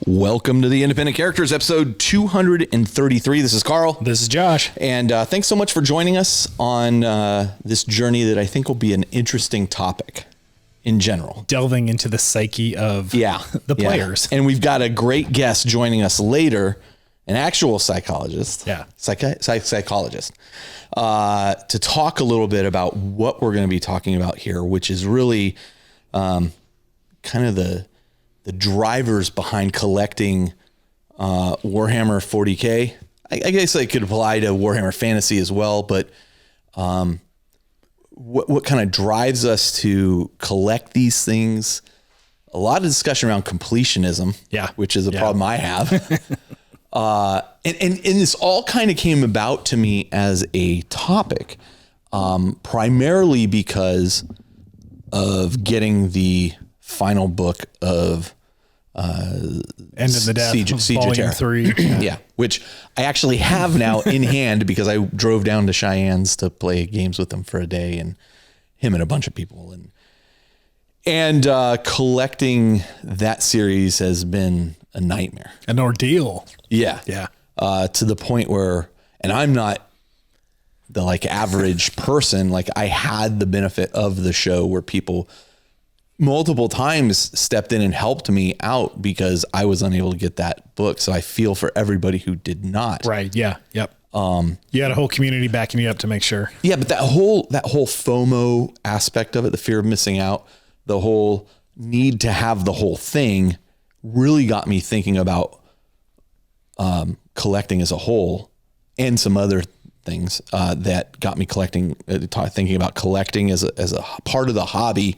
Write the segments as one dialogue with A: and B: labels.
A: Welcome to the Independent Characters, episode 233. This is Carl.
B: This is Josh.
A: And thanks so much for joining us on this journey that I think will be an interesting topic in general.
B: Delving into the psyche of the players.
A: And we've got a great guest joining us later, an actual psychologist, psychologist, to talk a little bit about what we're going to be talking about here, which is really kind of the drivers behind collecting Warhammer 40K. I guess I could apply to Warhammer Fantasy as well, but what kind of drives us to collect these things? A lot of discussion around completionism, which is a problem I have. And this all kind of came about to me as a topic, primarily because of getting the final book of
B: End of the Death,
A: Siege of
B: Volume
A: Terror.
B: 3.
A: Yeah, which I actually have now in hand because I drove down to Cheyenne's to play games with him for a day, and him and a bunch of people, and collecting that series has been a nightmare,
B: An ordeal.
A: Yeah. To the point where, and I'm not the average person, I had the benefit of the show where people multiple times stepped in and helped me out because I was unable to get that book. So I feel for everybody who did not.
B: Right. Yeah. Yep. You had a whole community backing you up to make sure.
A: Yeah. But that whole FOMO aspect of it, the fear of missing out, the whole need to have the whole thing really got me thinking about, collecting as a whole and some other things, that got me thinking about collecting as a part of the hobby.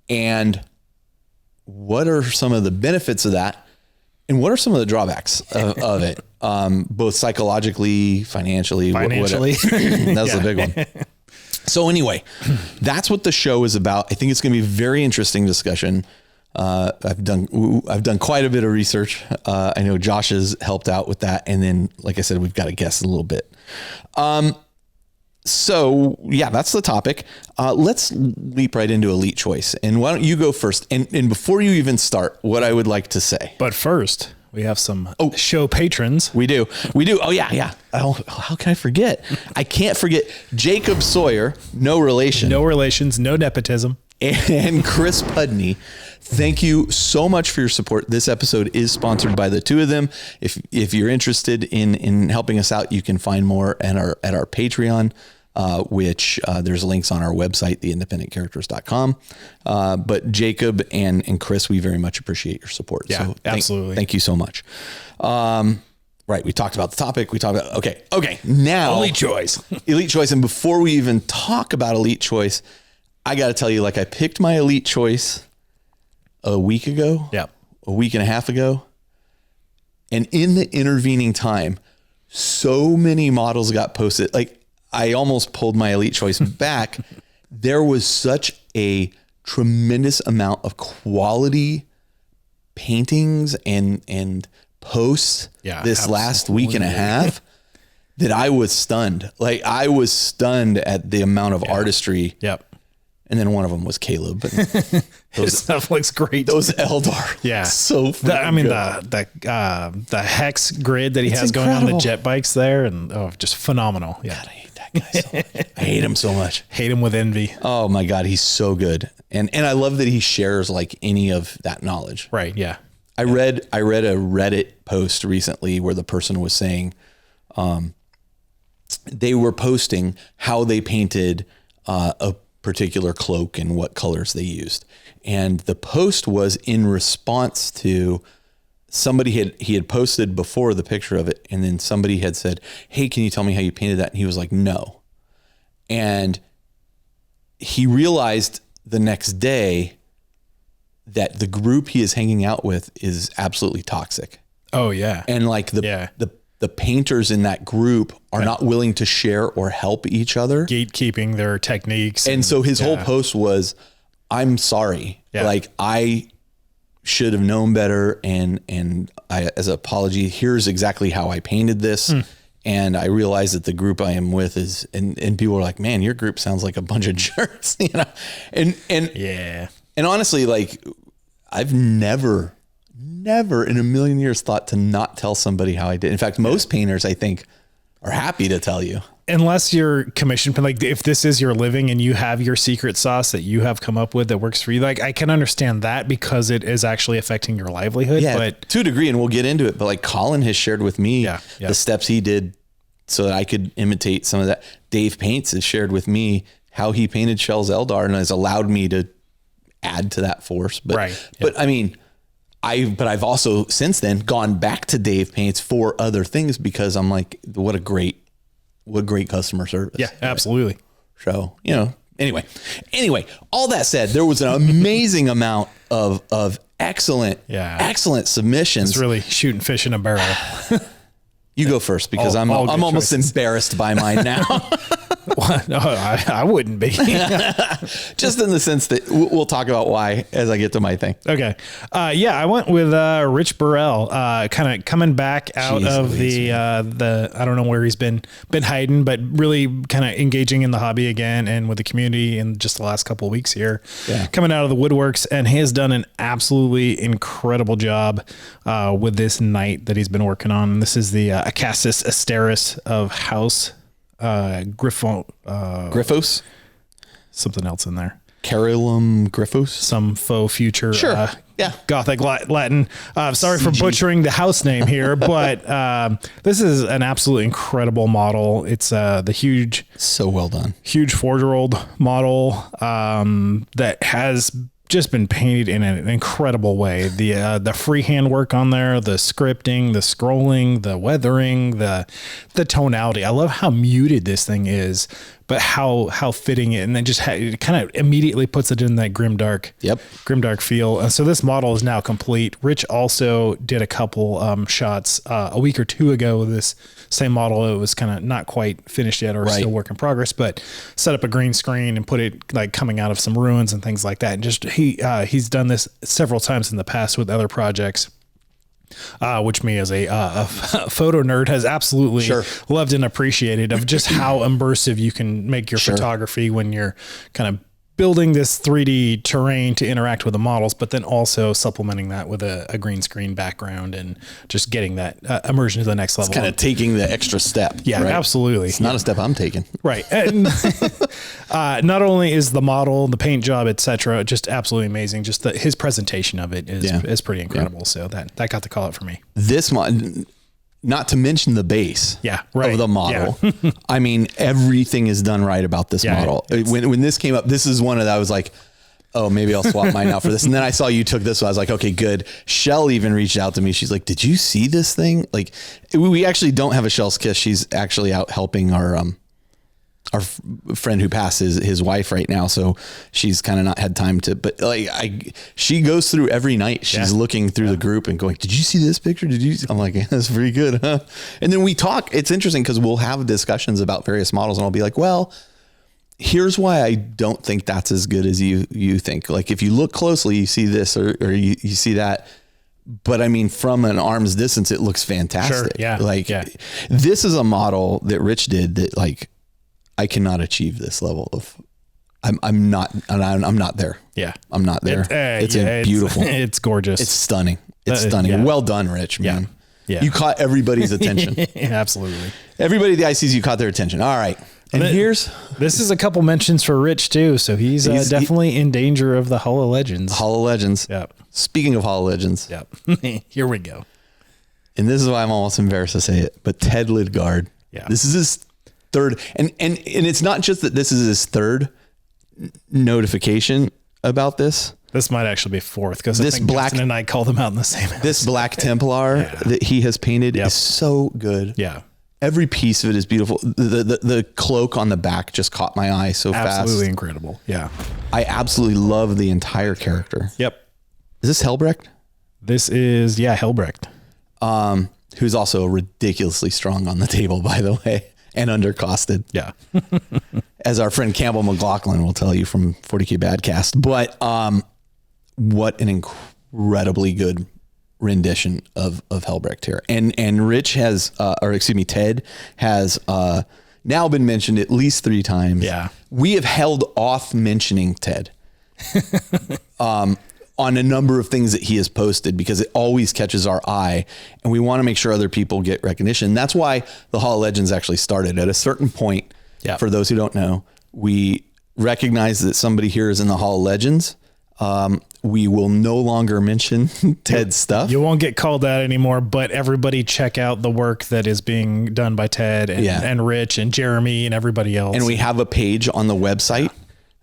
A: And what are some of the benefits of that? And what are some of the drawbacks of it? Both psychologically, financially. That's the big one. So anyway, that's what the show is about. I think it's going to be a very interesting discussion. I've done quite a bit of research. I know Josh has helped out with that. And then, like I said, we've got a guest in a little bit. So yeah, that's the topic. Let's leap right into Elite Choice. And why don't you go first? And before you even start, what I would like to say.
B: But first, we have some show patrons.
A: We do. Oh yeah. Oh, how can I forget? I can't forget Jacob Sawyer, no relation.
B: No relations, no nepotism.
A: And Chris Pudney. Thank you so much for your support. This episode is sponsored by the two of them. If you're interested in helping us out, you can find more at our Patreon, which there's links on our website, theindependentcharacters.com. But Jacob and Chris, we very much appreciate your support.
B: Yeah,
A: so
B: absolutely.
A: Thank you so much. Right. We talked about the topic. We talked about, okay. Now
B: Elite Choice.
A: Elite Choice. And before we even talk about Elite Choice, I got to tell you, I picked my Elite Choice a week ago, a week and a half ago. And in the intervening time, so many models got posted. I almost pulled my Elite Choice back. There was such a tremendous amount of quality paintings and posts this last week and a half that I was stunned. I was stunned at the amount of artistry.
B: Yep.
A: And then one of them was Caleb.
B: His stuff looks great.
A: Those Eldar.
B: So the hex grid that he has going on the jet bikes there, and just phenomenal. Yeah.
A: God, I hate that guy so much. I hate him so much.
B: Hate him with envy.
A: Oh my God, he's so good. And I love that he shares any of that knowledge.
B: Right. Yeah.
A: I read a Reddit post recently where the person was saying, they were posting how they painted a particular cloak and what colors they used. And the post was in response to somebody he had posted before the picture of it. And then somebody had said, hey, can you tell me how you painted that? And he was like, no. And he realized the next day that the group he is hanging out with is absolutely toxic.
B: Oh yeah.
A: And the painters in that group are not willing to share or help each other.
B: Gatekeeping their techniques.
A: And so his whole post was, I'm sorry.
B: Yeah.
A: I should have known better. And I, as an apology, here's exactly how I painted this. And I realized that the group I am with is, and people are like, man, your group sounds like a bunch of jerks, And honestly, I've never never in a million years thought to not tell somebody how I did. In fact, most painters, I think, are happy to tell you.
B: Unless you're commissioned, like if this is your living and you have your secret sauce that you have come up with that works for you, like I can understand that because it is actually affecting your livelihood.
A: Yeah,
B: but
A: to a degree, and we'll get into it, but like Colin has shared with me the steps he did so that I could imitate some of that. Dave Paints has shared with me how he painted Shell's Eldar and has allowed me to add to that force. But, but I mean, I've also since then gone back to Dave Paints for other things because I'm like, what great customer service.
B: Yeah, absolutely.
A: So, anyway, all that said, there was an amazing amount of excellent submissions.
B: It's really shooting fish in a barrel.
A: You go first because I'm almost embarrassed by mine now.
B: No, I wouldn't be.
A: Just in the sense that we'll talk about why as I get to my thing.
B: Okay. I went with Rich Burrell, kind of coming back out of the I don't know where he's been hiding, but really kind of engaging in the hobby again and with the community in just the last couple of weeks here. Yeah. Coming out of the woodworks, and he has done an absolutely incredible job with this knight that he's been working on. This is the Acasis Asteris of House
A: Griffos,
B: something else in there.
A: Carolum Griffos,
B: some faux future,
A: yeah,
B: Gothic Latin. Sorry for butchering the house name here, but this is an absolutely incredible model. It's the huge,
A: so well done,
B: huge 4-year-old model that has just been painted in an incredible way. The freehand work on there, the scripting, the scrolling, the weathering, the tonality. I love how muted this thing is, but how fitting it, and then just it kind of immediately puts it in that grimdark feel. And so this model is now complete. Rich also did a couple shots a week or two ago with this same model. It was kind of not quite finished yet, or still work in progress, but set up a green screen and put it like coming out of some ruins and things like that. And just he's done this several times in the past with other projects. Which me as a photo nerd has absolutely loved and appreciated, of just how immersive you can make your photography when you're kind of building this 3D terrain to interact with the models, but then also supplementing that with a green screen background and just getting that immersion to the next level.
A: It's kind of taking the extra step.
B: Yeah, absolutely.
A: It's not a step I'm taking.
B: Right. And not only is the model, the paint job, etc., just absolutely amazing, just his presentation of it is pretty incredible. Yeah. So that got the call out for me.
A: This model, not to mention the base of the model. Yeah. I mean, everything is done right about this model. When this came up, this is one of that I was like, oh, maybe I'll swap mine out for this. And then I saw you took this one. I was like, okay, good. Shell even reached out to me. She's like, did you see this thing? Like, we actually don't have a Shell's Kiss. She's actually out helping our friend who passed, his wife right now. So she's kind of not had time to, but like she goes through every night. She's looking through the group and going, did you see this picture? I'm like, that's pretty good, huh? And then we talk, it's interesting because we'll have discussions about various models and I'll be like, well, here's why I don't think that's as good as you think. Like if you look closely, you see this or you see that. But I mean, from an arm's distance, it looks fantastic. This is a model that Rich did that like, I cannot achieve this level of, I'm not there. Yeah. I'm not there. It's beautiful.
B: It's gorgeous.
A: It's stunning. It's stunning. Yeah. Well done, Rich, man. Yeah. You caught everybody's attention.
B: Absolutely.
A: Everybody at the ICs, caught their attention. All right. And
B: this is a couple mentions for Rich too. So he's definitely in danger of the Hall of Legends.
A: Hall of Legends.
B: Yep.
A: Speaking of Hall of Legends.
B: Yep. Here we go.
A: And this is why I'm almost embarrassed to say it, but Ted Lidgard. Yeah. This is his third, and it's not just that this is his third notification about this.
B: This might actually be fourth because I think Justin and I called him out in the same house.
A: This Black Templar that he has painted is so good.
B: Yeah.
A: Every piece of it is beautiful. The cloak on the back just caught my eye so fast.
B: Absolutely incredible. Yeah.
A: I absolutely love the entire character.
B: Yep.
A: Is this Helbrecht?
B: This is, Helbrecht.
A: Who's also ridiculously strong on the table, by the way. And undercosted.
B: Yeah.
A: As our friend Campbell McLaughlin will tell you from 40K Badcast. But what an incredibly good rendition of Helbrecht here. And Rich has, Ted has now been mentioned at least 3 times.
B: Yeah.
A: We have held off mentioning Ted. on a number of things that he has posted, because it always catches our eye and we want to make sure other people get recognition. That's why the Hall of Legends actually started. At a certain point, for those who don't know, we recognize that somebody here is in the Hall of Legends. We will no longer mention Ted's stuff.
B: You won't get called out anymore, but everybody check out the work that is being done by Ted and Rich and Jeremy and everybody else.
A: And we have a page on the website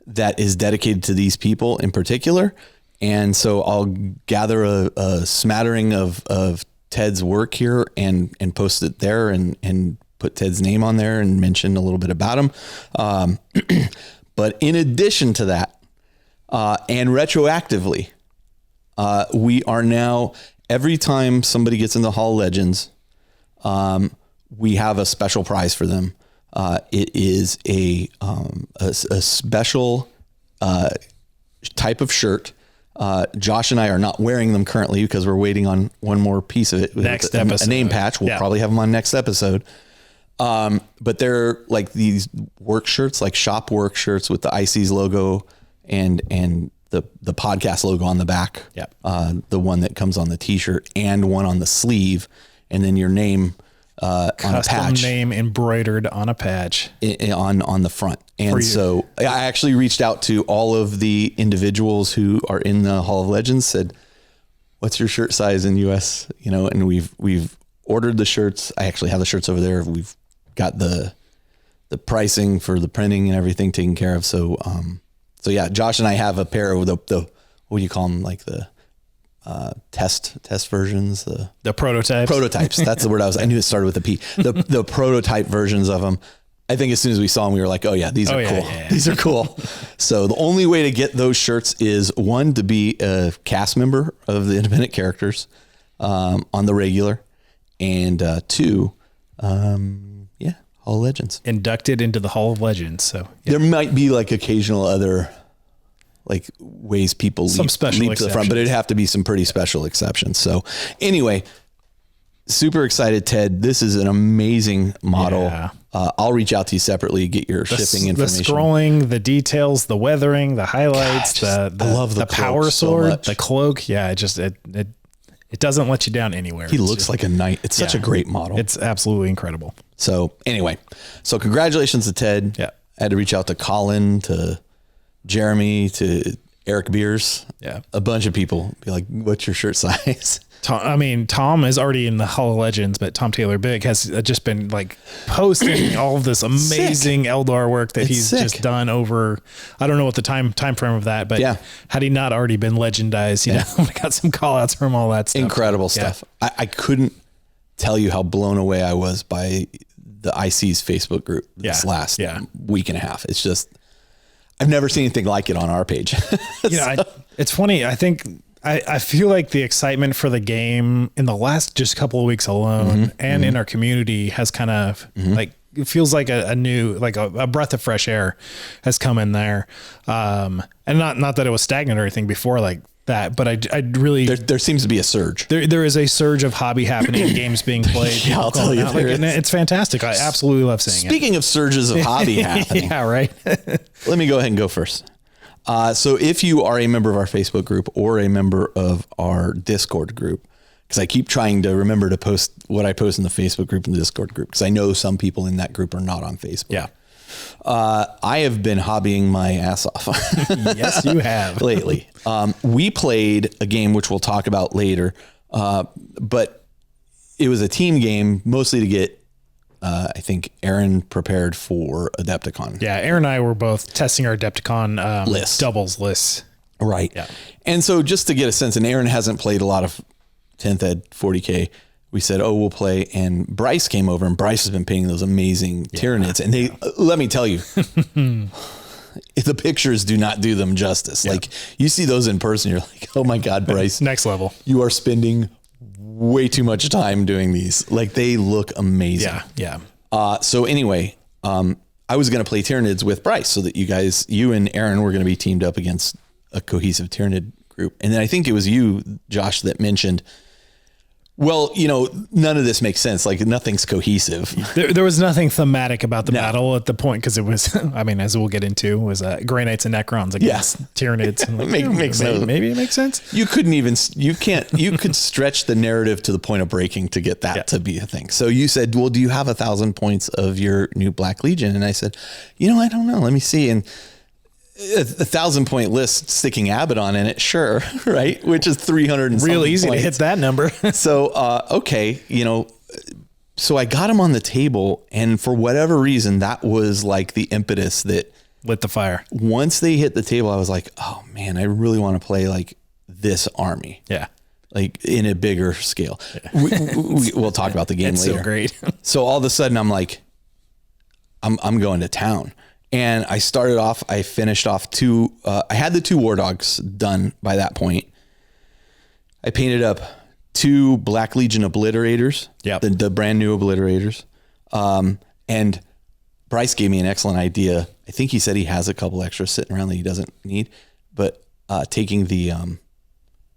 A: that is dedicated to these people in particular. And so I'll gather a smattering of Ted's work here and post it there and put Ted's name on there and mention a little bit about him. But in addition to that, and retroactively, we are now, every time somebody gets in the Hall of Legends, we have a special prize for them. It is a special type of shirt. Josh and I are not wearing them currently because we're waiting on one more piece of it.
B: Next episode.
A: A name patch. We'll probably have them on next episode. But they're like these work shirts, like shop work shirts with the IC's logo and the podcast logo on the back.
B: Yep.
A: The one that comes on the t-shirt and one on the sleeve, and then your name on a patch.
B: Name embroidered on a patch
A: on the front. And so I actually reached out to all of the individuals who are in the Hall of Legends, said, what's your shirt size in US? You know, and we've ordered the shirts. I actually have the shirts over there. We've got the pricing for the printing and everything taken care of. So yeah, Josh and I have a pair of the what do you call them? Like the test versions,
B: the prototypes.
A: That's the word I knew it started with a P. The prototype versions of them. I think as soon as we saw them, we were like, oh yeah, these are cool. Yeah. These are cool. So the only way to get those shirts is, one, to be a cast member of the independent characters on the regular, and two, Hall of Legends.
B: Inducted into the Hall of Legends. So
A: there might be like occasional other like ways people leap to the front, but it'd have to be some pretty special exceptions. So anyway, super excited, Ted. This is an amazing model. Yeah. I'll reach out to you separately, get your shipping information.
B: The scrolling, the details, the weathering, the highlights, I love the power sword, the cloak. Yeah, it doesn't let you down anywhere.
A: He looks like a knight. It's such a great model.
B: It's absolutely incredible.
A: So anyway, congratulations to Ted.
B: Yeah.
A: I had to reach out to Colin, to Jeremy, to Eric Beers.
B: Yeah.
A: A bunch of people be like, what's your shirt size?
B: Tom is already in the Hall of Legends, but Tom Taylor Big has just been like posting all of this amazing Eldar work that he's just done over. I don't know what the time frame of that, but had he not already been legendized, you know, I got some call outs from all that stuff.
A: Incredible stuff. I couldn't tell you how blown away I was by the IC's Facebook group this last week and a half. It's just, I've never seen anything like it on our page.
B: It's funny. I feel like the excitement for the game in the last just couple of weeks alone and in our community has kind of like, it feels like a new, like a breath of fresh air has come in there. And not that it was stagnant or anything before like that, but I really,
A: there seems to be a surge.
B: There is a surge of hobby happening, games being played.
A: Yeah, I'll tell you.
B: And it's fantastic. I absolutely love seeing it.
A: Speaking of surges of hobby happening.
B: Yeah, right.
A: Let me go ahead and go first. So if you are a member of our Facebook group or a member of our Discord group, because I keep trying to remember to post what I post in the Facebook group and the Discord group, because I know some people in that group are not on Facebook.
B: Yeah.
A: I have been hobbying my ass off.
B: Yes, you have.
A: Lately. We played a game, which we'll talk about later, but it was a team game mostly to get I think Aaron prepared for Adepticon.
B: Yeah, Aaron and I were both testing our Adepticon doubles lists.
A: Right. Yeah. And so just to get a sense, and Aaron hasn't played a lot of 10th Ed 40K, we said, we'll play. And Bryce came over, and Bryce has been painting those amazing Tyranids. And they, let me tell you, the pictures do not do them justice. Yeah. Like you see those in person, you're like, oh my God, Bryce.
B: Next level.
A: You are spending way too much time doing these. Like they look amazing.
B: Yeah. Yeah.
A: So anyway, I was going to play Tyranids with Bryce so that you and Aaron were going to be teamed up against a cohesive Tyranid group. And then I think it was you, Josh, that mentioned Well, none of this makes sense. Like nothing's cohesive.
B: There was nothing thematic about the battle at the point because it was, I mean, as we'll get into, was Grey Knights and Necrons against Tyranids. And maybe it makes sense.
A: You could stretch the narrative to the point of breaking to get that to be a thing. So you said, well, do you have 1,000 points of your new Black Legion? And I said, I don't know. Let me see. And 1,000-point list sticking Abaddon in it, sure, right? Which is 300 and
B: real easy
A: points.
B: to hit that number.
A: So okay, so I got him on the table, and for whatever reason, that was like the impetus that
B: lit the fire.
A: Once they hit the table, I was like, oh man, I really want to play like this army.
B: Yeah.
A: Like in a bigger scale. Yeah. We'll talk about the game later.
B: So great.
A: So all of a sudden, I'm like, I'm going to town. And I finished off I had the 2 War Dogs done by that point. I painted up 2 Black Legion Obliterators, the brand new Obliterators. And Bryce gave me an excellent idea. I think he said he has a couple extras sitting around that he doesn't need, but taking the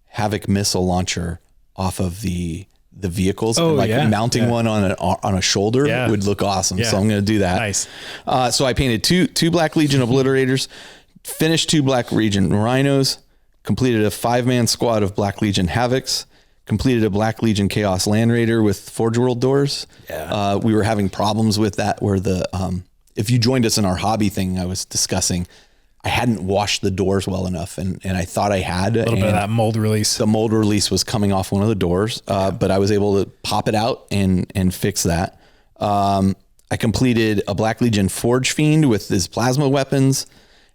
A: Havoc missile launcher off of the vehicles, and mounting one on a shoulder would look awesome. Yeah. So I'm going to do that.
B: Nice.
A: So I painted two Black Legion Obliterators, finished 2 Black Legion Rhinos, completed a 5-man squad of Black Legion Havocs, completed a Black Legion Chaos Land Raider with Forge World doors. Yeah. We were having problems with that where if you joined us in our hobby thing I was discussing, I hadn't washed the doors well enough, and I thought I had.
B: A little bit of that mold release.
A: The mold release was coming off one of the doors, but I was able to pop it out and fix that. I completed a Black Legion Forge Fiend with his plasma weapons,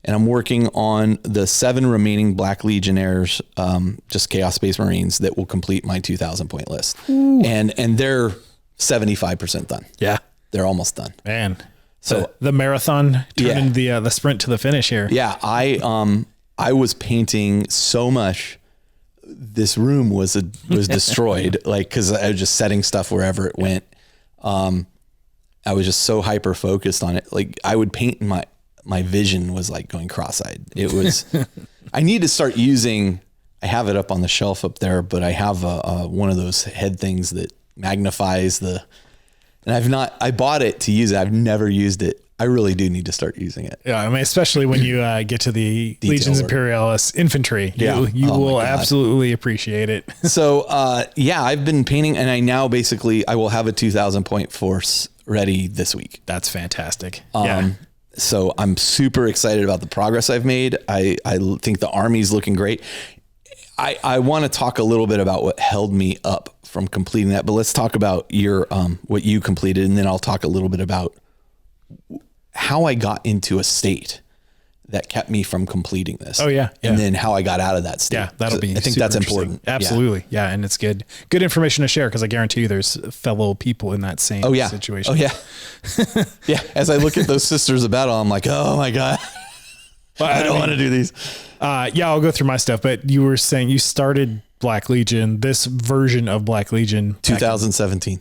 A: and I'm working on the 7 remaining Black Legionnaires, just Chaos Space Marines, that will complete my 2,000 point list. Ooh. And they're 75% done.
B: Yeah.
A: They're almost done.
B: Man. So the marathon turned into the sprint to the finish here.
A: Yeah. I was painting so much. This room was destroyed, like, cause I was just setting stuff wherever it went. I was just so hyper focused on it. Like I would paint and my vision was like going cross-eyed. It was, I need to start using, I have it up on the shelf up there, but I have one of those head things that magnifies and I bought it to use it. I've never used it. I really do need to start using it.
B: Yeah. I mean, especially when you get to the Legions Imperialis infantry, you will absolutely appreciate it.
A: So, I've been painting, and I now I will have a 2,000 point force ready this week.
B: That's fantastic.
A: So I'm super excited about the progress I've made. I think the army's looking great. I want to talk a little bit about what held me up from completing that, but let's talk about your, what you completed. And then I'll talk a little bit about how I got into a state that kept me from completing this.
B: Oh yeah.
A: And then how I got out of that state.
B: Yeah. That'll be,
A: I think that's important.
B: Absolutely. Yeah. And it's good information to share, because I guarantee you there's fellow people in that same situation.
A: Oh yeah. Yeah. As I look at those Sisters of Battle, I'm like, oh my God, I don't want to do these.
B: I'll go through my stuff, but you were saying you started Black Legion, this version of Black Legion 2017.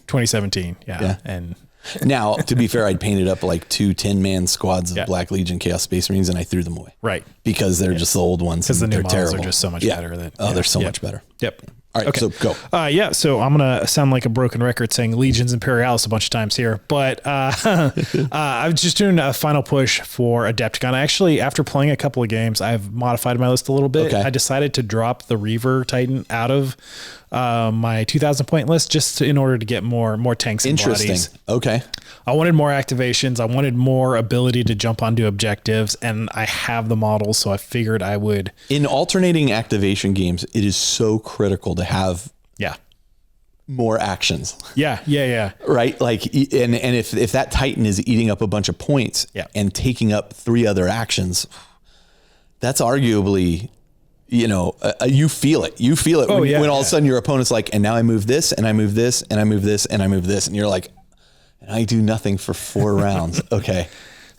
B: Yeah. And
A: now, to be fair, I'd painted up like 2 10-man squads of Black Legion Chaos Space Marines, and I threw them away.
B: Right.
A: Because they're just the old ones.
B: Because the new models
A: terrible.
B: are just so much better.
A: They're so much better.
B: Yep.
A: All right, so go.
B: So I'm going to sound like a broken record saying Legions Imperialis a bunch of times here, but I was just doing a final push for Adepticon. Actually, after playing a couple of games, I've modified my list a little bit. Okay. I decided to drop the Reaver Titan out of my 2,000 point list just in order to get more tanks and bodies.
A: Okay.
B: I wanted more activations. I wanted more ability to jump onto objectives, and I have the models, so I figured I would.
A: In alternating activation games, it is so critical to have more actions.
B: Yeah.
A: Right? Like, and if that Titan is eating up a bunch of points and taking up 3 other actions, that's arguably, you feel it. You feel it when all of a sudden your opponent's like, and now I move this, and I move this, and I move this, and I move this. And you're like, and I do nothing for 4 rounds. Okay.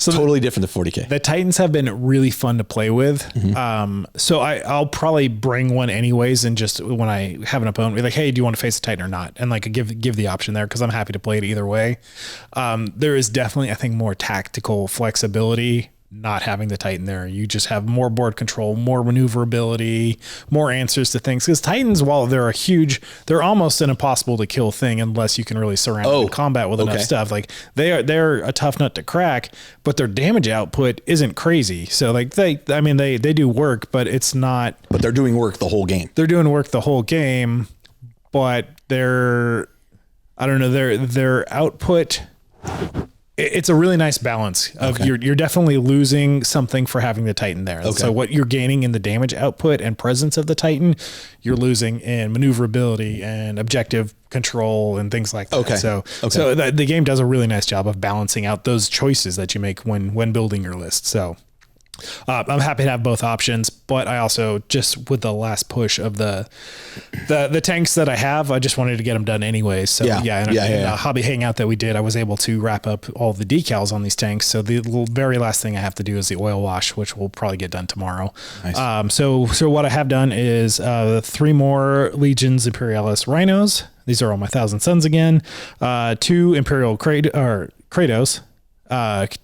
A: So totally different than 40K.
B: The Titans have been really fun to play with. Mm-hmm. So I'll probably bring one anyways. And just when I have an opponent, be like, hey, do you want to face a Titan or not? And like give the option there, because I'm happy to play it either way. There is definitely, I think, more tactical flexibility not having the Titan there. You just have more board control, more maneuverability, more answers to things. Because Titans, while they're almost an impossible to kill thing unless you can really surround them in combat with enough stuff. Like they're a tough nut to crack, but their damage output isn't crazy. So like they do work, but it's not.
A: But they're doing work the whole game.
B: They're doing work the whole game, but their output. It's a really nice balance of you're definitely losing something for having the Titan there. Okay. So what you're gaining in the damage output and presence of the Titan, you're losing in maneuverability and objective control and things like that. Okay. So the game does a really nice job of balancing out those choices that you make when building your list. So I'm happy to have both options, but I also just with the last push of the tanks that I have, I just wanted to get them done anyway. So in a hobby hangout that we did, I was able to wrap up all the decals on these tanks. So the very last thing I have to do is the oil wash, which we'll probably get done tomorrow. Nice. So what I have done is 3 more Legions Imperialis Rhinos. These are all my Thousand Suns again. 2 Imperial Kratos.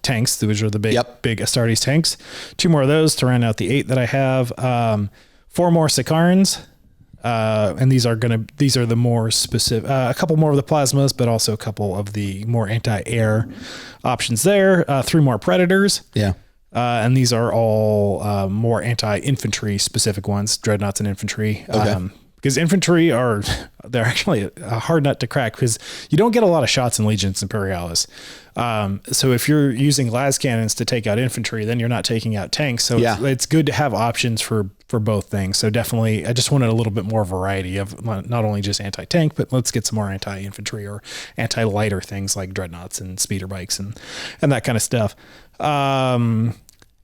B: Tanks, which are the big Astartes tanks. 2 more of those to round out the 8 that I have. 4 more Sicarans. And these are the more specific, a couple more of the plasmas, but also a couple of the more anti-air options there. 3 more Predators.
A: Yeah.
B: And these are all more anti-infantry specific ones, dreadnoughts and infantry. Okay. Because infantry they're actually a hard nut to crack because you don't get a lot of shots in Legions Imperialis. So if you're using las cannons to take out infantry, then you're not taking out tanks. So it's good to have options for both things. So definitely, I just wanted a little bit more variety of not only just anti-tank, but let's get some more anti-infantry or anti-lighter things like dreadnoughts and speeder bikes and that kind of stuff.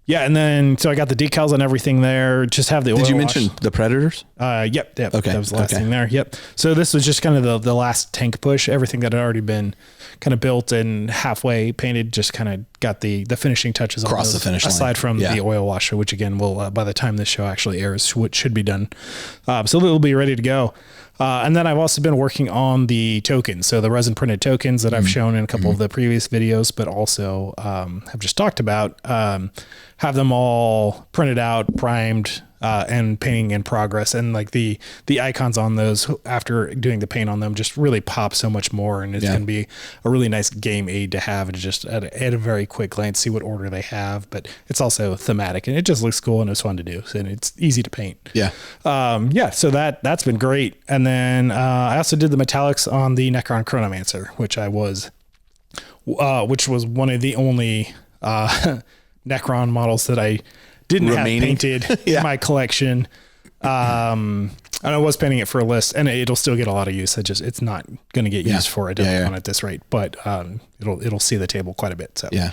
B: Yeah, and then so I got the decals on everything there. Just have the oil wash.
A: Did you mention the Predators?
B: Yep. Okay. That was the last thing there. Yep. So this was just kind of the last tank push. Everything that had already been kind of built and halfway painted just kind of got the finishing touches
A: across
B: on those,
A: the finish line.
B: Aside from the oil wash, which again will by the time this show actually airs, should be done. So it'll be ready to go. And then I've also been working on the tokens. So the resin printed tokens that I've shown in a couple of the previous videos, but also have just talked about, have them all printed out, primed, and painting in progress. And like the icons on those after doing the paint on them just really pop so much more. And it's going to be a really nice game aid to have and just at a very quick glance, see what order they have, but it's also thematic and it just looks cool and it's fun to do. And it's easy to paint. Yeah. So that's been great. And then, I also did the metallics on the Necron Chronomancer, which was one of the only, Necron models that I didn't have painted in my collection. And I was painting it for a list and it'll still get a lot of use. It's not going to get used for a Devilcon at this rate, but, it'll see the table quite a bit. So, yeah.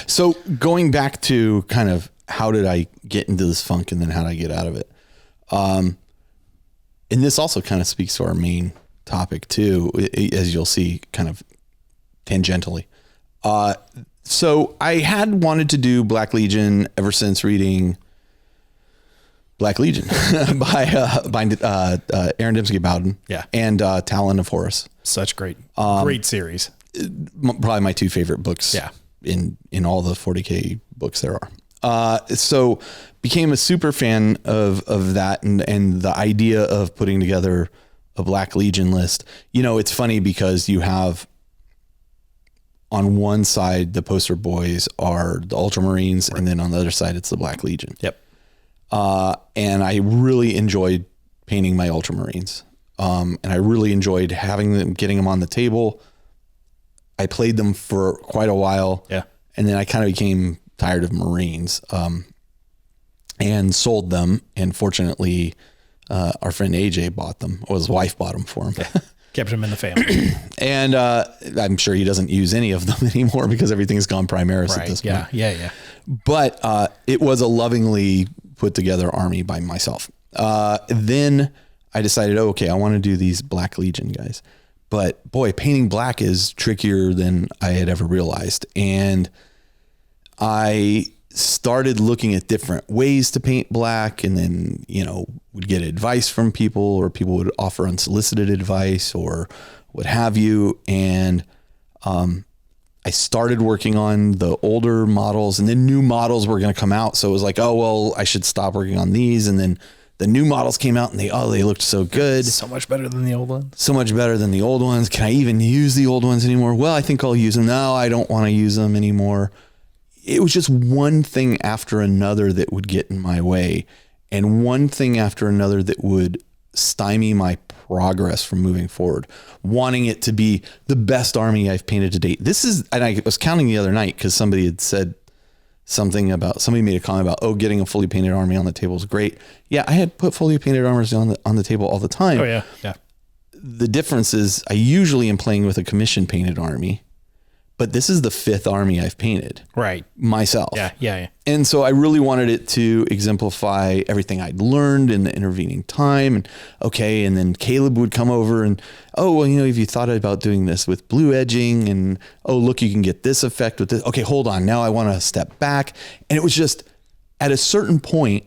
A: So going back to kind of how did I get into this funk and then how did I get out of it? And this also kind of speaks to our main topic too, as you'll see kind of tangentially. So I had wanted to do Black Legion ever since reading Black Legion by Aaron Dembski Bowden and Talon of Horus.
B: Such great series.
A: Probably my 2 favorite books in all the 40K books there are. So became a super fan of that and the idea of putting together a Black Legion list. You know, it's funny because you have on one side, the poster boys are the Ultramarines, and then on the other side, it's the Black Legion.
B: Yep.
A: And I really enjoyed painting my Ultramarines. And I really enjoyed getting them on the table. I played them for quite a while.
B: Yeah.
A: And then I kind of became tired of Marines, and sold them. And fortunately, our friend AJ bought them, or his wife bought them for him.
B: Yeah. Kept him in the family.
A: And I'm sure he doesn't use any of them anymore because everything's gone Primaris at this point.
B: Yeah.
A: But it was a lovingly put together army by myself. Then I decided, I want to do these Black Legion guys. But boy, painting black is trickier than I had ever realized. And I started looking at different ways to paint black, and then, would get advice from people, or people would offer unsolicited advice or what have you. And, I started working on the older models, and then new models were going to come out. So it was like, oh, well, I should stop working on these. And then the new models came out and they looked so good.
B: So much better than the old ones.
A: So much better than the old ones. Can I even use the old ones anymore? Well, I think I'll use them. No, I don't want to use them anymore. It was just one thing after another that would get in my way, and one thing after another that would stymie my progress from moving forward, wanting it to be the best army I've painted to date. And I was counting the other night because somebody had said somebody made a comment about, oh, getting a fully painted army on the table is great. Yeah, I had put fully painted armors on the table all the time.
B: Oh yeah. Yeah.
A: The difference is I usually am playing with a commission painted army, but this is the 5th army I've painted.
B: Right.
A: Myself.
B: Yeah.
A: And so I really wanted it to exemplify everything I'd learned in the intervening time. And then Caleb would come over and, oh, well, have you thought about doing this with blue edging? And, oh, look, you can get this effect with this. Okay, hold on. Now I want to step back. And it was just at a certain point,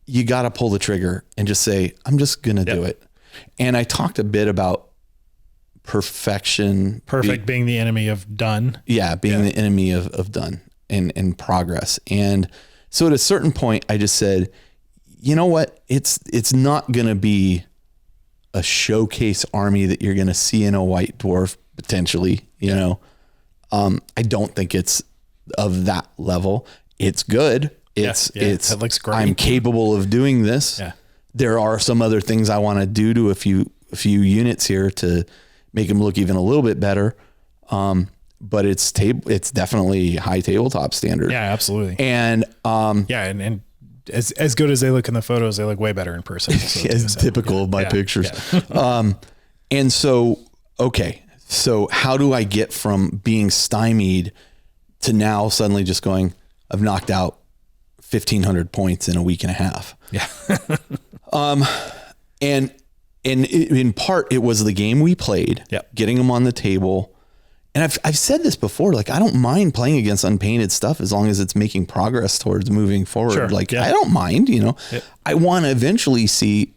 A: you got to pull the trigger and just say, I'm just going to do it. And I talked a bit about perfection.
B: Perfect being the enemy of done.
A: Yeah, being the enemy of done and progress. And so at a certain point, I just said, you know what? It's not going to be a showcase army that you're going to see in a white dwarf potentially. I don't think it's of that level. It's good. It looks great. I'm capable of doing this. Yeah. There are some other things I want to do to a few units here to make them look even a little bit better. But it's definitely high tabletop standard.
B: Yeah, absolutely.
A: And,
B: and as good as they look in the photos, they look way better in person.
A: As typical of my pictures. Yeah. And so, okay. So how do I get from being stymied to now suddenly just going, I've knocked out 1,500 points in a week and a half.
B: Yeah.
A: And in part, it was the game we played, getting them on the table. And I've said this before, like, I don't mind playing against unpainted stuff as long as it's making progress towards moving forward. Sure, I don't mind, I want to eventually see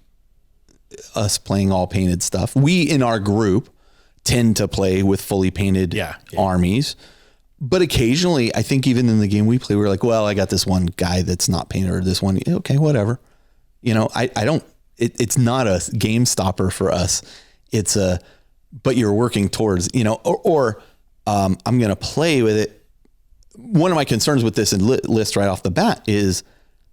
A: us playing all painted stuff. We in our group tend to play with fully painted armies. But occasionally, I think even in the game we play, we're like, well, I got this one guy that's not painted, or this one. Okay, whatever. It's not a game stopper for us. But you're working towards, or I'm going to play with it. One of my concerns with this list right off the bat is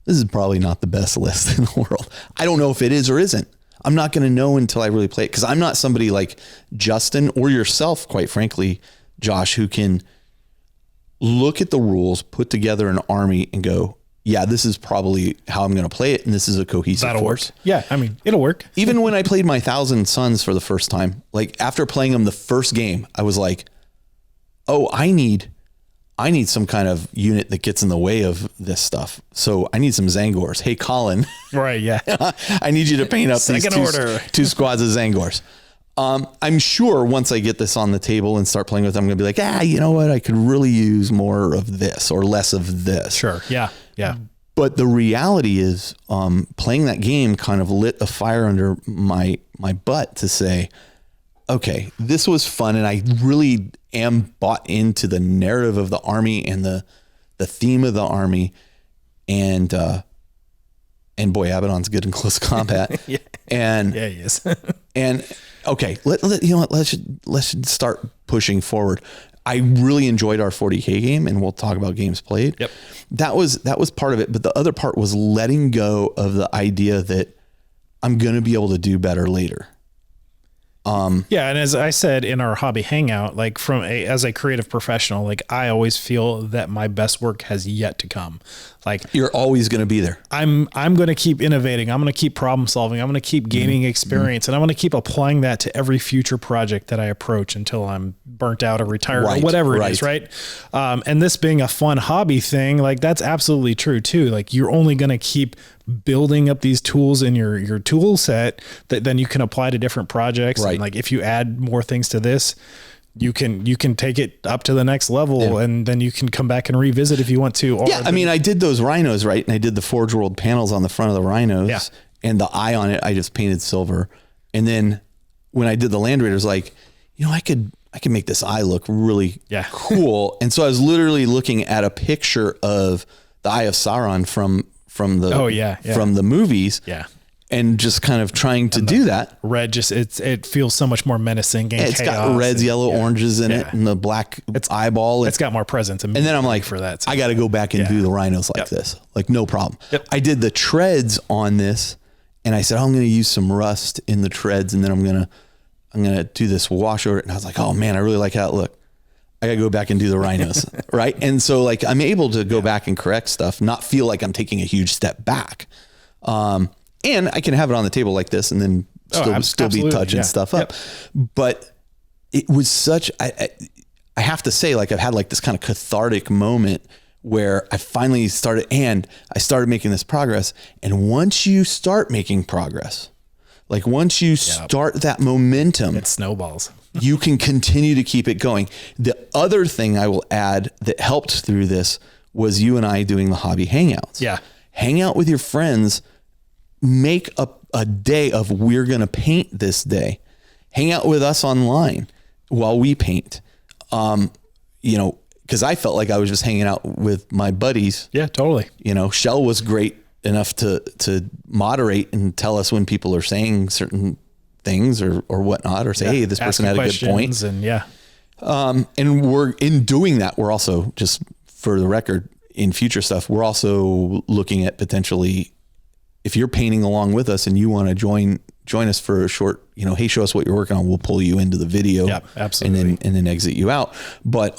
A: this is probably not the best list in the world. I don't know if it is or isn't. I'm not going to know until I really play it, because I'm not somebody like Justin or yourself, quite frankly, Josh, who can look at the rules, put together an army and go, yeah, this is probably how I'm going to play it. And this is a cohesive force.
B: Work. Yeah. I mean, it'll work.
A: Even when I played my 1,000 Suns for the first time, like after playing them the first game, I was like, oh, I need some kind of unit that gets in the way of this stuff. So I need some Zangors. Hey, Colin.
B: Right. Yeah.
A: I need you to paint up these two squads of Zangors. I'm sure once I get this on the table and start playing with it, I'm going to be like, you know what? I could really use more of this or less of this.
B: Sure. Yeah. Yeah.
A: But the reality is, playing that game kind of lit a fire under my butt to say, okay, this was fun. And I really am bought into the narrative of the army and the theme of the army. And boy, Abaddon's good in close combat.
B: Yeah.
A: And
B: yeah, he is.
A: And okay, let's start pushing forward. I really enjoyed our 40K game, and we'll talk about games played.
B: Yep.
A: That was part of it. But the other part was letting go of the idea that I'm going to be able to do better later.
B: And as I said in our hobby hangout, like as a creative professional, like I always feel that my best work has yet to come. Like
A: you're always going to be there.
B: I'm going to keep innovating. I'm going to keep problem solving. I'm going to keep gaining experience, and I'm going to keep applying that to every future project that I approach until I'm burnt out or retired or whatever it is. Right. And this being a fun hobby thing, like that's absolutely true too. Like you're only going to keep building up these tools in your tool set that then you can apply to different projects.
A: Right.
B: And like if you add more things to this, you can take it up to the next level, and then you can come back and revisit if you want to.
A: I did those rhinos, right? And I did the Forge World panels on the front of the rhinos, and the eye on it, I just painted silver. And then when I did the Land Raiders, like, I could I can make this eye look really cool. And so I was literally looking at a picture of the Eye of Sauron from the movies.
B: Yeah.
A: And just kind of trying to do that.
B: Red it feels so much more menacing. And
A: it's got reds, yellow, oranges in it, and the black eyeball.
B: It's got more presence.
A: And then I'm like,
B: for that,
A: I got to go back and do the rhinos like this. Like, no problem.
B: Yep.
A: I did the treads on this, and I said, I'm going to use some rust in the treads, and then I'm going to do this wash over it. And I was like, oh man, I really like how it looked. I got to go back and do the rhinos. Right. And so like, I'm able to go back and correct stuff, not feel like I'm taking a huge step back. And I can have it on the table like this and then still be touching stuff up. But it was such, I have to say, like, I've had like this kind of cathartic moment where I finally started making this progress. And once you start making progress, like once you start that momentum,
B: it snowballs.
A: You can continue to keep it going. The other thing I will add that helped through this was you and I doing the hobby hangouts.
B: Yeah.
A: Hang out with your friends. Make a day of we're going to paint this day. Hang out with us online while we paint. Because I felt like I was just hanging out with my buddies.
B: Yeah, totally.
A: Shell was great enough to moderate and tell us when people are saying certain things or whatnot, or say, hey, this person had a good point. And we're in doing that. We're also, just for the record, in future stuff, we're also looking at potentially, if you're painting along with us and you want to join us for a short, hey, show us what you're working on. We'll pull you into the video.
B: Yeah, absolutely.
A: And then exit you out. But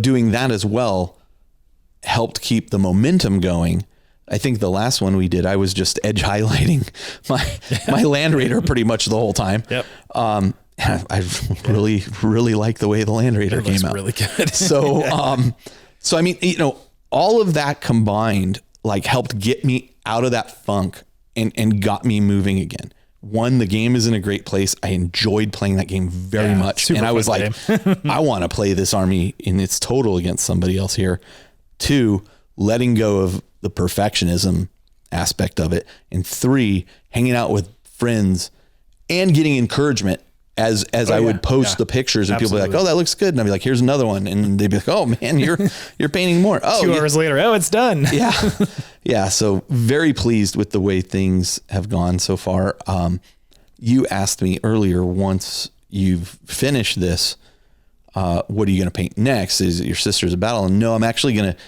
A: doing that as well helped keep the momentum going. I think the last one we did, I was just edge highlighting my Land Raider pretty much the whole time.
B: Yep.
A: I really, really like the way the Land Raider came out.
B: Really good.
A: So I mean, all of that combined, like, helped get me out of that funk and got me moving again. One, the game is in a great place. I enjoyed playing that game very much. And I was like, I want to play this army in its total against somebody else here. Two, letting go of the perfectionism aspect of it. And three, hanging out with friends and getting encouragement as I would post the pictures, and people be like, oh, that looks good. And I'd be like, here's another one. And they'd be like, oh man, you're painting more. Oh,
B: 2 hours later. Oh, it's done.
A: Yeah. Yeah. So very pleased with the way things have gone so far. You asked me earlier, once you've finished this, what are you going to paint next? Is it your Sisters of Battle? And no, I'm actually going to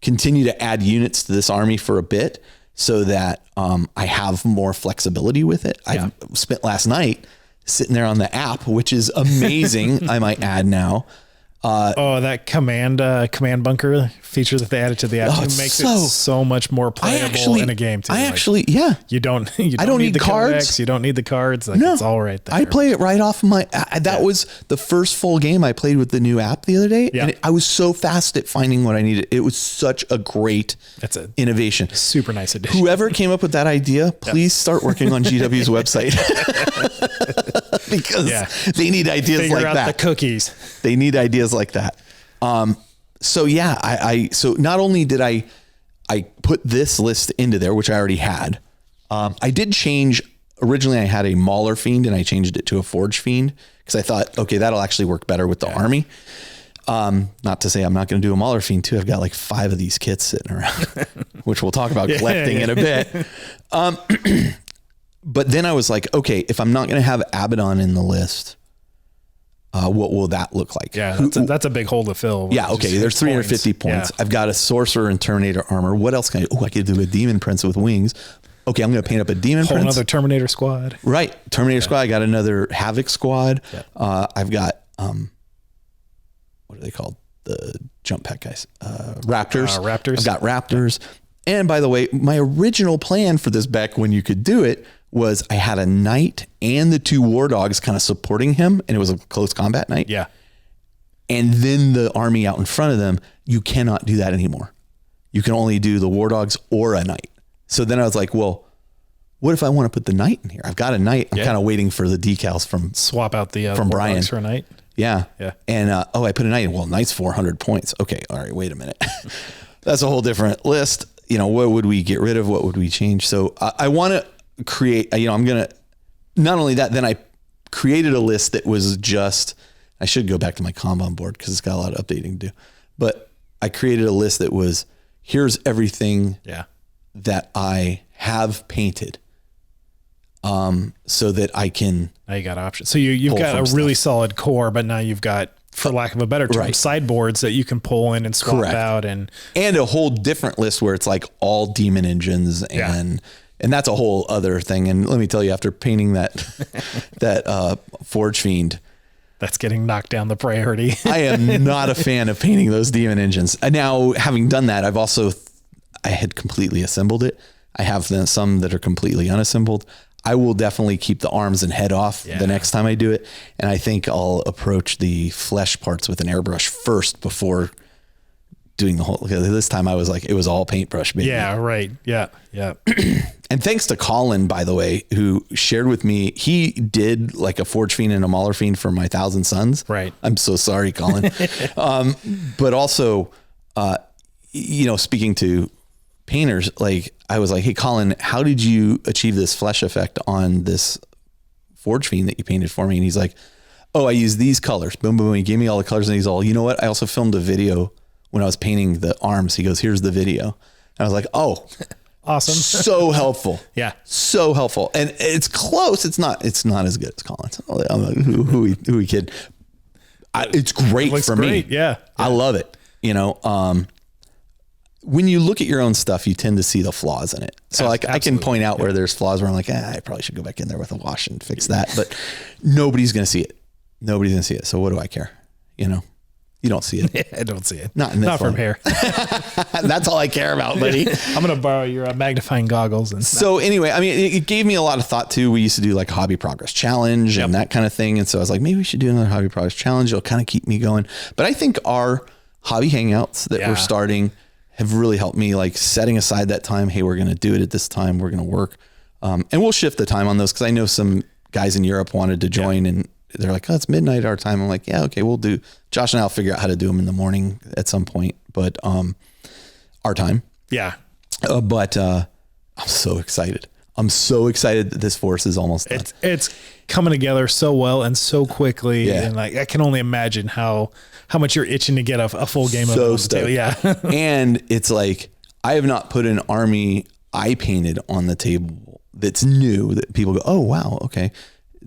A: continue to add units to this army for a bit so that I have more flexibility with it. I spent last night sitting there on the app, which is amazing. I might add now.
B: That command bunker feature that they added to the app makes it so much more playable in a game too.
A: You don't
B: need
A: the cards.
B: Codex, you don't need the cards. Like, it's all right there.
A: I play it right off my, that was the first full game I played with the new app the other day. Yeah. And I was so fast at finding what I needed. It was such a great innovation.
B: Super nice addition.
A: Whoever came up with that idea, please start working on GW's website. Because they need ideas
B: Figure
A: like
B: out
A: that.
B: The cookies.
A: They need ideas like that. So not only did I put this list into there, which I already had, I did change. Originally I had a Mauler Fiend and I changed it to a Forge Fiend because I thought, okay, that'll actually work better with the army. Not to say I'm not going to do a Mauler Fiend too. I've got like 5 of these kits sitting around, which we'll talk about collecting in a bit. But then I was like, okay, if I'm not going to have Abaddon in the list, what will that look like?
B: Yeah, that's a big hole to fill.
A: Yeah, okay, there's 350 points. Yeah. I've got a Sorcerer and Terminator armor. What else can I do? I could do a Demon Prince with wings. Okay, I'm going to paint up a Demon Prince.
B: Another Terminator squad.
A: Right, Terminator squad. I got another Havoc squad. Yeah. I've got, what are they called? The jump pack guys. Raptors.
B: Raptors.
A: I've got Raptors. And by the way, my original plan for this back when you could do it was I had a knight and the 2 war dogs kind of supporting him, and it was a close combat knight.
B: Yeah.
A: And then the army out in front of them, you cannot do that anymore. You can only do the war dogs or a knight. So then I was like, well, what if I want to put the knight in here? I've got a knight. I'm kind of waiting for the decals from
B: swap out the
A: from Brian
B: for a knight.
A: Yeah. Yeah. And I put a knight in. Well, knight's 400 points. Okay. All right. Wait a minute. That's a whole different list. What would we get rid of? What would we change? So I want to create, I'm going to, not only that, then I created a list that was just I should go back to my Kanban board because it's got a lot of updating to do. But I created a list that was, here's everything that I have painted. So that I can.
B: Now you got options. So you've got a really solid core, but now you've got, for lack of a better term, sideboards that you can pull in and swap out, and
A: a whole different list where it's like all demon engines, and that's a whole other thing. And let me tell you, after painting that Forge Fiend,
B: that's getting knocked down the priority.
A: I am not a fan of painting those demon engines. Now, having done that, I had completely assembled it. I have some that are completely unassembled. I will definitely keep the arms and head off the next time I do it. And I think I'll approach the flesh parts with an airbrush first before doing the whole, this time I was like, it was all paintbrush, baby.
B: Yeah, right. Yeah. Yeah.
A: And thanks to Colin, by the way, who shared with me, he did like a Forge Fiend and a Mauler Fiend for my 1,000 Suns.
B: Right.
A: I'm so sorry, Colin. But also, speaking to painters, like I was like, hey, Colin, how did you achieve this flesh effect on this Forge Fiend that you painted for me? And he's like, oh, I use these colors. Boom, boom. He gave me all the colors, and he's all, you know what? I also filmed a video when I was painting the arms. He goes, here's the video. And I was like, oh,
B: awesome.
A: So helpful.
B: Yeah.
A: So helpful. And it's close. It's not as good as Colin's. I'm like, who we kid? It's great for
B: great.
A: me.
B: Yeah.
A: I love it. When you look at your own stuff, you tend to see the flaws in it. So like I can point out where there's flaws where I'm like, I probably should go back in there with a wash and fix that. But nobody's going to see it. Nobody's going to see it. So what do I care? You don't see it.
B: Yeah, I don't see it.
A: Not in this
B: Not from here.
A: That's all I care about, buddy.
B: I'm going to borrow your magnifying goggles. And
A: so anyway, I mean, it gave me a lot of thought too. We used to do like a hobby progress challenge and that kind of thing. And so I was like, maybe we should do another hobby progress challenge. It'll kind of keep me going. But I think our hobby hangouts that we're starting have really helped me, like setting aside that time. Hey, we're going to do it at this time. We're going to work. And we'll shift the time on those, because I know some guys in Europe wanted to join and they're like, oh, it's midnight our time. I'm like, yeah, okay, we'll do. Josh and I'll figure out how to do them in the morning at some point, but our time.
B: Yeah.
A: But I'm so excited. I'm so excited that this force is almost done.
B: It's coming together so well and so quickly.
A: Yeah.
B: And like, I can only imagine how much you're itching to get a full game of it. So yeah.
A: And it's like, I have not put an army I painted on the table that's new that people go, oh, wow. Okay.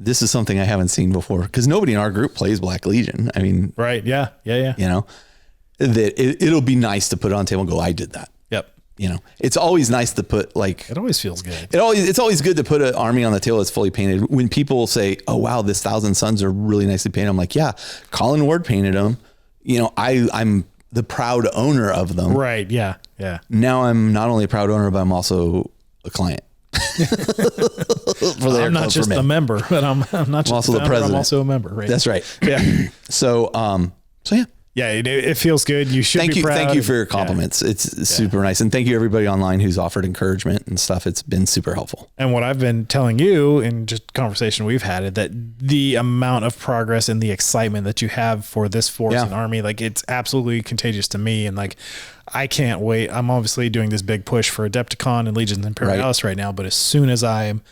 A: This is something I haven't seen before. Cause nobody in our group plays Black Legion. I mean,
B: right. Yeah. Yeah. Yeah.
A: That it'll be nice to put it on the table and go, I did that.
B: Yep.
A: It's always nice to put like,
B: it always feels good.
A: It's always good to put an army on the table that's fully painted. When people say, oh, wow, this 1,000 Suns are really nicely painted. I'm like, yeah, Colin Ward painted them. I'm the proud owner of them.
B: Right. Yeah. Yeah.
A: Now I'm not only a proud owner, but I'm also a client.
B: I'm not just a member, but I'm not just
A: also the president.
B: I'm also a member. Right.
A: That's right.
B: Yeah.
A: So yeah.
B: Yeah, it feels good. You should be proud.
A: Thank you for your compliments. Yeah. It's super nice. And thank you everybody online who's offered encouragement and stuff. It's been super helpful.
B: And what I've been telling you in just conversation we've had is that the amount of progress and the excitement that you have for this force and army, like it's absolutely contagious to me. And like, I can't wait. I'm obviously doing this big push for Adepticon and Legions Imperialis right now, but as soon as I'm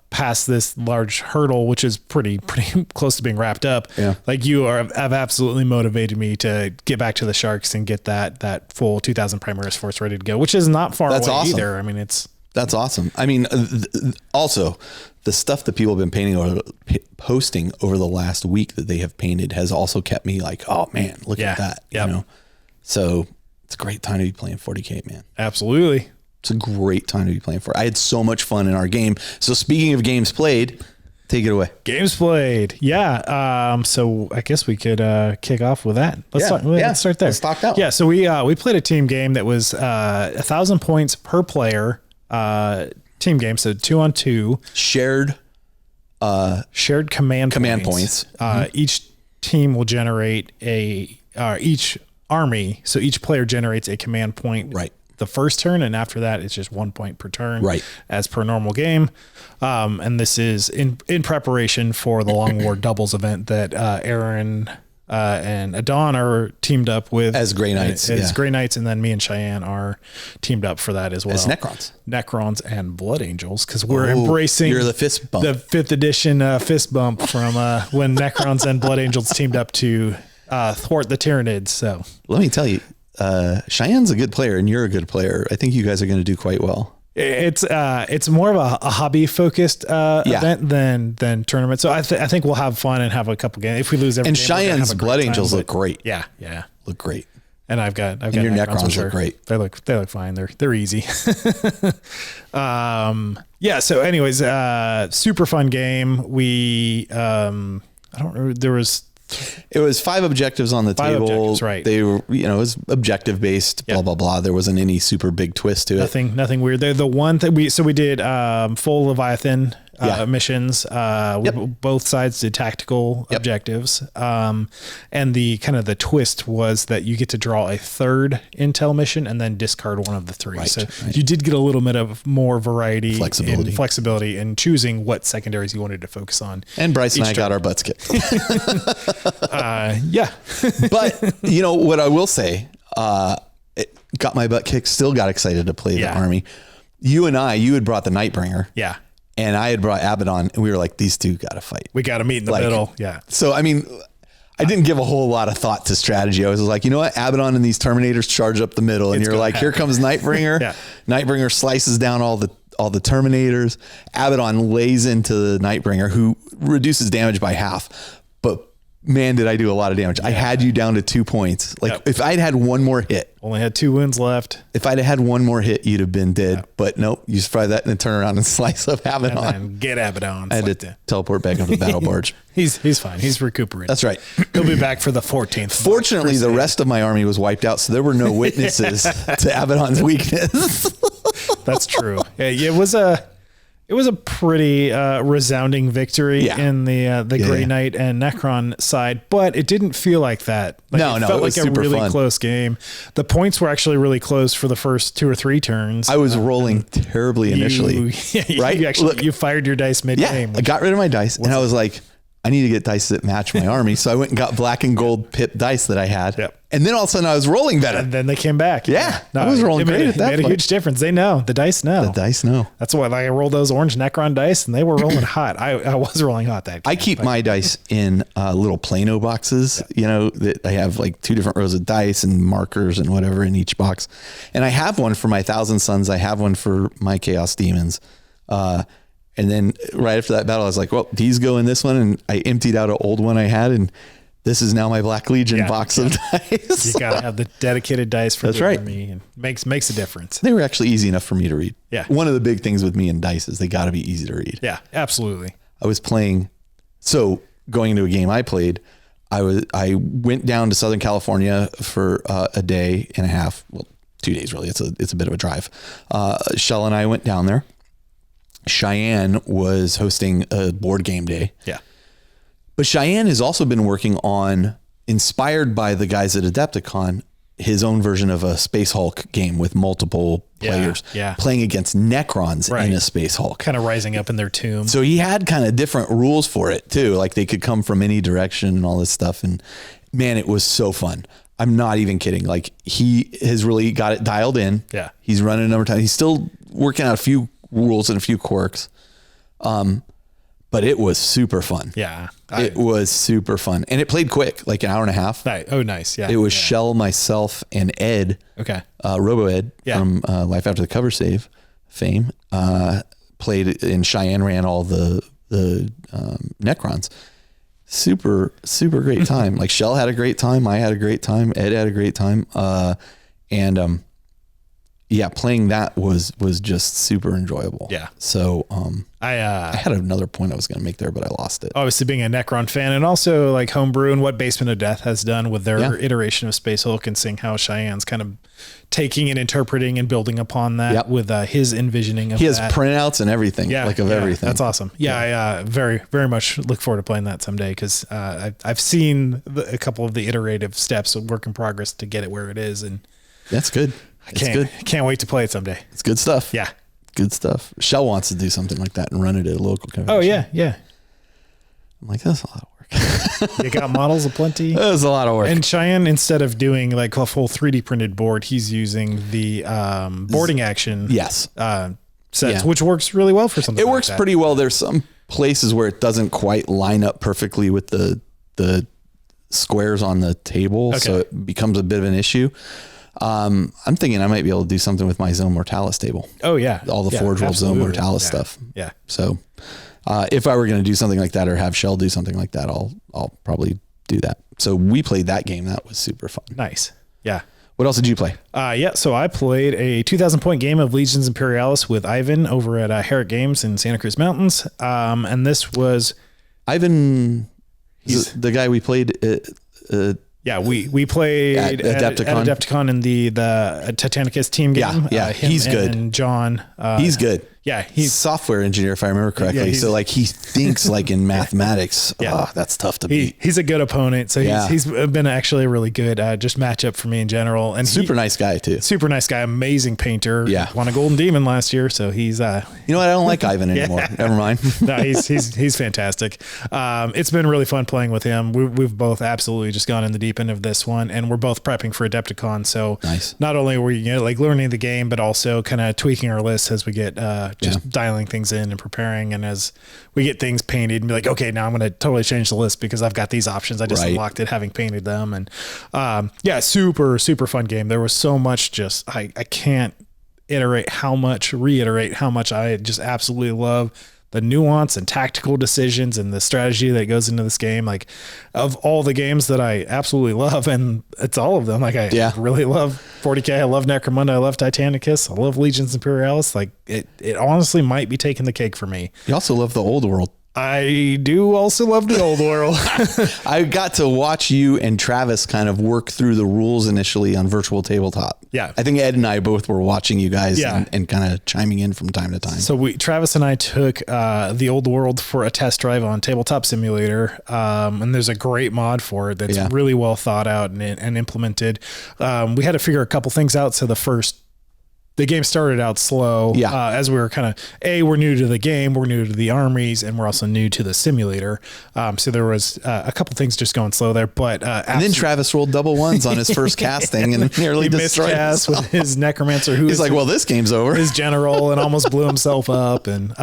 B: past this large hurdle, which is pretty close to being wrapped up. Yeah. Like you have absolutely motivated me to get back to the Sharks and get that full 2000 Primaris force ready to go, which is not far away either. I mean,
A: that's awesome. I mean, also the stuff that people have been painting or posting over the last week that they have painted has also kept me like, oh man, look at that.
B: Yep.
A: So it's a great time to be playing 40K, man.
B: Absolutely.
A: It's a great time to be playing for. I had so much fun in our game. So speaking of games played, take it away.
B: Games played. Yeah. So I guess we could kick off with that. Let's start there.
A: Let's talk that.
B: Yeah. So we played a team game that was 1,000 points per player team game. So 2-on-2.
A: Shared
B: command points. Each team will generate each army. So each player generates a command point.
A: Right.
B: The first turn, and after that it's just 1 point per turn,
A: right,
B: as per normal game. And this is in preparation for the Long War doubles event that Aaron and Adon are teamed up with
A: as Grey Knights.
B: As Grey Knights, and then me and Cheyenne are teamed up for that as well.
A: As Necrons
B: and Blood Angels, because we're embracing
A: the fist bump.
B: The 5th edition fist bump from when Necrons and Blood Angels teamed up to thwart the Tyranids. So
A: let me tell you, Cheyenne's a good player, and you're a good player. I think you guys are going to do quite well.
B: It's more of a hobby focused event than tournament. So I think we'll have fun and have a couple games. If we lose every
A: and
B: game,
A: Cheyenne's Blood Angels look great.
B: Yeah,
A: look great.
B: And I've got
A: your Necrons look great.
B: They look fine. They're easy. So anyways, super fun game. We I don't remember, there was.
A: It was 5 objectives on the table.
B: Objectives, right.
A: They were, it was objective based, blah, blah, blah. There wasn't any super big twist to it.
B: Nothing weird. The one thing we did full Leviathan missions. Both sides did tactical objectives. And the kind of the twist was that you get to draw a 3rd intel mission and then discard one of the 3. So you did get a little bit of more variety, flexibility in choosing what secondaries you wanted to focus on.
A: And Bryce and I got our butts kicked. But what I will say, it got my butt kicked, still got excited to play the army. You had brought the Nightbringer.
B: Yeah.
A: And I had brought Abaddon, and we were like, these two got to fight.
B: We got to meet in the middle. Yeah.
A: So, I mean, I didn't give a whole lot of thought to strategy. I was like, you know what? Abaddon and these Terminators charge up the middle, and you're like, here comes Nightbringer. Nightbringer slices down all the Terminators. Abaddon lays into the Nightbringer, who reduces damage by half. But man, did I do a lot of damage. I had you down to 2 points. If I'd had one more hit.
B: Only had 2 wounds left.
A: If I'd had one more hit, you'd have been dead. But nope, you just fry that and then turn around and slice up Abaddon.
B: And then get Abaddon.
A: I had to teleport back up the battle barge.
B: He's fine. He's recuperating.
A: That's right.
B: He'll be back for the 14th.
A: Fortunately, the rest of my army was wiped out, so there were no witnesses to Abaddon's weakness.
B: That's true. It was a pretty resounding victory in the Grey Knight and Necron side, but it didn't feel like that. It felt like a really close game. The points were actually really close for the first 2 or 3 turns.
A: I was rolling terribly initially. Right?
B: You fired your dice mid-game.
A: Yeah, I got rid of my dice, and I was like, I need to get dice that match my army. So I went and got black and gold pip dice that I had.
B: Yep.
A: And then all of a sudden I was rolling better.
B: And then they came back.
A: Yeah. I was rolling great at that point.
B: It made a huge difference. They know. The dice know.
A: The dice know.
B: That's why I rolled those orange Necron dice and they were rolling hot. I was rolling hot that game.
A: I keep my dice in little Plano boxes, that I have like 2 different rows of dice and markers and whatever in each box. And I have one for my Thousand Suns. I have one for my Chaos Demons. And then right after that battle, I was like, well, these go in this one. And I emptied out an old one I had. And this is now my Black Legion box of dice.
B: You got to have the dedicated dice for
A: the
B: army. And makes a difference.
A: They were actually easy enough for me to read.
B: Yeah.
A: One of the big things with me and dice is they got to be easy to read.
B: Yeah, absolutely.
A: I was playing. So going into a game I played, I went down to Southern California for a day and a half. Well, 2 days really. It's a bit of a drive. Shell and I went down there. Cheyenne was hosting a board game day.
B: Yeah.
A: But Cheyenne has also been working on, inspired by the guys at Adepticon, his own version of a Space Hulk game with multiple players playing against Necrons in a Space Hulk.
B: Kind of rising up in their tomb.
A: So he had kind of different rules for it too. Like they could come from any direction and all this stuff. And man, it was so fun. I'm not even kidding. Like he has really got it dialed in.
B: Yeah.
A: He's running a number of times. He's still working out a few rules and a few quirks. But it was super fun.
B: Yeah.
A: It was super fun. And it played quick, like an hour and a half.
B: Oh, nice. Yeah.
A: It was Shell, myself, and Ed.
B: Okay.
A: Robo Ed from Life After the Cover Save fame. Played in Cheyenne, ran all the Necrons. Super, super great time. Like Shell had a great time. I had a great time. Ed had a great time. Playing that was just super enjoyable.
B: Yeah.
A: So I had another point I was going to make there, but I lost it.
B: Obviously being a Necron fan and also like Homebrew and what Basement of Death has done with their iteration of Space Hulk and seeing how Cheyenne's kind of taking and interpreting and building upon that with his envisioning of that.
A: He has printouts and everything, everything.
B: That's awesome. Yeah. I very, very much look forward to playing that someday because I've seen a couple of the iterative steps of work in progress to get it where it is. And
A: that's good.
B: Can't wait to play it someday.
A: It's good stuff.
B: Yeah.
A: Good stuff. Shell wants to do something like that and run it at a local convention.
B: Oh, yeah. Yeah.
A: I'm like, that's a lot of work.
B: You got models aplenty.
A: It was a lot of work.
B: And Cheyenne, instead of doing like a full 3D printed board, he's using the boarding action sets, which works really well for something.
A: It works pretty well. There's some places where it doesn't quite line up perfectly with the squares on the table, so it becomes a bit of an issue. I'm thinking I might be able to do something with my Zone Mortalis table.
B: Oh yeah.
A: All the Forge World Zone Mortalis stuff.
B: Yeah.
A: So if I were going to do something like that or have Shell do something like that, I'll probably do that. So we played that game. That was super fun.
B: Nice. Yeah.
A: What else did you play?
B: So I played a 2,000 point game of Legions Imperialis with Ivan over at Herrick Games in Santa Cruz Mountains. And this was
A: Ivan. He's the guy we played.
B: We played at Adepticon in the Titanicus team game.
A: Yeah, he's good.
B: And John.
A: He's good.
B: Yeah,
A: he's software engineer, if I remember correctly.
B: Yeah,
A: so like he thinks like in mathematics. Yeah, that's tough to beat.
B: He's a good opponent. So he's been actually a really good just matchup for me in general. And
A: super nice guy too.
B: Super nice guy, amazing painter.
A: Yeah,
B: won a Golden Demon last year. So he's
A: you know what? I don't like Ivan anymore. Never mind.
B: No, he's fantastic. It's been really fun playing with him. We've both absolutely just gone in the deep end of this one, and we're both prepping for Adepticon. So
A: nice. Not
B: only were we like learning the game, but also kind of tweaking our lists as we get dialing things in and preparing, and as we get things painted and be like, okay, now I'm going to totally change the list because I've got these options. I just unlocked it having painted them. And super fun game. There was so much I can't reiterate how much I just absolutely love the nuance and tactical decisions and the strategy that goes into this game. Like, of all the games that I absolutely love, and it's all of them. Like, I really love 40K. I love Necromunda. I love Titanicus. I love Legions Imperialis. Like, it honestly might be taking the cake for me.
A: You also love the old world.
B: I do also love the old world.
A: I got to watch you and Travis kind of work through the rules initially on Virtual Tabletop.
B: Yeah.
A: I think Ed and I both were watching you guys and kind of chiming in from time to time.
B: So Travis and I took the old world for a test drive on Tabletop Simulator. And there's a great mod for it that's really well thought out and implemented. We had to figure a couple things out. So the game started out slow as we were kind of, we're new to the game, we're new to the armies, and we're also new to the simulator. So there was a couple things just going slow there, but
A: and then Travis rolled double ones on his first casting and nearly destroyed himself
B: with his necromancer.
A: He's like, well, this game's over.
B: His general, and almost blew himself up. And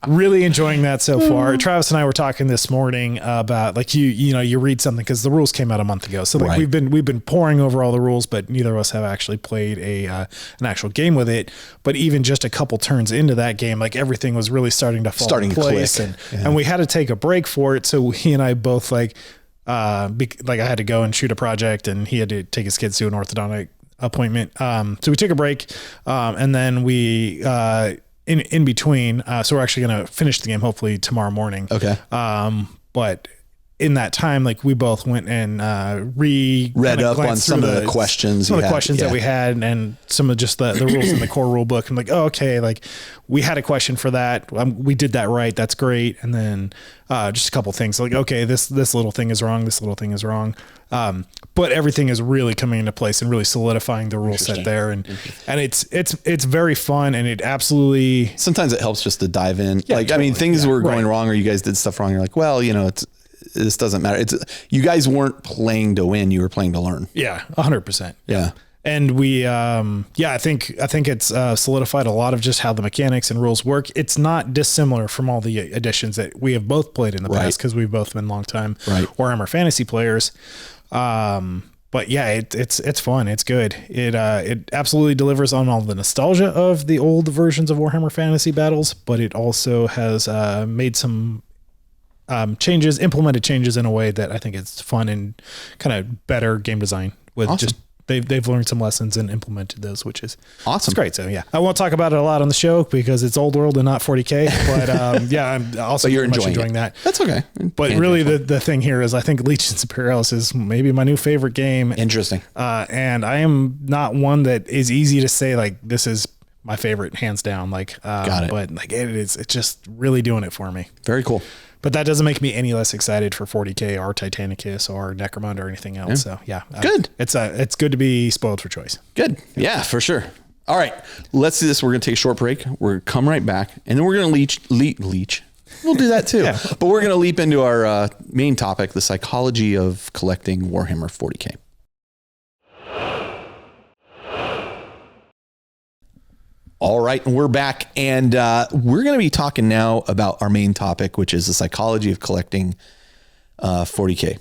B: really enjoying that so far. Travis and I were talking this morning about like you read something because the rules came out a month ago. So like we've been pouring over all the rules, but neither of us have actually played an actual game with it. But even just a couple turns into that game, like everything was really starting to fall into place, and we had to take a break for it. So he and I both like I had to go and shoot a project, and he had to take his kids to an orthodontic appointment. So we took a break, and then we in between, so we're actually going to finish the game hopefully tomorrow morning.
A: Okay.
B: But in that time, like we both went and
A: read up on some of the questions,
B: that we had, and some of just the rules in the core rule book. I'm like, oh, okay, like we had a question for that. We did that right. That's great. And then just a couple things like, okay, this little thing is wrong. This little thing is wrong. But everything is really coming into place and really solidifying the rule set there. And it's very fun, and it absolutely.
A: Sometimes it helps just to dive in. I mean, things were going wrong, or you guys did stuff wrong. You're like, well, this doesn't matter. You guys weren't playing to win. You were playing to learn.
B: Yeah. 100%.
A: Yeah.
B: And we, I think it's solidified a lot of just how the mechanics and rules work. It's not dissimilar from all the editions that we have both played in the past, because we've both been longtime Warhammer Fantasy players. But yeah, it's fun. It's good. It absolutely delivers on all the nostalgia of the old versions of Warhammer Fantasy battles, but it also has made some implemented changes in a way that I think it's fun and kind of better game design with just. They've learned some lessons and implemented those, which is
A: awesome.
B: It's great. So yeah, I won't talk about it a lot on the show because it's old world and not 40K, but I'm also enjoying that.
A: That's okay.
B: But really the thing here is I think Legions Imperialis is maybe my new favorite game.
A: Interesting.
B: And I am not one that is easy to say like, this is my favorite hands down. Like, got it. But like it's just really doing it for me.
A: Very cool.
B: But that doesn't make me any less excited for 40K or Titanicus or Necromunda or anything else. So yeah,
A: good.
B: It's good to be spoiled for choice.
A: Good. Yeah, for sure. All right, let's do this. We're going to take a short break. We're going to come right back, and then we're going to leech. We'll do that too. Yeah. But we're going to leap into our main topic, the psychology of collecting Warhammer 40K. All right, and we're back, and we're going to be talking now about our main topic, which is the psychology of collecting 40K.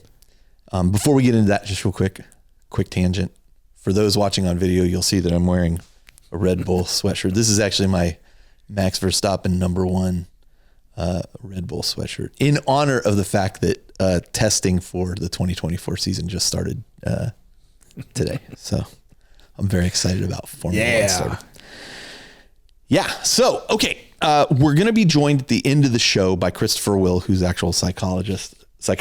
A: Before we get into that, just real quick tangent. For those watching on video, you'll see that I'm wearing a Red Bull sweatshirt. This is actually my Max Verstappen #1 Red Bull sweatshirt in honor of the fact that testing for the 2024 season just started today. So I'm very excited about Formula 1 starting. Yeah. So, okay. We're going to be joined at the end of the show by Christopher Will, who's actual psychologist, to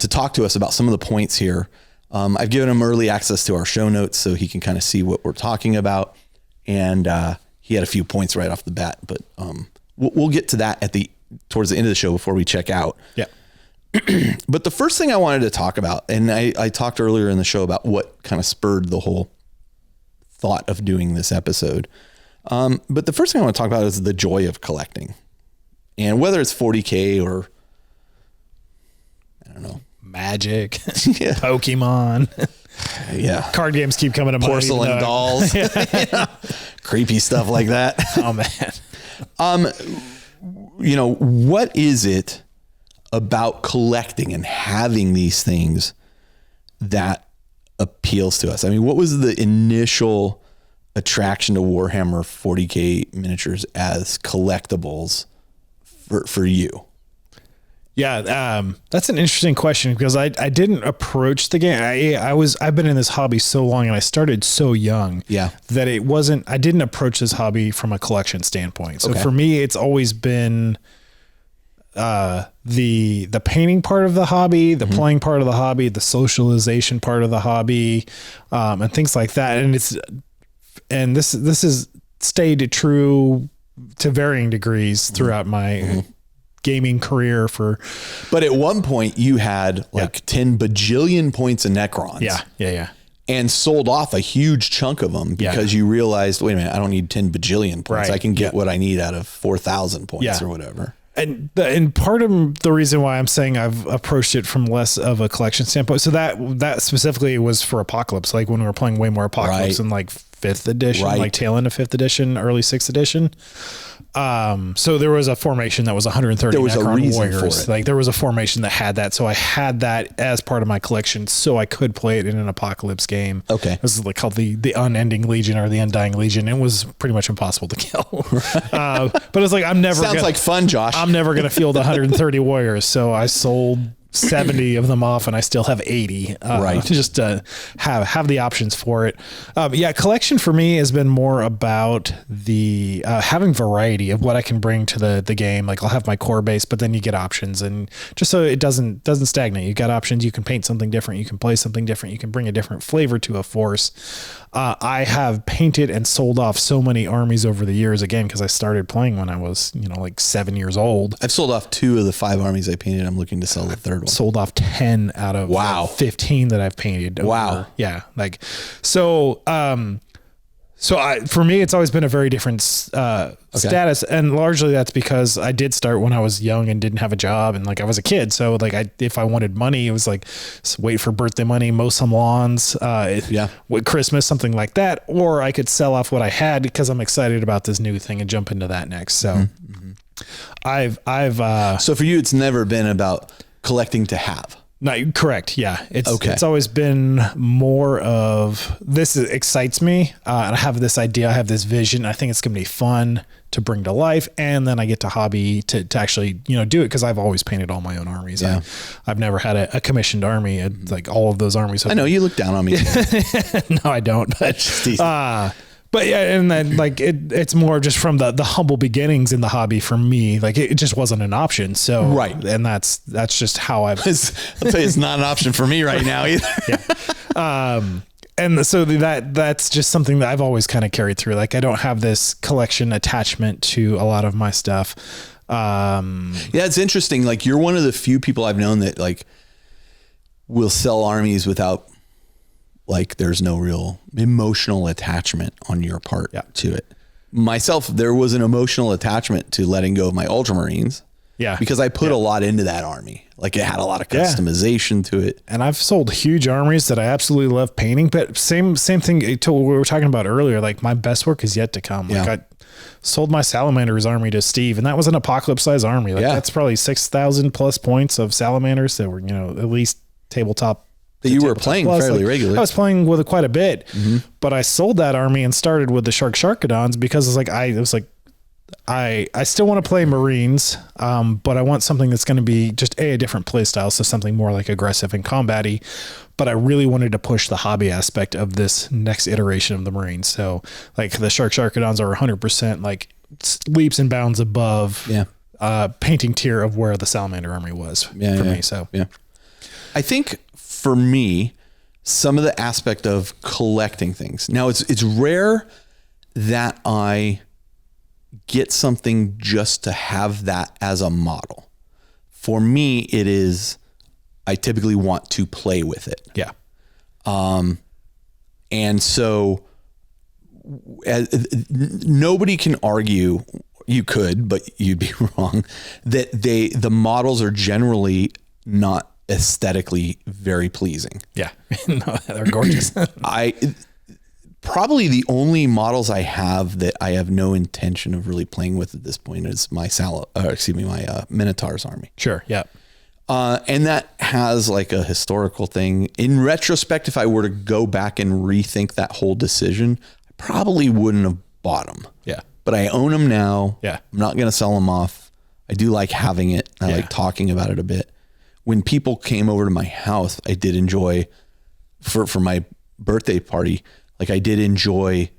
A: talk to us about some of the points here. I've given him early access to our show notes so he can kind of see what we're talking about. And he had a few points right off the bat, but we'll get to that towards the end of the show before we check out.
B: Yeah.
A: But the first thing I wanted to talk about, and I talked earlier in the show about what kind of spurred the whole thought of doing this episode. But the first thing I want to talk about is the joy of collecting, and whether it's 40K or I don't know,
B: Magic, Pokemon, card games keep coming to mind.
A: Porcelain dolls, creepy stuff like that.
B: Oh man.
A: What is it about collecting and having these things that appeals to us? I mean, what was the initial attraction to Warhammer 40K miniatures as collectibles for you?
B: Yeah, that's an interesting question because I didn't approach the game. I've been in this hobby so long and I started so young that I didn't approach this hobby from a collection standpoint. So for me, it's always been the painting part of the hobby, the playing part of the hobby, the socialization part of the hobby, and things like that. And this has stayed true to varying degrees throughout my gaming career
A: but at one point you had 10 bajillion points of Necrons.
B: Yeah.
A: And sold off a huge chunk of them because you realized, wait a minute, I don't need 10 bajillion points. Right. I can get what I need out of 4,000 points or whatever.
B: And part of the reason why I'm saying I've approached it from less of a collection standpoint. So that specifically was for Apocalypse, like when we were playing way more Apocalypse in like 5th edition, like tail end of 5th edition, early 6th edition. So there was a formation that was 130 Necron warriors. Like there was a formation that had that. So I had that as part of my collection so I could play it in an Apocalypse game.
A: Okay.
B: This is like called the Unending Legion or the Undying Legion. It was pretty much impossible to kill. But it's like,
A: Sounds like fun, Josh.
B: I'm never going to field 130 warriors. So I sold 70 of them off and I still have 80 just to have the options for it. Collection for me has been more about the having variety of what I can bring to the game. Like I'll have my core base, but then you get options, and just so it doesn't stagnate. You got options. You can paint something different. You can play something different. You can bring a different flavor to a force. I have painted and sold off so many armies over the years, again, because I started playing when I was, like 7 years old.
A: I've sold off 2 of the 5 armies I painted. I'm looking to sell the 3rd one.
B: Sold off 10 out of 15 that I've painted. For me, it's always been a very different status, and largely that's because I did start when I was young and didn't have a job, and like I was a kid. So like if I wanted money, it was like wait for birthday money, mow some lawns, with Christmas, something like that, or I could sell off what I had because I'm excited about this new thing and jump into that next. So I've
A: so for you, it's never been about collecting to have.
B: No, correct. Yeah. It's always been more of this excites me. And I have this idea. I have this vision. I think it's going to be fun to bring to life. And then I get to hobby to actually, do it. Cause I've always painted all my own armies. Yeah. I've never had a commissioned army. Like all of those armies.
A: I know you look down on me.
B: No, I don't. But yeah, and then like it's more just from the humble beginnings in the hobby for me. Like it just wasn't an option. So and that's just how I'll tell
A: you, it's not an option for me right now either.
B: And so that's just something that I've always kind of carried through. Like I don't have this collection attachment to a lot of my stuff.
A: It's interesting. Like you're one of the few people I've known that like will sell armies without, like, there's no real emotional attachment on your part to it. myself, there was an emotional attachment to letting go of my Ultramarines.
B: Yeah.
A: Because I put a lot into that army. Like it had a lot of customization to it.
B: And I've sold huge armies that I absolutely love painting, but same thing to what we were talking about earlier. Like my best work is yet to come. Like I sold my Salamanders army to Steve, and that was an apocalypse size army. Like that's probably 6,000 plus points of Salamanders that were, you know, at least tabletop.
A: That you were playing fairly regularly.
B: I was playing with it quite a bit, but I sold that army and started with the Sharkadons because I still want to play Marines, but I want something that's going to be just a different play style. So something more like aggressive and combat-y, but I really wanted to push the hobby aspect of this next iteration of the Marines. So like the Sharkadons are 100% like leaps and bounds above painting tier of where the Salamander army was for me. So
A: I think for me, some of the aspect of collecting things. Now it's rare that I get something just to have that as a model. For me, it is, I typically want to play with it.
B: Yeah.
A: And so nobody can argue, you could, but you'd be wrong, that the models are generally not aesthetically very pleasing.
B: Yeah. No, they're gorgeous.
A: Probably the only models I have that I have no intention of really playing with at this point is my Minotaur's army.
B: Sure. Yeah.
A: And that has like a historical thing. In retrospect, if I were to go back and rethink that whole decision, I probably wouldn't have bought them.
B: Yeah.
A: But I own them now.
B: Yeah.
A: I'm not going to sell them off. I do like having it. I like talking about it a bit. When people came over to my house, I did enjoy for my birthday party. Like I did enjoy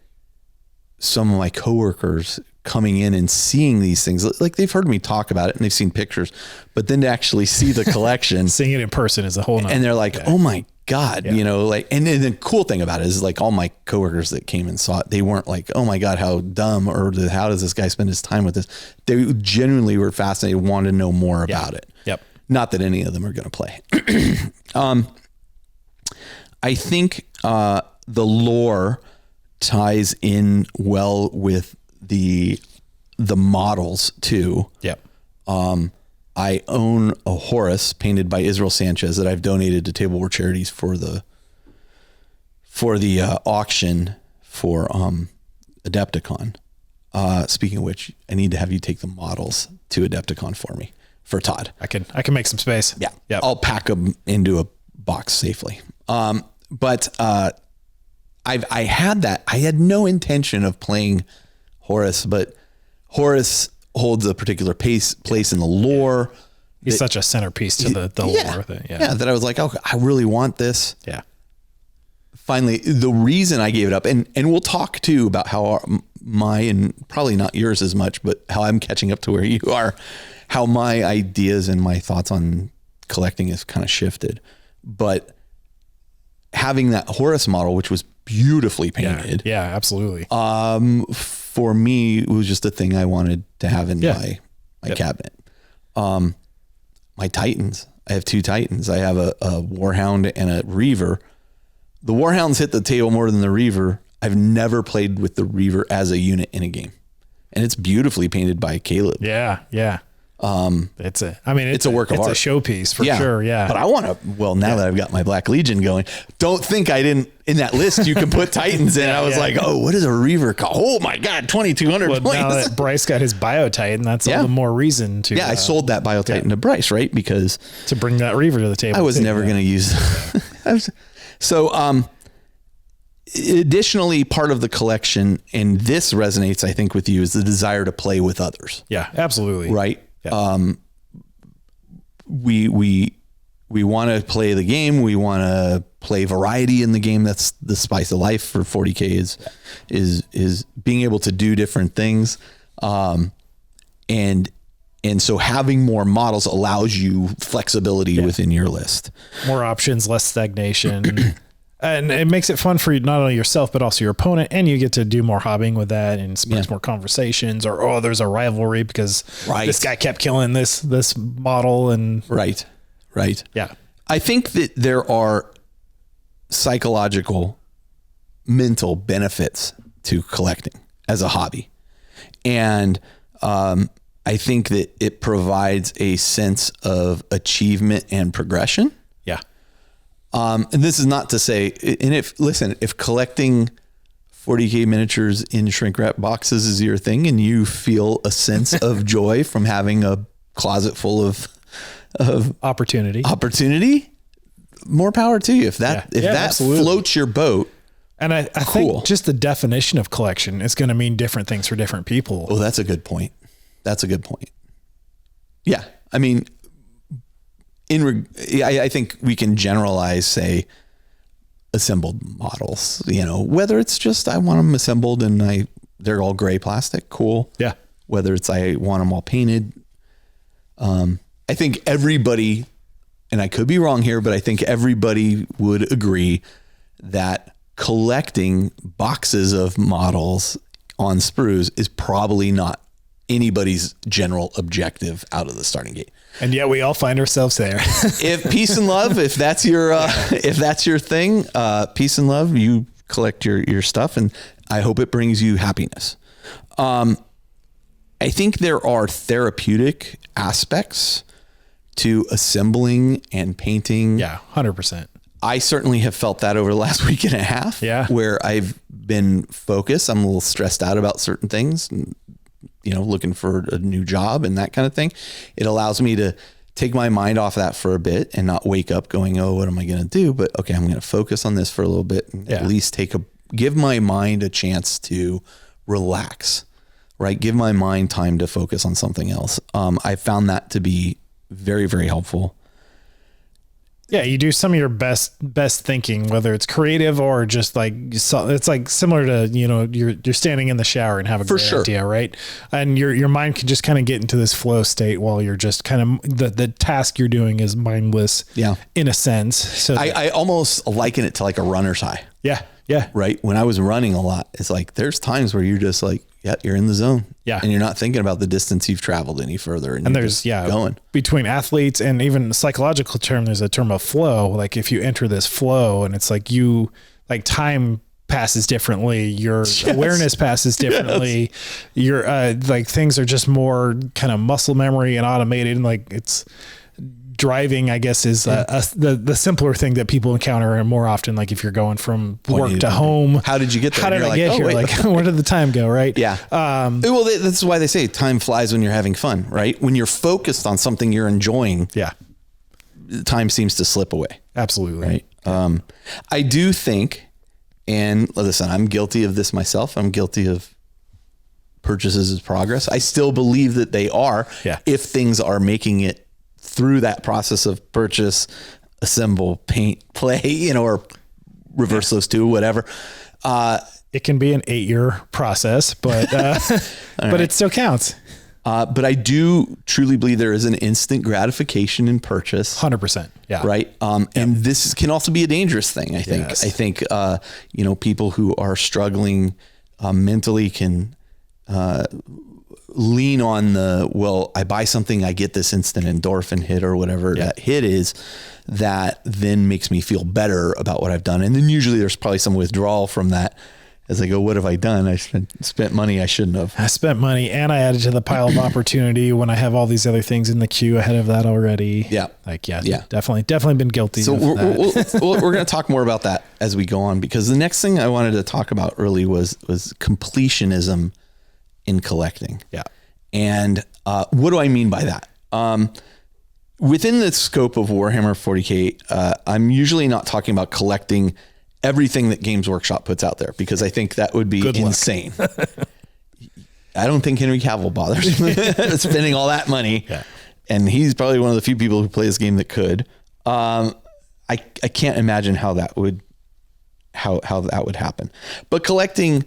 A: some of my coworkers coming in and seeing these things. Like they've heard me talk about it and they've seen pictures, but then to actually see the collection,
B: seeing it in person is a whole nother.
A: And they're like, oh my God, you know, like, and then the cool thing about it is like all my coworkers that came and saw it, they weren't like, oh my God, how dumb, or how does this guy spend his time with this? They genuinely were fascinated, wanted to know more about it.
B: Yep.
A: Not that any of them are going to play. I think, the lore ties in well with the models too.
B: Yep.
A: I own a Horus painted by Israel Sanchez that I've donated to Table War Charities for the auction for Adepticon. Speaking of which, I need to have you take the models to Adepticon for me for Todd.
B: I can make some space.
A: Yeah.
B: Yep.
A: I'll pack them into a box safely. I had that. I had no intention of playing Horus, but Horus holds a particular place in the lore.
B: He's such a centerpiece to the lore of it.
A: Yeah. That I was like, oh, I really want this.
B: Yeah.
A: Finally, the reason I gave it up, and we'll talk too about how my, and probably not yours as much, but how I'm catching up to where you are, how my ideas and my thoughts on collecting has kind of shifted. But having that Horus model, which was beautifully painted.
B: Yeah, absolutely.
A: For me, it was just a thing I wanted to have in my cabinet. My Titans, I have two Titans. I have a Warhound and a Reaver. The Warhounds hit the table more than the Reaver. I've never played with the Reaver as a unit in a game, and it's beautifully painted by Caleb.
B: Yeah. Yeah. It's a work of art. It's a showpiece for sure. Yeah.
A: But I want to, now that I've got my Black Legion going, don't think I didn't, in that list, you can put Titans in. I was like, oh, what is a Reaver called? Oh my God, 2,200 points.
B: Now that Bryce got his Bio Titan, that's all the more reason to.
A: Yeah. I sold that Bio Titan to Bryce, right? Because
B: to bring that Reaver to the table.
A: I was never going to use. So, additionally, part of the collection, and this resonates, I think, with you, is the desire to play with others.
B: Yeah, absolutely.
A: Right.
B: Yeah.
A: We want to play the game. We want to play variety in the game. That's the spice of life for 40K is being able to do different things. And so having more models allows you flexibility within your list.
B: More options, less stagnation. And it makes it fun for you, not only yourself, but also your opponent. And you get to do more hobbying with that and sparks more conversations, or, there's a rivalry because this guy kept killing this model. And
A: Right.
B: Yeah.
A: I think that there are psychological, mental benefits to collecting as a hobby. And I think that it provides a sense of achievement and progression.
B: Yeah.
A: And this is not to say, and if collecting 40K miniatures in shrink wrap boxes is your thing and you feel a sense of joy from having a closet full of
B: opportunity,
A: more power to you. If that
B: absolutely
A: floats your boat.
B: And I think just the definition of collection is going to mean different things for different people.
A: Oh, that's a good point. Yeah. I mean, I think we can generalize, say, assembled models, whether it's just, I want them assembled and they're all gray plastic. Cool.
B: Yeah.
A: Whether it's, I want them all painted. I think everybody, and I could be wrong here, but I think everybody would agree that collecting boxes of models on sprues is probably not anybody's general objective out of the starting gate.
B: And yet we all find ourselves there.
A: If peace and love, if that's your thing, peace and love, you collect your stuff, and I hope it brings you happiness. I think there are therapeutic aspects to assembling and painting.
B: Yeah, 100%.
A: I certainly have felt that over the last week and a half.
B: Yeah.
A: Where I've been focused. I'm a little stressed out about certain things, and, looking for a new job and that kind of thing. It allows me to take my mind off that for a bit and not wake up going, oh, what am I going to do? But okay, I'm going to focus on this for a little bit and at least give my mind a chance to relax, right? Give my mind time to focus on something else. I found that to be very, very helpful.
B: Yeah, you do some of your best thinking, whether it's creative or just like, it's like similar to, you're standing in the shower and have a great idea, right? And your mind can just kind of get into this flow state while you're just kind of, the task you're doing is mindless in a sense. So
A: I almost liken it to like a runner's high.
B: Yeah. Yeah.
A: Right. When I was running a lot, it's like, there's times where you're just like, you're in the zone.
B: Yeah.
A: And you're not thinking about the distance you've traveled any further.
B: And there's, going between athletes and even the psychological term, there's a term of flow. Like if you enter this flow and it's like time passes differently, your awareness passes differently. Your, like things are just more kind of muscle memory and automated. And like it's, driving, I guess, is the simpler thing that people encounter more often. Like if you're going from work to home,
A: how did you get there?
B: How did I get here? Like, where did the time go? Right.
A: Yeah. Well, that's why they say time flies when you're having fun, right? When you're focused on something you're enjoying, time seems to slip away.
B: Absolutely.
A: Right. I do think, and listen, I'm guilty of this myself. I'm guilty of purchases as progress. I still believe that they are, if things are making it through that process of purchase, assemble, paint, play, or reverse those two, whatever.
B: It can be an 8-year process, but but it still counts.
A: But I do truly believe there is an instant gratification in purchase.
B: 100%. Yeah.
A: Right. And this can also be a dangerous thing. I think, I think, people who are struggling mentally can, lean on I buy something, I get this instant endorphin hit or whatever that hit is, that then makes me feel better about what I've done. And then usually there's probably some withdrawal from that as I go, what have I done? I spent money I shouldn't have.
B: I spent money and I added to the pile of opportunity when I have all these other things in the queue ahead of that already.
A: Yeah.
B: Definitely been guilty
A: of
B: that.
A: We're going to talk more about that as we go on, because the next thing I wanted to talk about early was completionism in collecting.
B: Yeah.
A: And what do I mean by that? Within the scope of Warhammer 40K, I'm usually not talking about collecting everything that Games Workshop puts out there, because I think that would be insane. I don't think Henry Cavill bothers spending all that money. Yeah. And he's probably one of the few people who play this game that could. I can't imagine how that would happen. But collecting,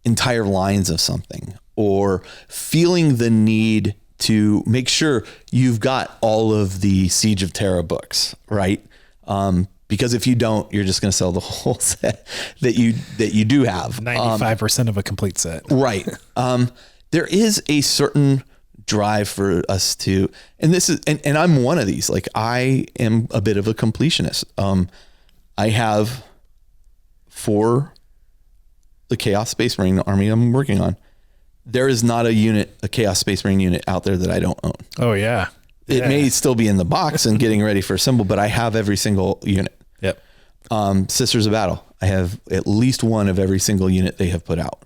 A: entire lines of something, or feeling the need to make sure you've got all of the Siege of Terra books, right? Because if you don't, you're just going to sell the whole set that you do have.
B: 95% of a complete set. Right.
A: There is a certain drive for us to, and this is, and I'm one of these, like I am a bit of a completionist. I have 4 the Chaos Space Marine army I'm working on, there is not a Chaos Space Marine unit out there that I don't own.
B: Oh yeah.
A: It may still be in the box and getting ready for assemble, but I have every single unit.
B: Yep.
A: Sisters of Battle, I have at least one of every single unit they have put out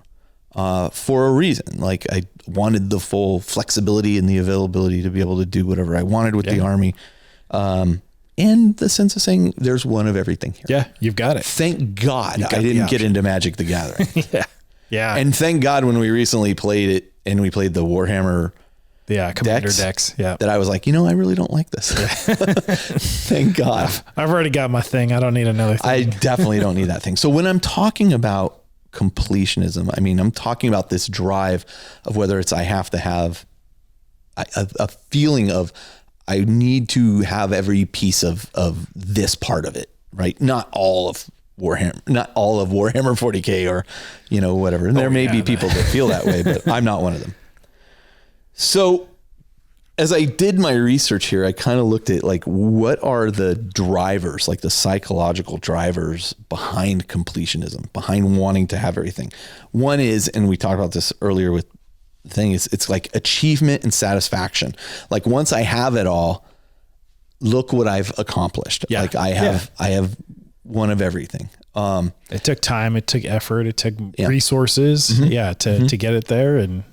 A: for a reason. Like I wanted the full flexibility and the availability to be able to do whatever I wanted with the army. And the sense of saying there's one of everything here.
B: Yeah, you've got it.
A: Thank God I didn't get into Magic the Gathering.
B: Yeah.
A: And thank God when we recently played it and we played the Warhammer
B: commander decks. Yeah.
A: That I was like, I really don't like this. Thank God.
B: I've already got my thing. I don't need another thing.
A: I definitely don't need that thing. So when I'm talking about completionism, I mean, I'm talking about this drive of whether it's I have to have a feeling of I need to have every piece of this part of it, right? Not all of Warhammer 40K or, whatever. And there may be people that feel that way, but I'm not one of them. So as I did my research here, I kind of looked at like, what are the drivers, like the psychological drivers behind completionism, behind wanting to have everything. One is, and we talked about this earlier with the thing, is it's like achievement and satisfaction. Like once I have it all, look what I've accomplished. Yeah. Like I have one of everything.
B: It took time, it took effort, it took resources, to get it there. And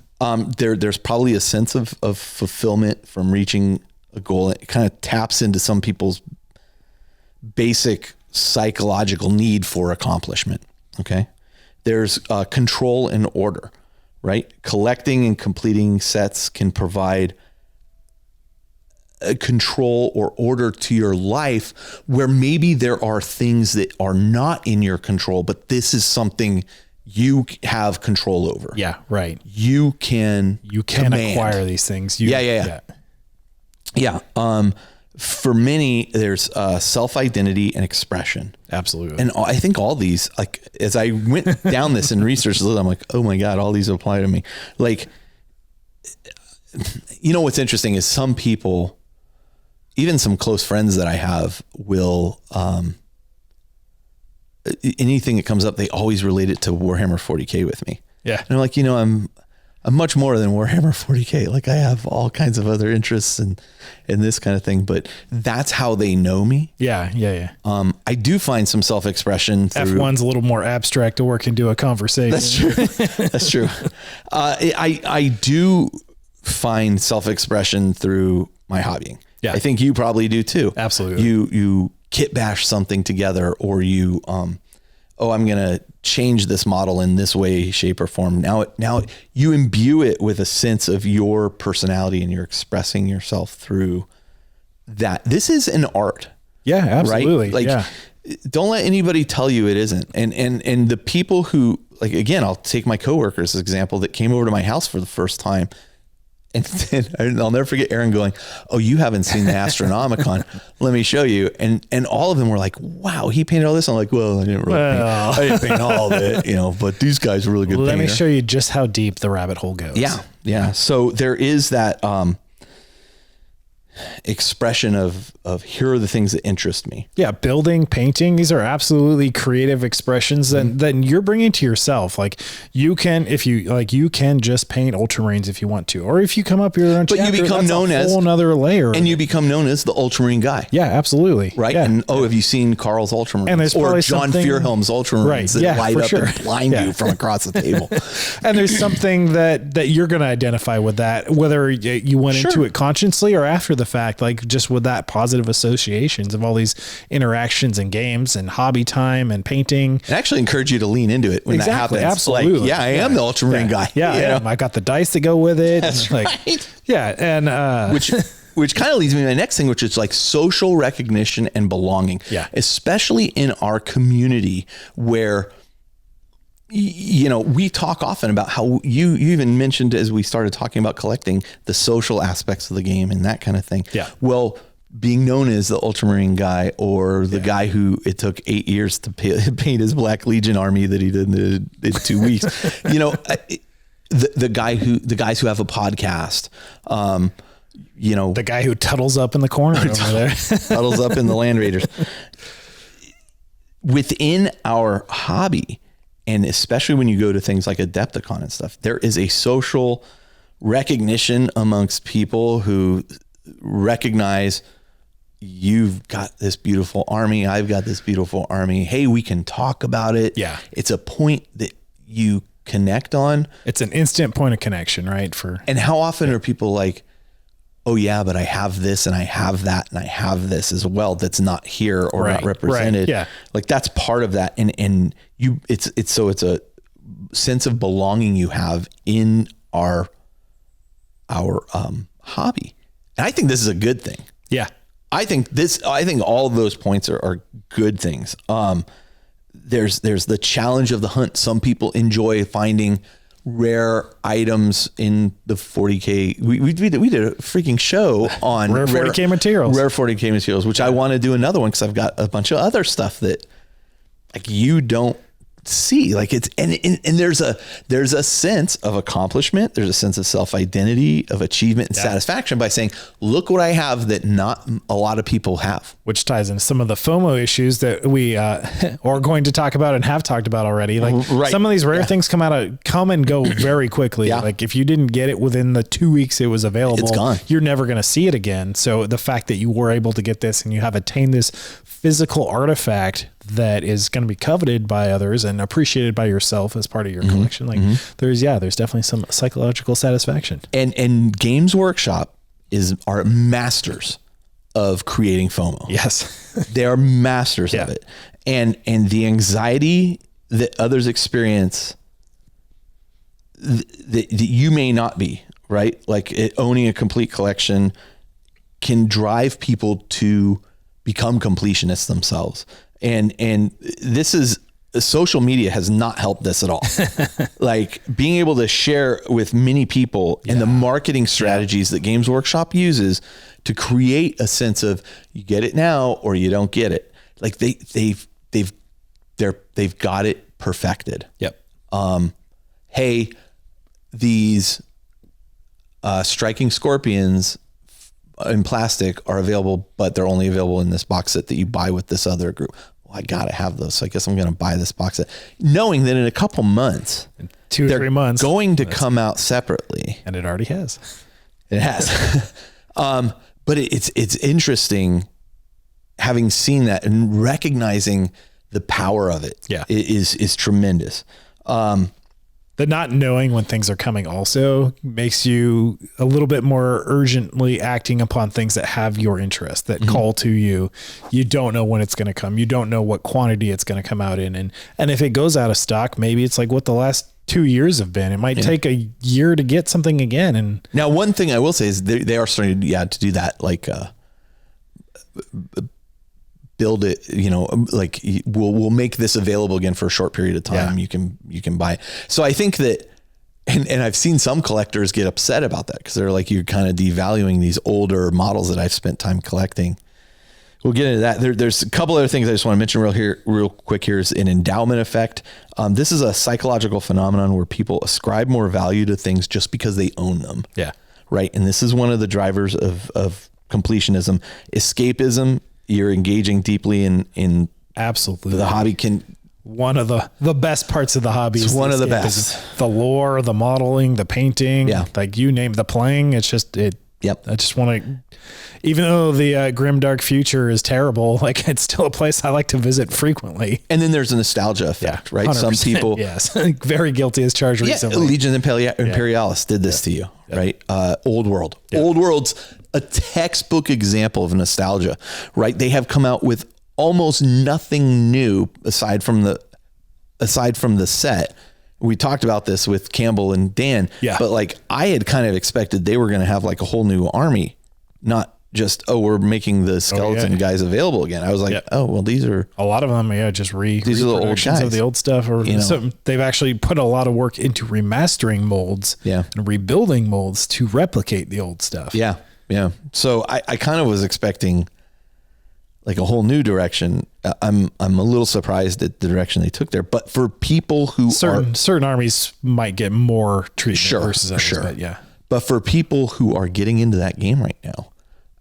A: there's probably a sense of fulfillment from reaching a goal. It kind of taps into some people's basic psychological need for accomplishment. Okay. There's control and order, right? Collecting and completing sets can provide a control or order to your life where maybe there are things that are not in your control, but this is something you have control over.
B: Yeah. Right.
A: You can
B: acquire these things.
A: Yeah. For many, there's self-identity and expression.
B: Absolutely.
A: And I think all these, like, as I went down this and researched a little, I'm like, oh my God, all these apply to me. Like, what's interesting is some people, even some close friends that I have, will, anything that comes up, they always relate it to Warhammer 40K with me.
B: Yeah.
A: And I'm like, I'm much more than Warhammer 40K. Like I have all kinds of other interests and this kind of thing, but that's how they know me.
B: Yeah.
A: I do find some self-expression through
B: F1's a little more abstract to work into a conversation.
A: That's true. That's true. I do find self-expression through my hobbying. Yeah. I think you probably do too.
B: Absolutely.
A: You kit bash something together, or you, I'm going to change this model in this way, shape, or form. Now you imbue it with a sense of your personality and you're expressing yourself through that. This is an art.
B: Yeah, absolutely.
A: Right? Like, don't let anybody tell you it isn't. And the people who, like, again, I'll take my coworkers as an example that came over to my house for the first time. And I'll never forget Aaron going, "Oh, you haven't seen the Astronomicon. Let me show you." And all of them were like, "Wow, he painted all this." I'm like, "Well, I didn't paint all of it, but these guys are really good."
B: Let me show you just how deep the rabbit hole goes.
A: Yeah. So there is that expression of here are the things that interest me.
B: Yeah, building, painting, these are absolutely creative expressions that you're bringing to yourself. Like you can, if you like, you can just paint Ultramarines if you want to, or if you come up your own chapter,
A: but you become known as
B: a whole another layer,
A: and you become known as the Ultramarine guy.
B: Yeah, absolutely.
A: Right.
B: Yeah.
A: And have you seen Carl's Ultramarines or John Fearhelm's Ultramarines that light up and blind you from across the table?
B: And there's something that you're going to identify with that, whether you went into it consciously or after the fact, like just with that positive associations of all these interactions and games and hobby time and painting.
A: I actually encourage you to lean into it when that happens.
B: Absolutely.
A: Like, I am the Ultramarine guy.
B: Yeah. I got the dice that go with it.
A: That's right.
B: Yeah. And,
A: which kind of leads me to my next thing, which is like social recognition and belonging.
B: Yeah.
A: Especially in our community where, we talk often about how you even mentioned as we started talking about collecting the social aspects of the game and that kind of thing.
B: Yeah.
A: Well, being known as the Ultramarine guy or the guy who it took 8 years to paint his Black Legion army that he did in 2 weeks, the guys who have a podcast,
B: the guy who tuttles up in the corner over there,
A: tuttles up in the Land Raiders. Within our hobby, And especially when you go to things like Adepticon and stuff, there is a social recognition amongst people who recognize you've got this beautiful army. I've got this beautiful army. Hey, we can talk about it.
B: Yeah.
A: It's a point that you connect on.
B: It's an instant point of connection, right?
A: And how often are people like, oh yeah, but I have this and I have that and I have this as well that's not here or not represented.
B: Yeah.
A: Like that's part of that. And it's a sense of belonging you have in our hobby. And I think this is a good thing.
B: Yeah.
A: I think all of those points are good things. There's the challenge of the hunt. Some people enjoy finding rare items in the 40K. We did a freaking show on
B: rare 40K materials,
A: which I want to do another one because I've got a bunch of other stuff that like you don't see. Like it's and there's a sense of accomplishment. There's a sense of self-identity, of achievement and satisfaction by saying, look what I have that not a lot of people have.
B: Which ties into some of the FOMO issues that we are going to talk about and have talked about already. Like some of these rare things come and go very quickly. Yeah. Like if you didn't get it within the 2 weeks it was available,
A: it's gone.
B: You're never going to see it again. So the fact that you were able to get this and you have attained this physical artifact that is going to be coveted by others and appreciated by yourself as part of your collection. Like there's definitely some psychological satisfaction.
A: And Games Workshop are masters of creating FOMO.
B: Yes.
A: They are masters of it. And the anxiety that others experience that you may not be, right? Like owning a complete collection can drive people to become completionists themselves. And this is social media has not helped this at all. Like being able to share with many people and the marketing strategies that Games Workshop uses to create a sense of you get it now or you don't get it. Like they've got it perfected.
B: Yep.
A: Hey, these striking scorpions in plastic are available, but they're only available in this box set that you buy with this other group. Well, I got to have those. So I guess I'm going to buy this box set, knowing that in a couple months,
B: 2 or 3 months,
A: going to come out separately.
B: And it already has.
A: It has. But it's interesting having seen that and recognizing the power of it.
B: Yeah.
A: Is tremendous.
B: The not knowing when things are coming also makes you a little bit more urgently acting upon things that have your interest, that call to you. You don't know when it's going to come. You don't know what quantity it's going to come out in. And if it goes out of stock, maybe it's like what the last 2 years have been. It might take a year to get something again. And
A: now one thing I will say is they are starting to do that. Like, build it, like we'll make this available again for a short period of time. You can buy it. So I think that, and I've seen some collectors get upset about that because they're like, you're kind of devaluing these older models that I've spent time collecting. We'll get into that. There's a couple other things I just want to mention real quick. Here's an endowment effect. This is a psychological phenomenon where people ascribe more value to things just because they own them.
B: Yeah.
A: Right. And this is one of the drivers of completionism, escapism. You're engaging deeply in
B: absolutely
A: the hobby.
B: One of the best parts of the hobby is
A: one of the best.
B: The lore, the modeling, the painting, like you name the playing. It's just it.
A: Yep.
B: I just want to, even though the grim dark future is terrible, like it's still a place I like to visit frequently.
A: And then there's a nostalgia effect, right? Some people,
B: yes, very guilty as charged recently.
A: Legion Imperialis did this to you, right? Old World. Old World's a textbook example of nostalgia, right? They have come out with almost nothing new aside from the set. We talked about this with Campbell and Dan, but like I had kind of expected they were going to have like a whole new army, not just, we're making the skeleton guys available again. I was like, well, these are
B: a lot of them. Just these are the old guys of the old stuff, or they've actually put a lot of work into remastering molds and rebuilding molds to replicate the old stuff.
A: Yeah. Yeah. So I kind of was expecting like a whole new direction. I'm a little surprised at the direction they took there, but for people who
B: certain armies might get more treatment versus others,
A: but for people who are getting into that game right now,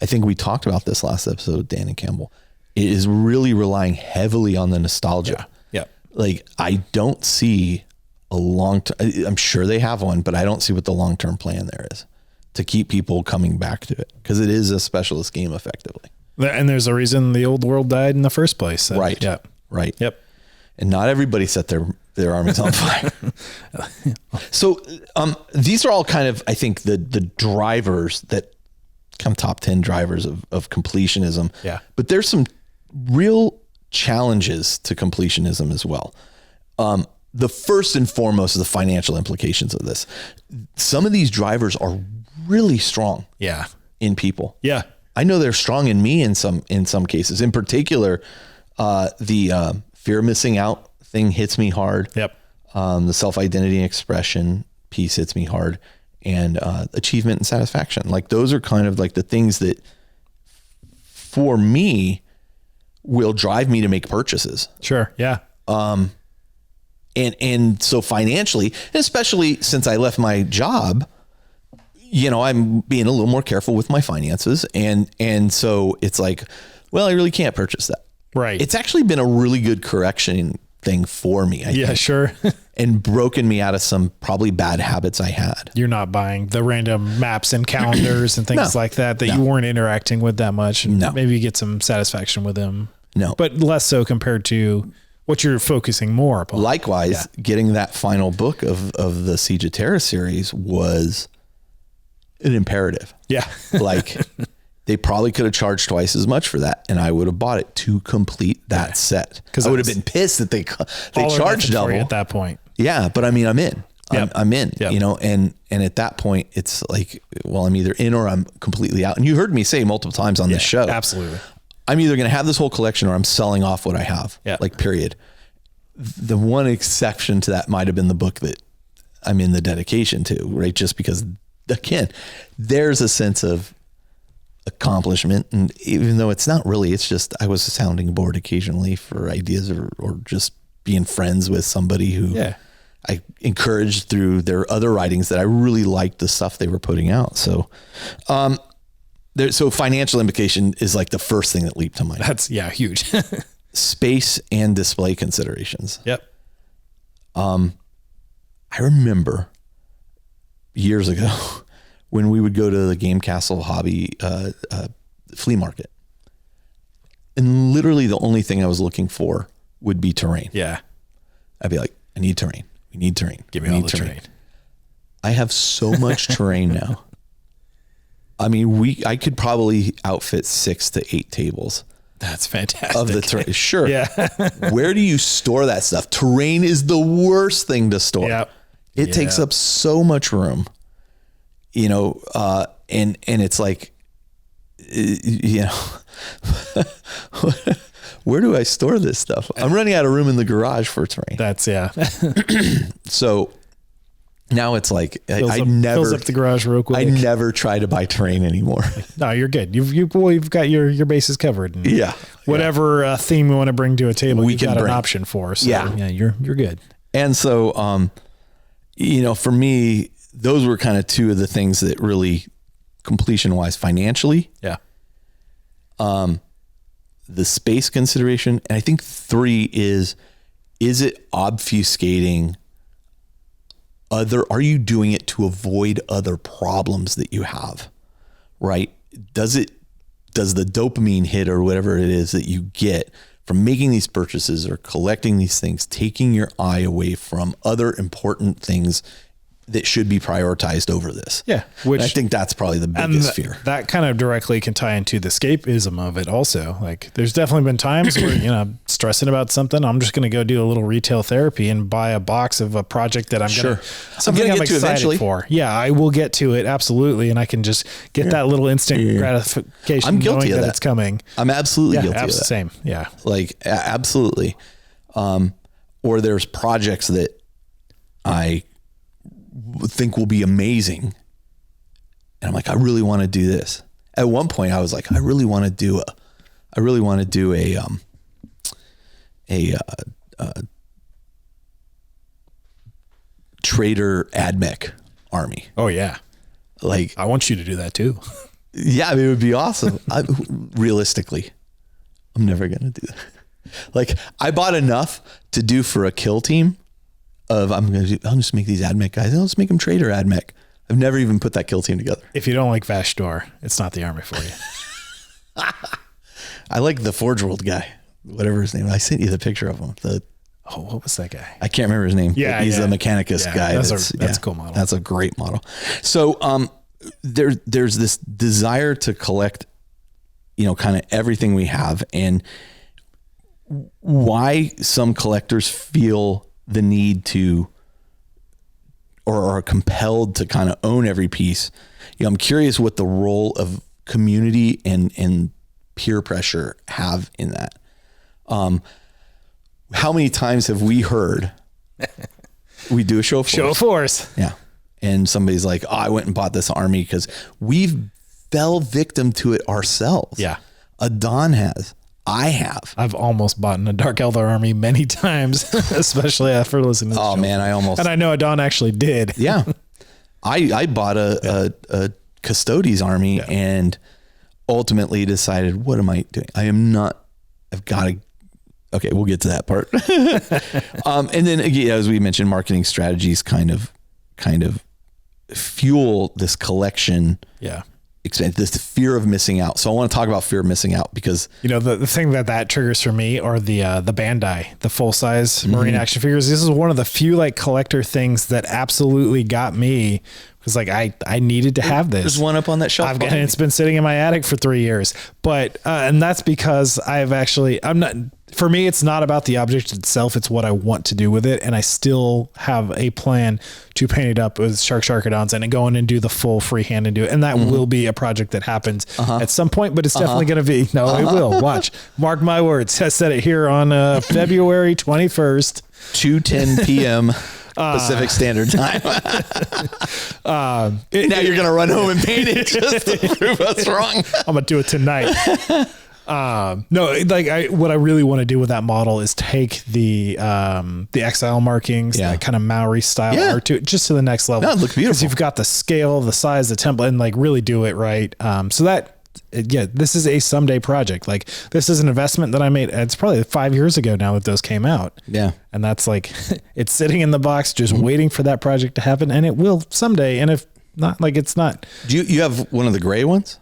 A: I think we talked about this last episode with Dan and Campbell. It is really relying heavily on the nostalgia.
B: Yeah.
A: Like, I don't see a I'm sure they have one, but I don't see what the long-term plan there is to keep people coming back to it, because it is a specialist game effectively.
B: And there's a reason the old world died in the first place. So,
A: right.
B: Yeah.
A: Right.
B: Yep.
A: And not everybody set their armies on fire. So these are all kind of, I think, the drivers that come top 10 drivers of completionism.
B: Yeah.
A: But there's some real challenges to completionism as well. The first and foremost is the financial implications of this. Some of these drivers are really strong.
B: Yeah.
A: In people.
B: Yeah.
A: I know they're strong in me in some cases. In particular, the fear of missing out thing hits me hard.
B: Yep.
A: The self-identity expression piece hits me hard, and achievement and satisfaction. Like, those are kind of like the things that for me will drive me to make purchases.
B: Sure. Yeah.
A: And so financially, especially since I left my job, I'm being a little more careful with my finances. And so it's like, well, I really can't purchase that.
B: Right.
A: It's actually been a really good correction thing for me. I think,
B: sure.
A: and broken me out of some probably bad habits I had.
B: You're not buying the random maps and calendars and things like that you weren't interacting with that much. And maybe you get some satisfaction with them.
A: No.
B: But less so compared to what you're focusing more upon.
A: Likewise, getting that final book of the Siege of Terra series was an imperative.
B: Yeah.
A: Like, they probably could have charged twice as much for that, and I would have bought it to complete that set. Because I would have been pissed that they charged double
B: at that point.
A: Yeah, but I mean, I'm in. I'm in.
B: Yep.
A: And at that point, it's like, well, I'm either in or I'm completely out. And you heard me say multiple times on this show,
B: Absolutely.
A: I'm either going to have this whole collection or I'm selling off what I have.
B: Yeah.
A: Like, period. The one exception to that might have been the book that I'm in the dedication to, right? Just because, again, there's a sense of accomplishment, and even though it's not really, it's just I was a sounding board occasionally for ideas, or just being friends with somebody who I encouraged through their other writings that I really liked the stuff they were putting out. So so financial implication is like the first thing that leaped to mind.
B: That's huge.
A: Space and display considerations.
B: Yep.
A: I remember years ago when we would go to the Game Castle hobby flea market, and literally the only thing I was looking for would be terrain.
B: Yeah.
A: I'd be like, I need terrain. We need terrain.
B: Give me all the terrain.
A: I have so much terrain now. I mean, I could probably outfit 6 to 8 tables.
B: That's fantastic.
A: Of the terrain. Sure.
B: Yeah.
A: Where do you store that stuff? Terrain is the worst thing to store.
B: Yep.
A: It takes up so much room, and it's like, where do I store this stuff? I'm running out of room in the garage for terrain.
B: That's
A: So now it's like,
B: fills up the garage real quick.
A: I never try to buy terrain anymore.
B: No, you're good. You've got your bases covered. And whatever theme you want to bring to a table, you've got an option for. So you're good.
A: And so, for me, those were kind of two of the things that really, completion wise, financially.
B: Yeah.
A: The space consideration. And I think 3 is it obfuscating are you doing it to avoid other problems that you have? Right? Does the dopamine hit or whatever it is that you get from making these purchases or collecting these things, taking your eye away from other important things that should be prioritized over this?
B: Yeah.
A: Which I think that's probably the biggest fear.
B: That kind of directly can tie into the escapism of it also. Like, there's definitely been times where, I'm stressing about something. I'm just going to go do a little retail therapy and buy a box of a project that I'm excited for. Yeah, I will get to it. Absolutely. And I can just get that little instant gratification.
A: I'm guilty of that.
B: It's coming.
A: I'm absolutely guilty of that.
B: Same. Yeah.
A: Like, absolutely. Or there's projects that I think will be amazing, and I'm like, I really want to do this. At one point I was like, I really want to do a trader admech army.
B: Oh yeah.
A: Like,
B: I want you to do that too.
A: Yeah. I mean, it would be awesome. Realistically, I'm never going to do that. Like I bought enough to do for a kill team of I'll just make these AdMech guys. I'll just make them trader AdMech. I've never even put that kill team together.
B: If you don't like Vashdor, it's not the army for you.
A: I like the Forge World guy, whatever his name. I sent you the picture of him.
B: What was that guy?
A: I can't remember his name.
B: Yeah,
A: he's the Mechanicus guy.
B: That's a cool model.
A: That's a great model. So there's this desire to collect, kind of everything we have, and why some collectors feel the need to or are compelled to kind of own every piece. I'm curious what the role of community and peer pressure have in that. How many times have we heard we do a show of force?
B: Show of force.
A: Yeah. And somebody's like, I went and bought this army because we've fell victim to it ourselves.
B: Yeah.
A: Adon has. I have.
B: I've almost bought in a Dark Elder army many times, especially after listening to the show.
A: Man,
B: And I know Adon actually did.
A: Yeah. I bought a Custodes army and ultimately decided, what am I doing? I've got to, okay, we'll get to that part. And then again, as we mentioned, marketing strategies kind of fuel this collection. Yeah. This fear of missing out. So I want to talk about fear of missing out because
B: the thing that triggers for me are the Bandai, the full size Marine action figures. This is one of the few like collector things that absolutely got me because like I needed to have this.
A: There's one up on that shelf.
B: It's been sitting in my attic for 3 years, but and that's because for me, it's not about the object itself. It's what I want to do with it. And I still have a plan to paint it up with Sharkadons and go in and do the full freehand and do it. And that will be a project that happens at some point, but it's definitely going to be, it will. Watch, mark my words. I said it here on February 21st.
A: 2:10 p.m. Pacific Standard Time. Now you're going to run home and paint it just to prove us wrong.
B: I'm going to do it tonight. What I really want to do with that model is take the exile markings, that kind of Maori style art to it, just to the next level.
A: That looks beautiful.
B: Because you've got the scale, the size, the template, and like really do it right. This is a someday project. Like this is an investment that I made. It's probably 5 years ago now that those came out.
A: Yeah.
B: And that's like, it's sitting in the box, just waiting for that project to happen. And it will someday. And if not, like it's not.
A: Do you have one of the gray ones?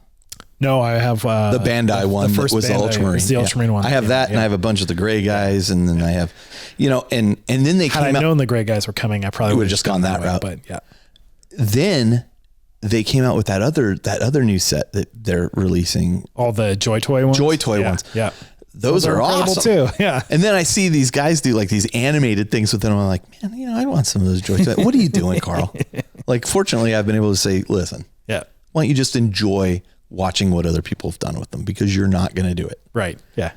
B: No, I have
A: the Bandai one that was the Ultramarine.
B: The Ultramarine one.
A: I have that, and I have a bunch of the gray guys, and then I have, and then they came out.
B: Had I known the gray guys were coming, I probably would have
A: just gone that route.
B: But yeah.
A: Then they came out with that other new set that they're releasing.
B: All the Joy Toy ones.
A: Ones.
B: Yeah.
A: Those are awesome
B: too. Yeah.
A: And then I see these guys do like these animated things with them. I'm like, man, I want some of those Joy Toys. What are you doing, Carl? Like, fortunately, I've been able to say, listen, why don't you just enjoy watching what other people have done with them, because you're not going to do it.
B: Right. Yeah.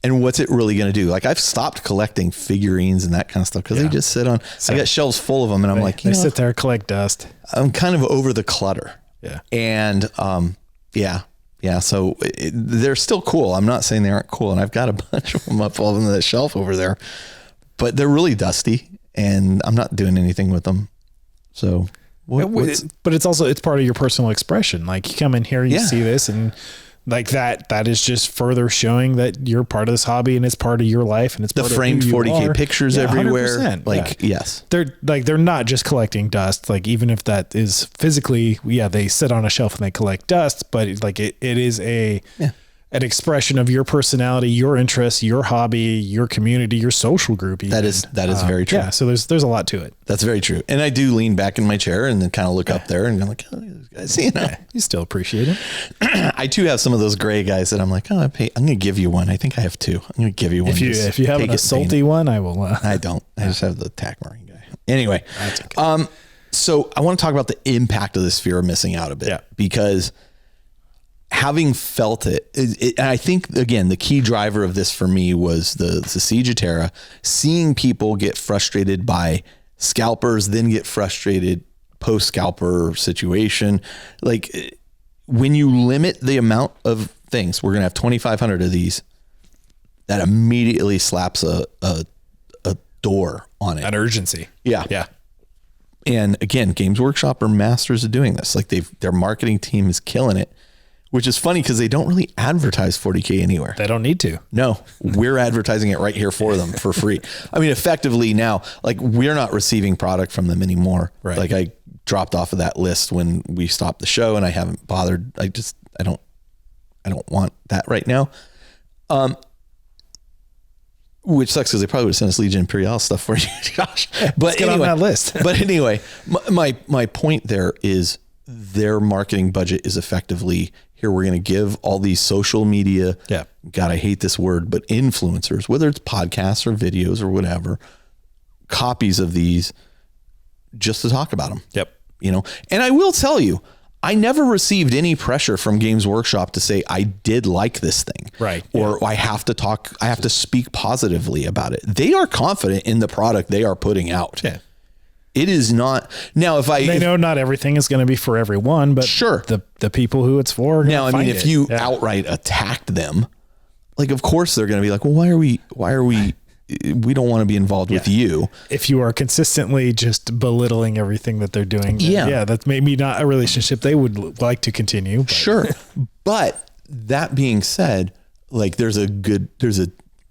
A: And what's it really going to do? Like, I've stopped collecting figurines and that kind of stuff because they just sit on, I got shelves full of them, and I'm like,
B: they sit there, collect dust.
A: I'm kind of over the clutter.
B: Yeah.
A: And, so they're still cool. I'm not saying they aren't cool. And I've got a bunch of them up on the shelf over there, but they're really dusty and I'm not doing anything with them. So
B: but it's part of your personal expression. Like, you come in here, you see this, and like that is just further showing that you're part of this hobby and it's part of your life, and it's
A: the framed 40K pictures everywhere. Like, yes,
B: they're not just collecting dust. Like, even if that is physically, they sit on a shelf and they collect dust, but like it is an expression of your personality, your interests, your hobby, your community, your social group. Even.
A: That is very true.
B: Yeah. So there's a lot to it.
A: That's very true. And I do lean back in my chair and then kind of look up there and I'm like, oh, these guys,
B: you still appreciate it.
A: I too have some of those gray guys that I'm like, I'm going to give you one. I think I have two. I'm going to give you one.
B: If you have an salty one, I will.
A: I don't. I just have the TAC Marine guy. Anyway. That's okay. So I want to talk about the impact of this fear of missing out a bit, because having felt it, and I think, again, the key driver of this for me was the Siege of Terra, seeing people get frustrated by scalpers, then get frustrated post-scalper situation. Like, when you limit the amount of things, we're going to have 2,500 of these, that immediately slaps a door on it.
B: An urgency.
A: Yeah.
B: Yeah.
A: And again, Games Workshop are masters of doing this. Like, their marketing team is killing it. which is funny because they don't really advertise 40K anywhere.
B: They don't need to.
A: No, we're advertising it right here for them for free. I mean, effectively now, like we're not receiving product from them anymore.
B: Right.
A: Like I dropped off of that list when we stopped the show, and I haven't bothered. I don't want that right now. Which sucks because they probably would send us Legion Imperial stuff for you, Josh. But
B: get
A: anyway,
B: on that list.
A: But anyway, my point there is their marketing budget is effectively here. We're going to give all these social media.
B: Yeah.
A: God, I hate this word, but influencers, whether it's podcasts or videos or whatever, copies of these just to talk about them.
B: Yep.
A: You know, and I will tell you, I never received any pressure from Games Workshop to say I did like this thing.
B: Right.
A: Or I have to speak positively about it. They are confident in the product they are putting out.
B: Yeah.
A: It is not now they
B: know not everything is going to be for everyone, but
A: sure,
B: the people who it's for.
A: Now, I mean, if you outright attacked them, like, of course they're going to be like, well, why are we, we don't want to be involved with you.
B: If you are consistently just belittling everything that they're doing, then that's maybe not a relationship they would like to continue. But.
A: Sure. But that being said, like there's a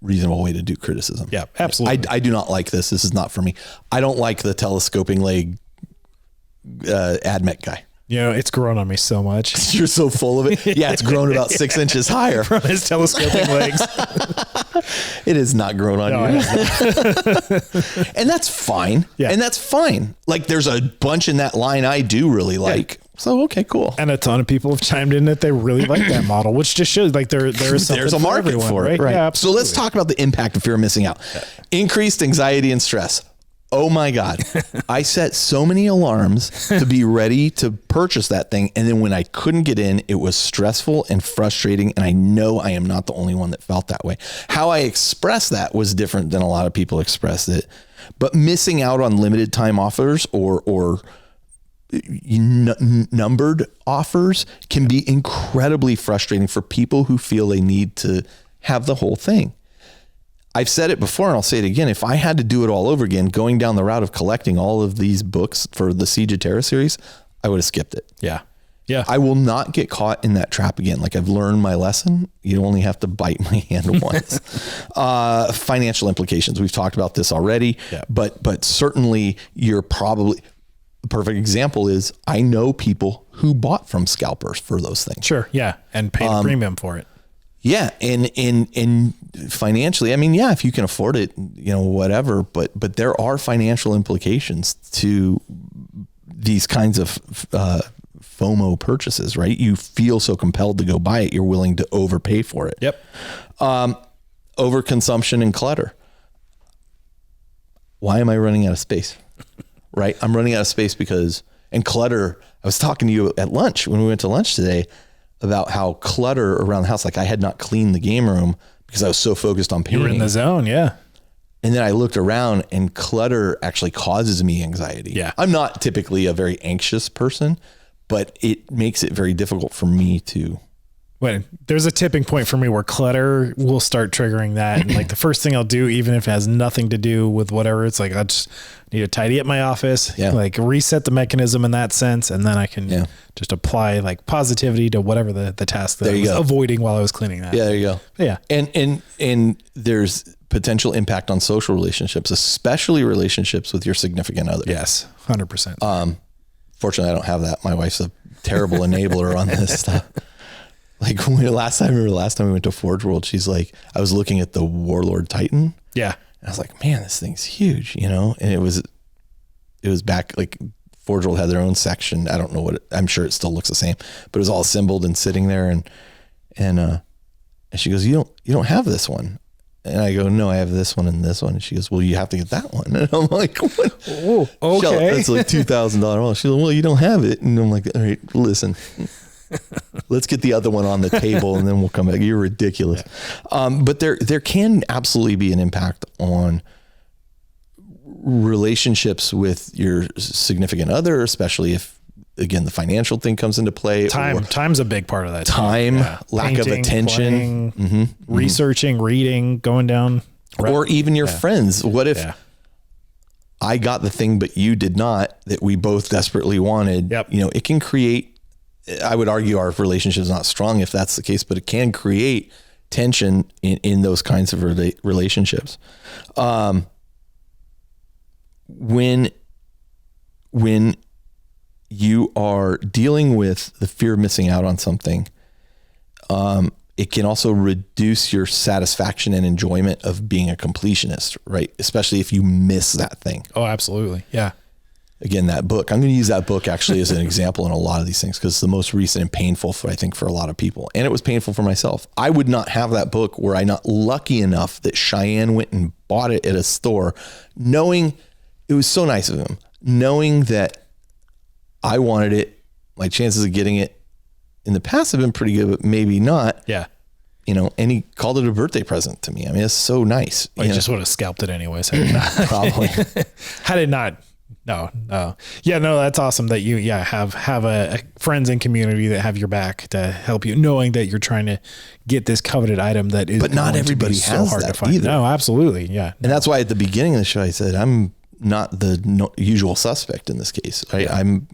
A: reasonable way to do criticism.
B: Yeah, absolutely.
A: I do not like this. This is not for me. I don't like the telescoping leg AdMech guy.
B: You know, it's grown on me so much.
A: You're so full of it. Yeah, it's grown about 6 inches higher
B: from his telescoping legs.
A: It is not grown on you. And that's fine.
B: Yeah.
A: And that's fine. Like there's a bunch in that line I do really like. Yeah. So, okay, cool.
B: And a ton of people have chimed in that they really like that model, which just shows like there's a market for it.
A: Right.
B: Yeah,
A: absolutely. So let's talk about the impact of fear of missing out. Yeah. Increased anxiety and stress. Oh my God. I set so many alarms to be ready to purchase that thing. And then when I couldn't get in, it was stressful and frustrating. And I know I am not the only one that felt that way. How I expressed that was different than a lot of people expressed it. But missing out on limited time offers or numbered offers can be incredibly frustrating for people who feel they need to have the whole thing. I've said it before and I'll say it again. If I had to do it all over again, going down the route of collecting all of these books for the Siege of Terra series, I would have skipped it.
B: Yeah. Yeah.
A: I will not get caught in that trap again. Like I've learned my lesson. You only have to bite my hand once. Financial implications. We've talked about this already, but certainly you're probably the perfect example is I know people who bought from scalpers for those things.
B: Sure. Yeah. And paid a premium for it.
A: Yeah. And financially, I mean, yeah, if you can afford it, you know, whatever, but there are financial implications to these kinds of, FOMO purchases, right? You feel so compelled to go buy it. You're willing to overpay for it.
B: Yep.
A: Overconsumption and clutter. Why am I running out of space? Right. I'm running out of space because, and clutter, I was talking to you at lunch when we went to lunch today about how clutter around the house, like I had not cleaned the game room because I was so focused on painting.
B: You were in the zone. Yeah.
A: And then I looked around and clutter actually causes me anxiety.
B: Yeah.
A: I'm not typically a very anxious person, but it makes it very difficult for me to.
B: When there's a tipping point for me where clutter will start triggering that. And like the first thing I'll do, even if it has nothing to do with whatever, it's like, I just need to tidy up my office, like reset the mechanism in that sense. And then I can just apply like positivity to whatever the task that I was avoiding while I was cleaning that.
A: Yeah, there you go.
B: Yeah.
A: And there's potential impact on social relationships, especially relationships with your significant other.
B: Yes. 100%.
A: Fortunately, I don't have that. My wife's a terrible enabler on this stuff. Like last time we went to Forge World, she's like, I was looking at the Warlord Titan.
B: Yeah.
A: And I was like, man, this thing's huge, you know? And it was back, like Forge World had their own section. I don't know I'm sure it still looks the same, but it was all assembled and sitting there. And she goes, you don't have this one. And I go, no, I have this one and this one. And she goes, well, you have to get that one. And I'm like, what?
B: Oh, okay.
A: That's like $2,000 model. She's like, well, you don't have it. And I'm like, all right, listen, let's get the other one on the table and then we'll come back. You're ridiculous. Yeah. But there can absolutely be an impact on relationships with your significant other, especially if, again, the financial thing comes into play.
B: Time's a big part of that.
A: Lack of attention,
B: researching, reading, going down.
A: Or even your friends. What if I got the thing, but you did not, that we both desperately wanted?
B: Yep.
A: You know, it can create I would argue our relationship is not strong if that's the case, but it can create tension in those kinds of relationships. When you are dealing with the fear of missing out on something, it can also reduce your satisfaction and enjoyment of being a completionist, right? Especially if you miss that thing.
B: Oh, absolutely. Yeah.
A: Again, that book, I'm going to use that book actually as an example in a lot of these things, because it's the most recent and painful for, I think, for a lot of people. And it was painful for myself. I would not have that book were I not lucky enough that Cheyenne went and bought it at a store, knowing it was so nice of him, knowing that I wanted it. My chances of getting it in the past have been pretty good, but maybe not.
B: Yeah.
A: You know, and he called it a birthday present to me. I mean, it's so nice.
B: I just would have scalped it anyways.
A: Probably.
B: Had it not. No. Yeah, no, that's awesome that you, have a friends and community that have your back to help you, knowing that you're trying to get this coveted item that is,
A: but not everybody has so hard that to find. Either.
B: No, absolutely. Yeah.
A: And that's why at the beginning of the show, I said, I'm not the usual suspect in this case. I'm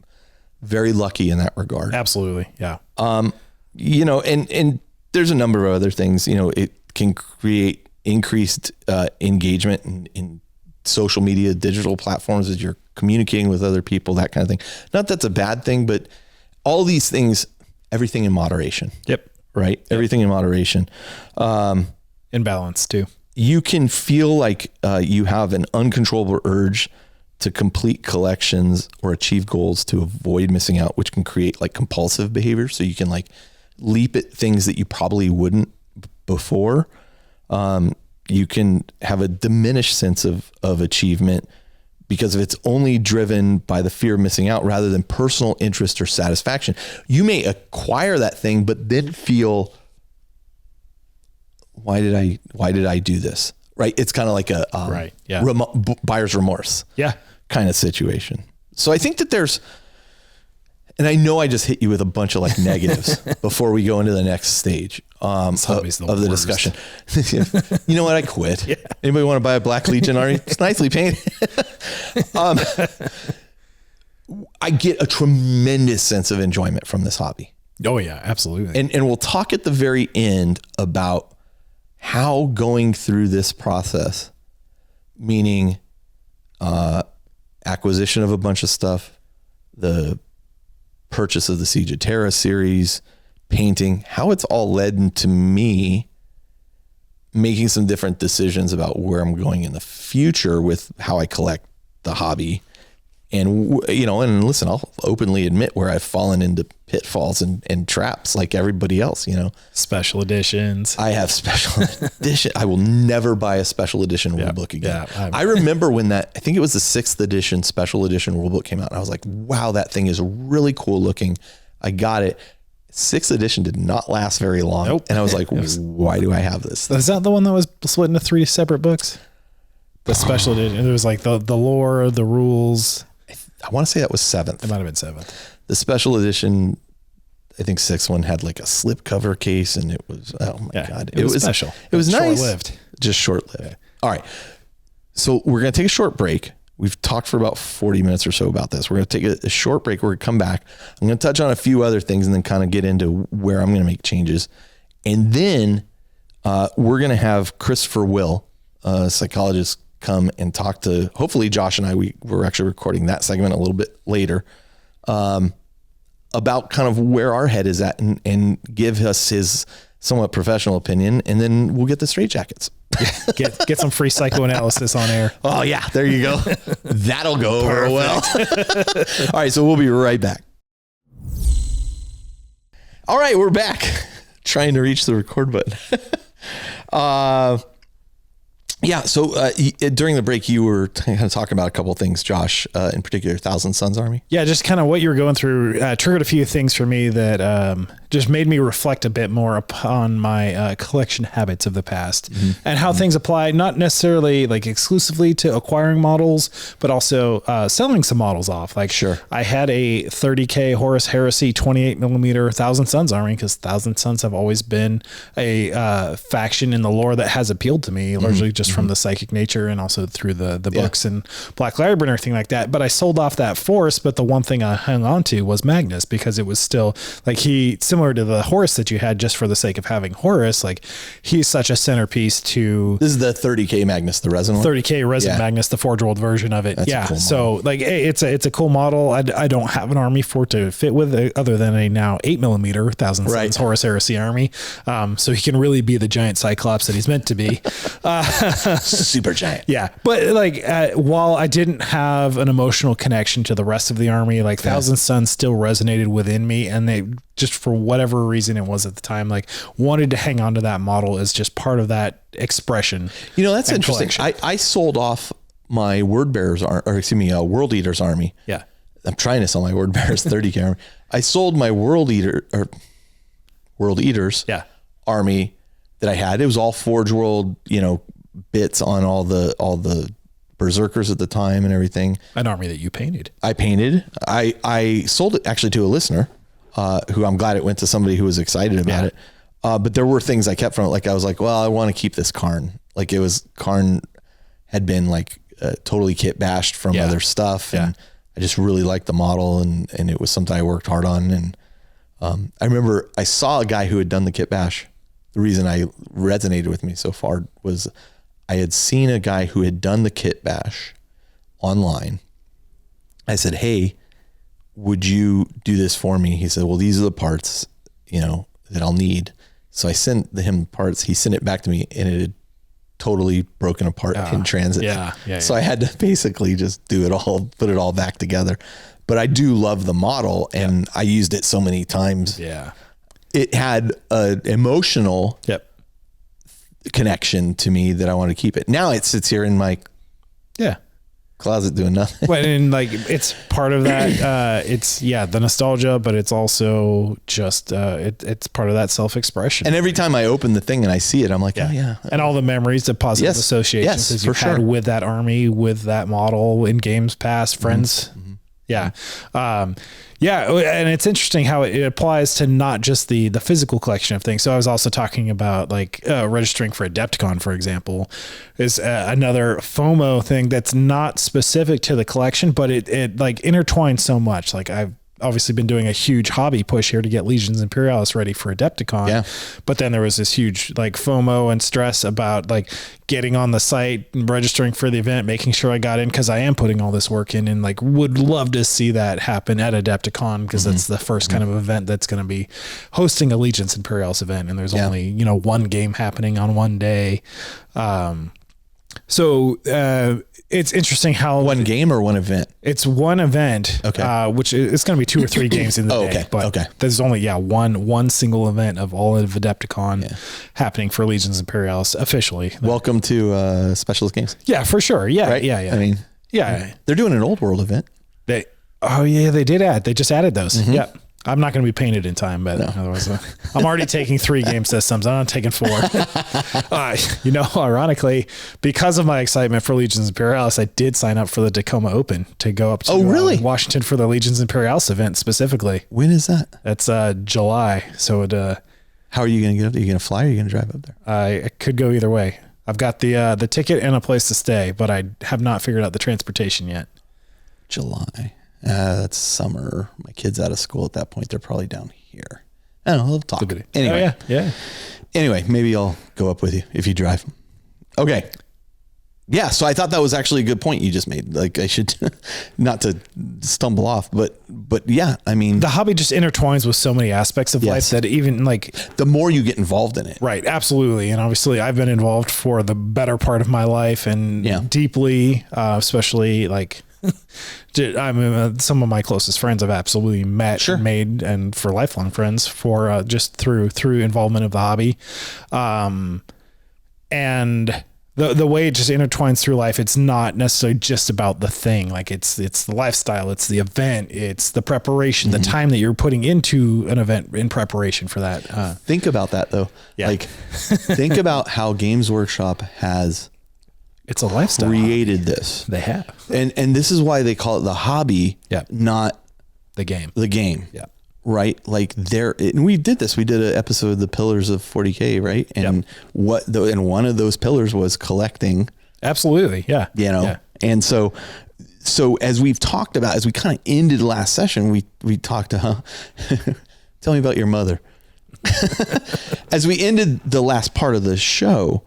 A: very lucky in that regard.
B: Absolutely. Yeah.
A: You know, and there's a number of other things, you know, it can create increased engagement in social media, digital platforms as you're communicating with other people, that kind of thing. Not that's a bad thing, but all these things, everything in moderation.
B: Yep.
A: Right. Yep. Everything in moderation.
B: In balance too.
A: You can feel like you have an uncontrollable urge to complete collections or achieve goals to avoid missing out, which can create like compulsive behavior. So you can like leap at things that you probably wouldn't before. You can have a diminished sense of achievement because if it's only driven by the fear of missing out rather than personal interest or satisfaction. You may acquire that thing, but then feel, why did I do this? Right. It's kind of like a
B: right. Yeah.
A: Buyer's remorse.
B: Yeah.
A: Kind of situation. So I think that there's, and I know I just hit you with a bunch of like negatives before we go into the next stage of the discussion. You know what? I quit. Yeah. Anybody want to buy a Black Legion Army? It's nicely painted. I get a tremendous sense of enjoyment from this hobby.
B: Oh yeah, absolutely.
A: And we'll talk at the very end about how going through this process, meaning acquisition of a bunch of stuff, the purchase of the Siege of Terra series, painting, how it's all led into me making some different decisions about where I'm going in the future with how I collect the hobby. And, you know, and listen, I'll openly admit where I've fallen into pitfalls and traps like everybody else, you know.
B: Special editions.
A: I have special edition. I will never buy a special edition rulebook again. Yeah, I remember when I think it was the 6th edition special edition rulebook came out, and I was like, wow, that thing is really cool looking. I got it. 6th edition did not last very long. Nope. And I was like, why do I have this?
B: Is that the one that was split into 3 separate books? The special edition. There was like the lore, the rules.
A: I want to say that was 7th.
B: It might have been 7th.
A: The special edition, I think 6th one had like a slip cover case, and it was, oh my God.
B: It was special.
A: It was nice.
B: Short-lived.
A: Just short-lived. Yeah. All right. So we're going to take a short break. We've talked for about 40 minutes or so about this. We're going to take a short break. We're going to come back. I'm going to touch on a few other things and then kind of get into where I'm going to make changes. And then we're going to have Christopher Will, a psychologist, come and talk to, hopefully Josh and I, we're actually recording that segment a little bit later, about kind of where our head is at and give us his somewhat professional opinion. And then we'll get the straitjackets.
B: Get some free psychoanalysis on air.
A: Oh yeah, there you go. That'll go over well. All right. So we'll be right back. All right. We're back trying to reach the record button. Yeah. So during the break, you were kind of talking about a couple of things, Josh, in particular, Thousand Sons Army.
B: Yeah, just kind of what you were going through triggered a few things for me that just made me reflect a bit more upon my collection habits of the past and how things apply, not necessarily like exclusively to acquiring models, but also selling some models off. Like,
A: sure,
B: I had a 30K Horus Heresy 28mm Thousand Sons Army because Thousand Sons have always been a faction in the lore that has appealed to me, largely just from the psychic nature and also through the books and Black Library and everything like that. But I sold off that force. But the one thing I hung on to was Magnus, because it was still like similar to the Horus that you had, just for the sake of having Horus, like he's such a centerpiece to.
A: This is the 30K Magnus, the resin one?
B: 30K resin Magnus, the Forge World version of it. That's cool. So like, it's a cool model. I don't have an army for it to fit with other than a now 8mm 1,000 Suns Horus Heresy army. So he can really be the giant Cyclops that he's meant to be.
A: Super giant.
B: Yeah. But like, while I didn't have an emotional connection to the rest of the army, like Thousand Suns still resonated within me, and they just, for whatever reason it was at the time, like wanted to hang on to that model as just part of that expression.
A: You know, that's interesting. I sold off my World Eaters army.
B: Yeah.
A: I'm trying to sell my Word Bearers 30K army. I sold my World Eaters army that I had. It was all Forge World, bits on all the Berserkers at the time and everything.
B: An army that you painted.
A: I painted. I sold it actually to a listener, who I'm glad it went to somebody who was excited about it. But there were things I kept from it. Like I was like, well, I want to keep this Karn. Like Karn had been like totally kit bashed from other stuff. And I just really liked the model, and it was something I worked hard on. And I remember I saw a guy who had done the kit bash. The reason I resonated with me so far was I had seen a guy who had done the kit bash online. I said, hey, would you do this for me? He said, well, these are the parts, that I'll need. So I sent him the parts. He sent it back to me, and it had totally broken apart in transit. So I had to basically just do it all, put it all back together. But I do love the model, and I used it so many times.
B: Yeah.
A: It had an emotional connection to me that I want to keep it. Now it sits here in my closet doing nothing.
B: Well, and like, it's part of that. It's the nostalgia, but it's also just, it's part of that self-expression.
A: And every time I open the thing and I see it, I'm like, oh yeah.
B: And all the memories, the positive associations as you had with that army, with that model in games past, friends. Mm-hmm. Yeah. And it's interesting how it applies to not just the physical collection of things. So I was also talking about like registering for Adepticon, for example, is another FOMO thing that's not specific to the collection, but it like intertwines so much. Like I've obviously been doing a huge hobby push here to get Legions Imperialis ready for Adepticon. Yeah. But then there was this huge like FOMO and stress about like getting on the site and registering for the event, making sure I got in, because I am putting all this work in, and like would love to see that happen at Adepticon, because that's the first kind of event that's going to be hosting a Legions Imperialis event. And there's only, one game happening on one day. So it's interesting how
A: one game or one event.
B: It's one event, which it's going to be 2 or 3 games in the day. But there's only one single event of all of Adepticon happening for Legions Imperialis officially.
A: Welcome to Specialist Games.
B: Yeah, for sure. Yeah,
A: right?
B: Yeah.
A: I mean, they're doing an Old World event.
B: They just added those. Mm-hmm. Yeah. I'm not going to be painted in time, but otherwise I'm already taking 3 game systems. I'm not taking 4. Ironically, because of my excitement for Legions Imperialis, I did sign up for the Tacoma Open to go up to Washington for the Legions Imperialis event specifically.
A: When is that?
B: That's July. So
A: how are you going to get up there? Are you going to fly or are you going to drive up there?
B: I could go either way. I've got the ticket and a place to stay, but I have not figured out the transportation yet.
A: July. That's summer. My kid's out of school at that point. They're probably down here. I don't know. We'll talk. Anyway. Anyway, maybe I'll go up with you if you drive. Okay. Yeah. So I thought that was actually a good point you just made. Like I should not to stumble off, but yeah, I mean,
B: the hobby just intertwines with so many aspects of life that even like
A: the more you get involved in it.
B: Right. Absolutely. And obviously I've been involved for the better part of my life and deeply, especially like, some of my closest friends I've absolutely met, made, and for lifelong friends for just through involvement of the hobby. And the way it just intertwines through life, it's not necessarily just about the thing. Like it's the lifestyle, it's the event, it's the preparation, the time that you're putting into an event in preparation for that.
A: Think about that though. Yeah. Like think about how Games Workshop has
B: it's a lifestyle
A: created this.
B: They have.
A: And this is why they call it the hobby, not
B: the game.
A: The game.
B: Yeah.
A: right? Like and we did this. We did an episode of the Pillars of 40K, right? And and one of those pillars was collecting.
B: Absolutely. Yeah.
A: You know, and so as we've talked about, as we kind of ended last session, we talked to, tell me about your mother. As we ended the last part of the show,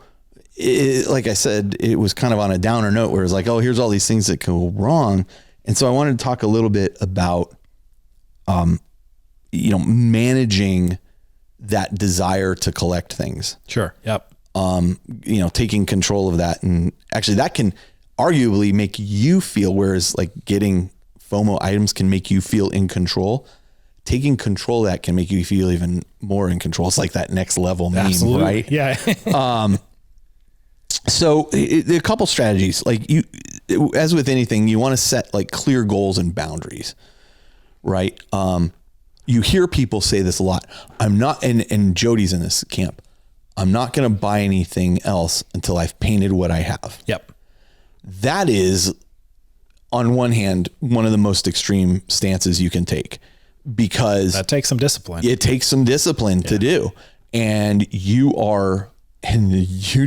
A: like I said, it was kind of on a downer note where it's like, oh, here's all these things that go wrong. And so I wanted to talk a little bit about, managing that desire to collect things.
B: Sure. Yep.
A: Taking control of that. And actually that can arguably make you feel, whereas like getting FOMO items can make you feel in control. Taking control of that can make you feel even more in control. It's like that next level meme,
B: absolutely.
A: Right?
B: Yeah.
A: So a couple strategies, like as with anything, you want to set like clear goals and boundaries, right? You hear people say this a lot. I'm not, and Jody's in this camp. I'm not going to buy anything else until I've painted what I have.
B: Yep.
A: That is, on one hand, one of the most extreme stances you can take, because
B: that takes some discipline.
A: It takes some discipline to do. And you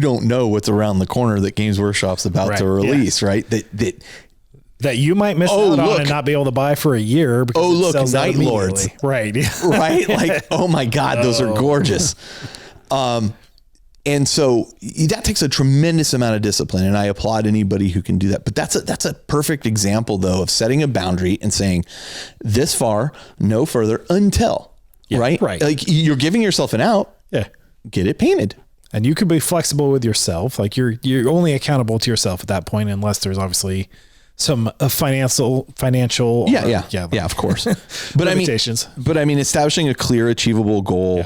A: don't know what's around the corner that Games Workshop's about to release, right?
B: That you might miss out on and not be able to buy for a year.
A: Because Night Lords.
B: Right.
A: Right. Like, oh my God, those are gorgeous. And so that takes a tremendous amount of discipline, and I applaud anybody who can do that. But that's a perfect example though of setting a boundary and saying this far, no further until, right?
B: Right.
A: Like you're giving yourself an out.
B: Yeah.
A: Get it painted.
B: And you can be flexible with yourself. Like you're only accountable to yourself at that point, unless there's obviously some financial.
A: Yeah, of course. But
B: limitations.
A: I mean, establishing a clear, achievable goal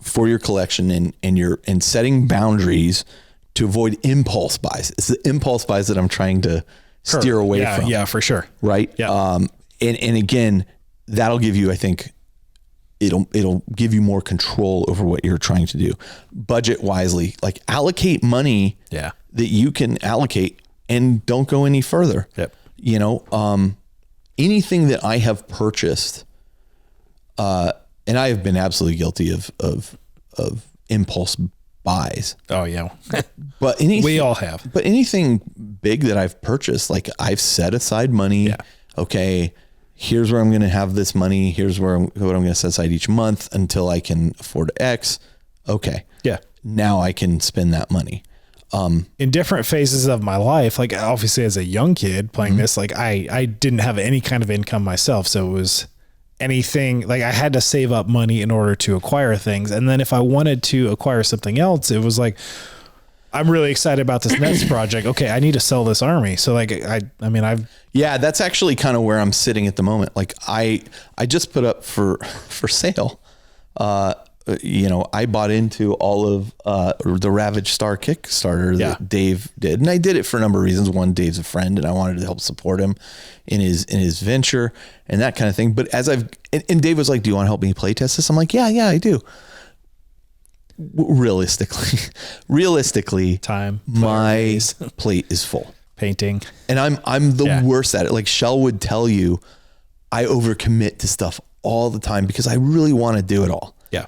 A: for your collection and setting boundaries to avoid impulse buys. It's the impulse buys that I'm trying to steer away from.
B: Yeah, for sure.
A: Right.
B: Yeah.
A: And again, that'll give you, I think, it'll give you more control over what you're trying to do. Budget wisely, like allocate money that you can allocate and don't go any further.
B: Yep.
A: Anything that I have purchased, and I have been absolutely guilty of impulse buys.
B: Oh yeah.
A: But
B: we all have.
A: But anything big that I've purchased, like I've set aside money. Yeah. Okay, here's where I'm going to have this money. Here's what I'm going to set aside each month until I can afford X. Okay.
B: Yeah.
A: Now I can spend that money.
B: In different phases of my life, like obviously as a young kid playing this, like I didn't have any kind of income myself. So it was anything, like I had to save up money in order to acquire things. And then if I wanted to acquire something else, it was like, I'm really excited about this next project. Okay, I need to sell this army. So like,
A: yeah, that's actually kind of where I'm sitting at the moment. Like I just put up for sale. I bought into all of the Ravage Star Kickstarter that Dave did, and I did it for a number of reasons. One, Dave's a friend, and I wanted to help support him in his venture and that kind of thing. But as and Dave was like, "Do you want to help me play test this?" I'm like, "Yeah, I do." Realistically,
B: time,
A: my plate is full.
B: Painting,
A: and I'm the worst at it. Like Shell would tell you, I overcommit to stuff all the time because I really want to do it all.
B: Yeah.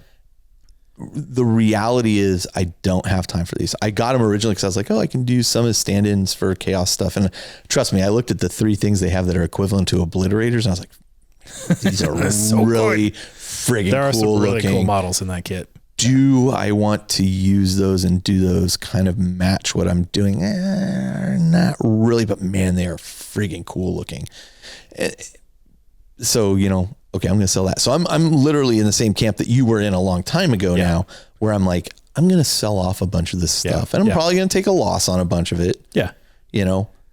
A: The reality is I don't have time for these. I got them originally because I was like, I can do some of the stand-ins for chaos stuff. And trust me, I looked at the 3 things they have that are equivalent to obliterators, and I was like, these are so really friggin' cool.
B: There are some really
A: looking.
B: Cool models in that kit.
A: Do I want to use those and do those kind of match what I'm doing? Not really, but man, they are friggin' cool looking. So, okay, I'm going to sell that. So I'm literally in the same camp that you were in a long time ago now, where I'm like, I'm going to sell off a bunch of this stuff, and I'm probably going to take a loss on a bunch of it.
B: Yeah.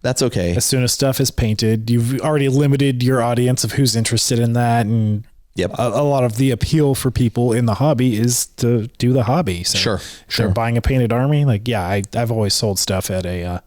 A: That's okay.
B: As soon as stuff is painted, you've already limited your audience of who's interested in that. And a lot of the appeal for people in the hobby is to do the hobby. So
A: sure.
B: If they're buying a painted army, like, I've always sold stuff at a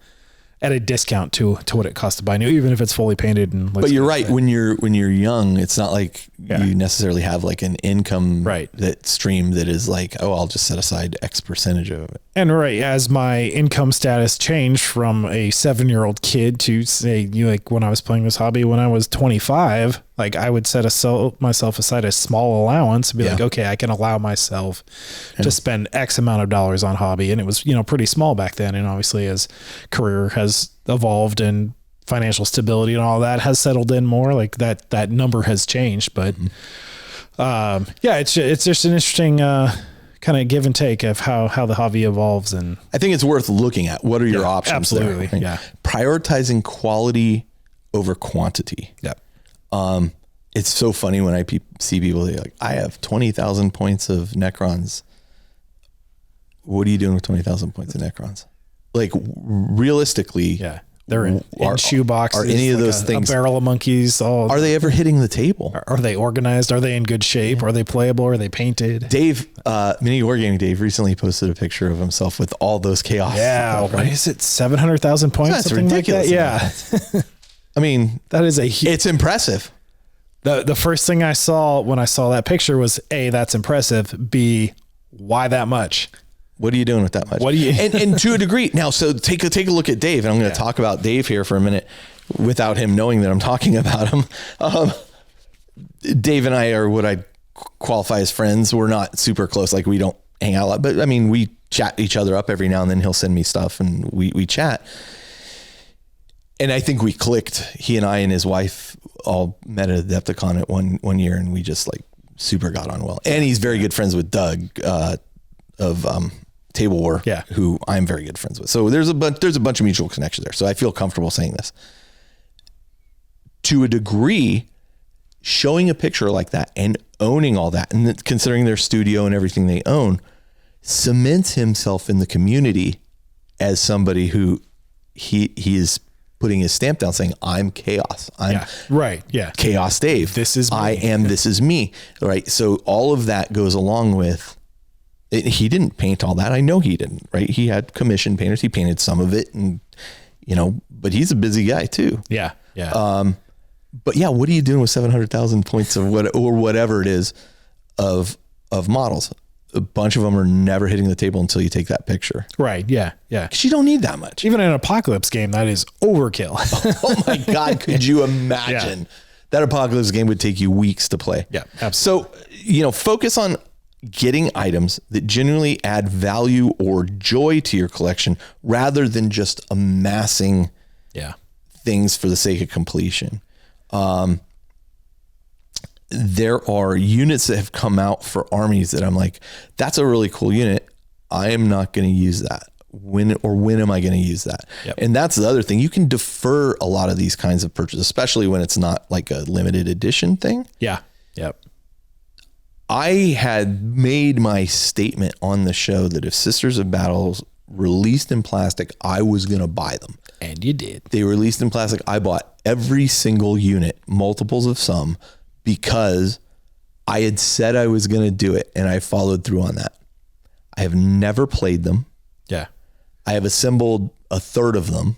B: discount to what it costs to buy new, even if it's fully painted. But
A: you're right. When you're young, it's not like you necessarily have like an income that stream that is like, I'll just set aside X percentage of it.
B: And right, as my income status changed from a 7-year-old kid to say, like when I was playing this hobby, when I was 25, like I would set myself aside a small allowance and be like, okay, I can allow myself to spend X amount of dollars on hobby. And it was, pretty small back then. And obviously as career has evolved and financial stability and all that has settled in more, like that number has changed. But it's just an interesting, kind of give and take of how the hobby evolves. And
A: I think it's worth looking at. What are your options?
B: Absolutely.
A: There, right?
B: Yeah.
A: Prioritizing quality over quantity.
B: Yep.
A: It's so funny when I see people like, I have 20,000 points of Necrons. What are you doing with 20,000 points of Necrons? Like realistically,
B: they're in shoe boxes.
A: Are any of those things
B: a barrel of monkeys?
A: Are they ever hitting the table?
B: Are they organized? Are they in good shape? Are they playable? Are they painted?
A: Dave, Mini Wargaming Dave recently posted a picture of himself with all those chaos.
B: Yeah. What is it? 700,000 points?
A: That's ridiculous.
B: Like that? Yeah.
A: I mean,
B: that is
A: it's impressive.
B: The first thing I saw when I saw that picture was A, that's impressive. B, why that much?
A: What are you doing with that much?
B: What do you
A: and to a degree now? So take a look at Dave, and I'm going to talk about Dave here for a minute, without him knowing that I'm talking about him. Dave and I are what I qualify as friends. We're not super close, like we don't hang out a lot, but I mean we chat each other up every now and then. He'll send me stuff, and we chat. And I think we clicked. He and I and his wife all met at Adepticon at one year, and we just like super got on well. And he's very good friends with Doug of Table War, who I'm very good friends with. So there's a bunch of mutual connections there. So I feel comfortable saying this. To a degree, showing a picture like that and owning all that, and considering their studio and everything they own, cements himself in the community as somebody who he is putting his stamp down, saying, I'm chaos. I'm Chaos Dave.
B: This is me.
A: This is me. Right. So all of that goes along with it. He didn't paint all that. I know he didn't, right? He had commission painters. He painted some of it, and but he's a busy guy too.
B: Yeah. Yeah.
A: But yeah, what are you doing with 700,000 points of whatever it is of models? A bunch of them are never hitting the table until you take that picture.
B: Right. Yeah. Yeah.
A: Because you don't need that much.
B: Even in an apocalypse game, that is overkill.
A: Oh my God. Could you imagine that apocalypse game would take you weeks to play?
B: Yeah, absolutely.
A: So, focus on getting items that genuinely add value or joy to your collection rather than just amassing things for the sake of completion. There are units that have come out for armies that I'm like, that's a really cool unit. I am not going to use that. When am I going to use that? Yep. And that's the other thing. You can defer a lot of these kinds of purchases, especially when it's not like a limited edition thing.
B: Yeah. Yep.
A: I had made my statement on the show that if Sisters of Battles released in plastic, I was going to buy them.
B: And you did.
A: They released in plastic. I bought every single unit, multiples of some, because I had said I was going to do it, and I followed through on that. I have never played them.
B: Yeah.
A: I have assembled a third of them.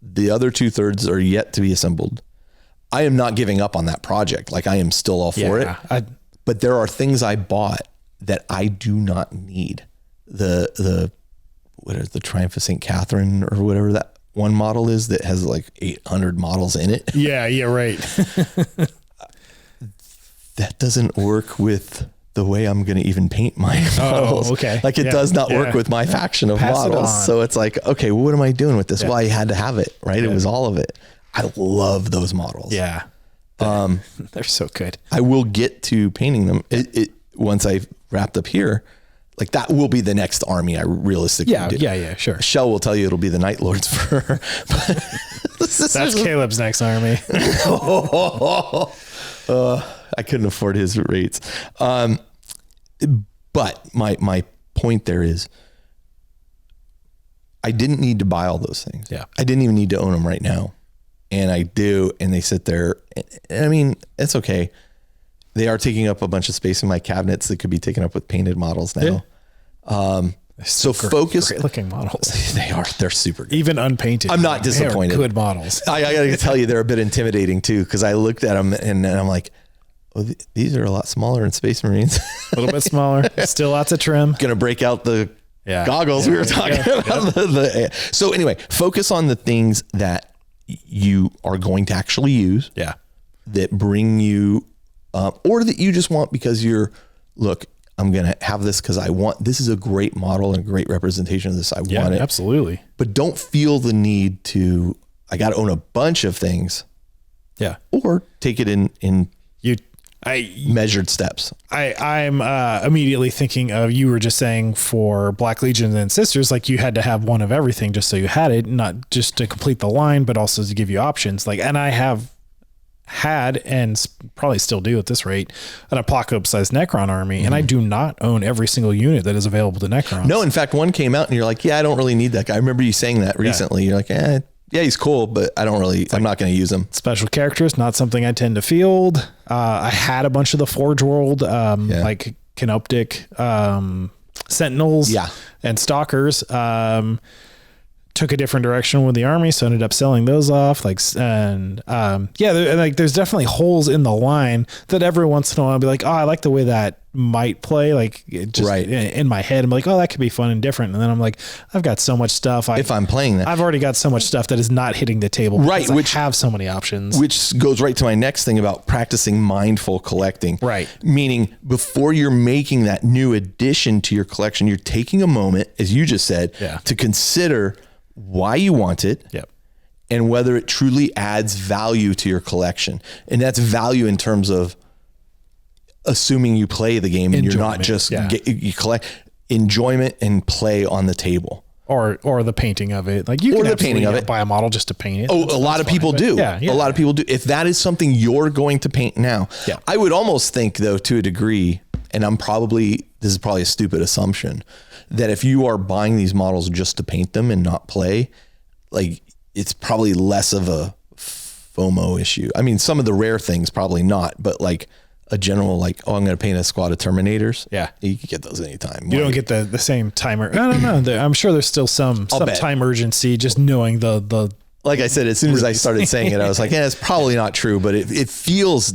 A: The other 2/3 are yet to be assembled. I am not giving up on that project. Like I am still all for it. But there are things I bought that I do not need. The Triumph of St. Catherine or whatever that one model is that has like 800 models in it.
B: Yeah, right.
A: That doesn't work with the way I'm going to even paint my models.
B: Okay.
A: Like it does not work with my faction of models. So it's like, okay, well, what am I doing with this? Well, I had to have it, right? It was all of it. I love those models.
B: Yeah. They're so good.
A: I will get to painting them. Once I've wrapped up here, like that will be the next army I realistically do.
B: Yeah, sure.
A: Shell will tell you it'll be the Night Lords for
B: That's Caleb's next army.
A: I couldn't afford his rates. But my point there is I didn't need to buy all those things.
B: Yeah.
A: I didn't even need to own them right now. And I do. And they sit there. And I mean, it's okay. They are taking up a bunch of space in my cabinets that could be taken up with painted models now. Yeah. So focus.
B: Great looking models.
A: They are. They're super good.
B: Even unpainted.
A: I'm not disappointed.
B: Good models.
A: I got to tell you, they're a bit intimidating too. Cause I looked at them and I'm like, oh, these are a lot smaller than Space Marines.
B: A little bit smaller. Still lots of trim.
A: Going to break out the goggles. We were talking about so anyway, focus on the things that you are going to actually use.
B: Yeah.
A: That bring you, or that you just want because look, I'm going to have this because this is a great model and a great representation of this. I want it.
B: Absolutely.
A: But don't feel the need I got to own a bunch of things.
B: Yeah.
A: Or take it in measured steps.
B: I'm immediately thinking of, you were just saying for Black Legion and Sisters, like you had to have one of everything just so you had it, not just to complete the line, but also to give you options. Like, and I have had, and probably still do at this rate, an apocalypse-sized Necron army, and I do not own every single unit that is available to Necrons.
A: No, in fact, one came out and you're like, yeah, I don't really need that guy. I remember you saying that recently. You're like, yeah, he's cool, but I'm not going to use him. Special
B: characters, not something I tend to field. I had a bunch of the Forge World, like Canoptic, Sentinels, and Stalkers. Took a different direction with the army, so ended up selling those off. There's definitely holes in the line that every once in a while I'll be like, oh, I like the way that might play. Like, just in my head, I'm like, oh, that could be fun and different. And then I'm like, I've got so much stuff.
A: If I'm playing that,
B: I've already got so much stuff that is not hitting the table.
A: Right.
B: Which have so many options.
A: Which goes right to my next thing about practicing mindful collecting.
B: Right.
A: Meaning before you're making that new addition to your collection, you're taking a moment, as you just said, to consider why you want it, and whether it truly adds value to your collection. And that's value in terms of assuming you play the game and you're not just you collect enjoyment and play on the table,
B: or the painting of it. Like, you can buy a model just to paint it.
A: A lot of people do. A lot of people do. If that is something you're going to paint now, I would almost think, though, to a degree, and this is probably a stupid assumption, that if you are buying these models just to paint them and not play, like, it's probably less of a FOMO issue. I mean, some of the rare things probably not, but like a general, like, oh, I'm going to paint a squad of Terminators.
B: Yeah.
A: You can get those anytime.
B: You don't get the same timer. I don't know. I'm sure there's still some time urgency, just knowing the
A: like I said, as soon as I started saying it, I was like, yeah, it's probably not true, but it feels,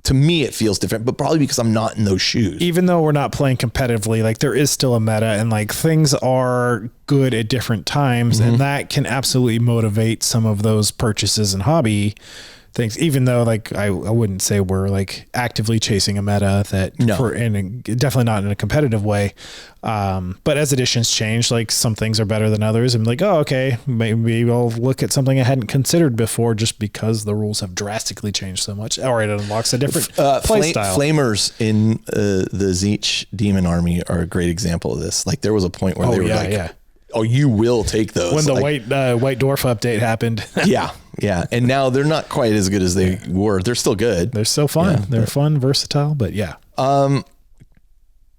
A: to me, it feels different, but probably because I'm not in those shoes.
B: Even though we're not playing competitively, like, there is still a meta, and like, things are good at different times, and that can absolutely motivate some of those purchases and hobby things, even though, like, I wouldn't say we're like actively chasing a meta definitely not in a competitive way. But as editions change, like, some things are better than others. I'm like, oh, okay, maybe I'll look at something I hadn't considered before, just because the rules have drastically changed so much, or it unlocks a different play style.
A: Flamers in the Tzeentch demon army are a great example of this. Like, there was a point where they were like, oh, you will take those.
B: When the white dwarf update happened.
A: Yeah. And now they're not quite as good as they were. They're still good.
B: They're still fun. Yeah, they're fun, versatile, but yeah.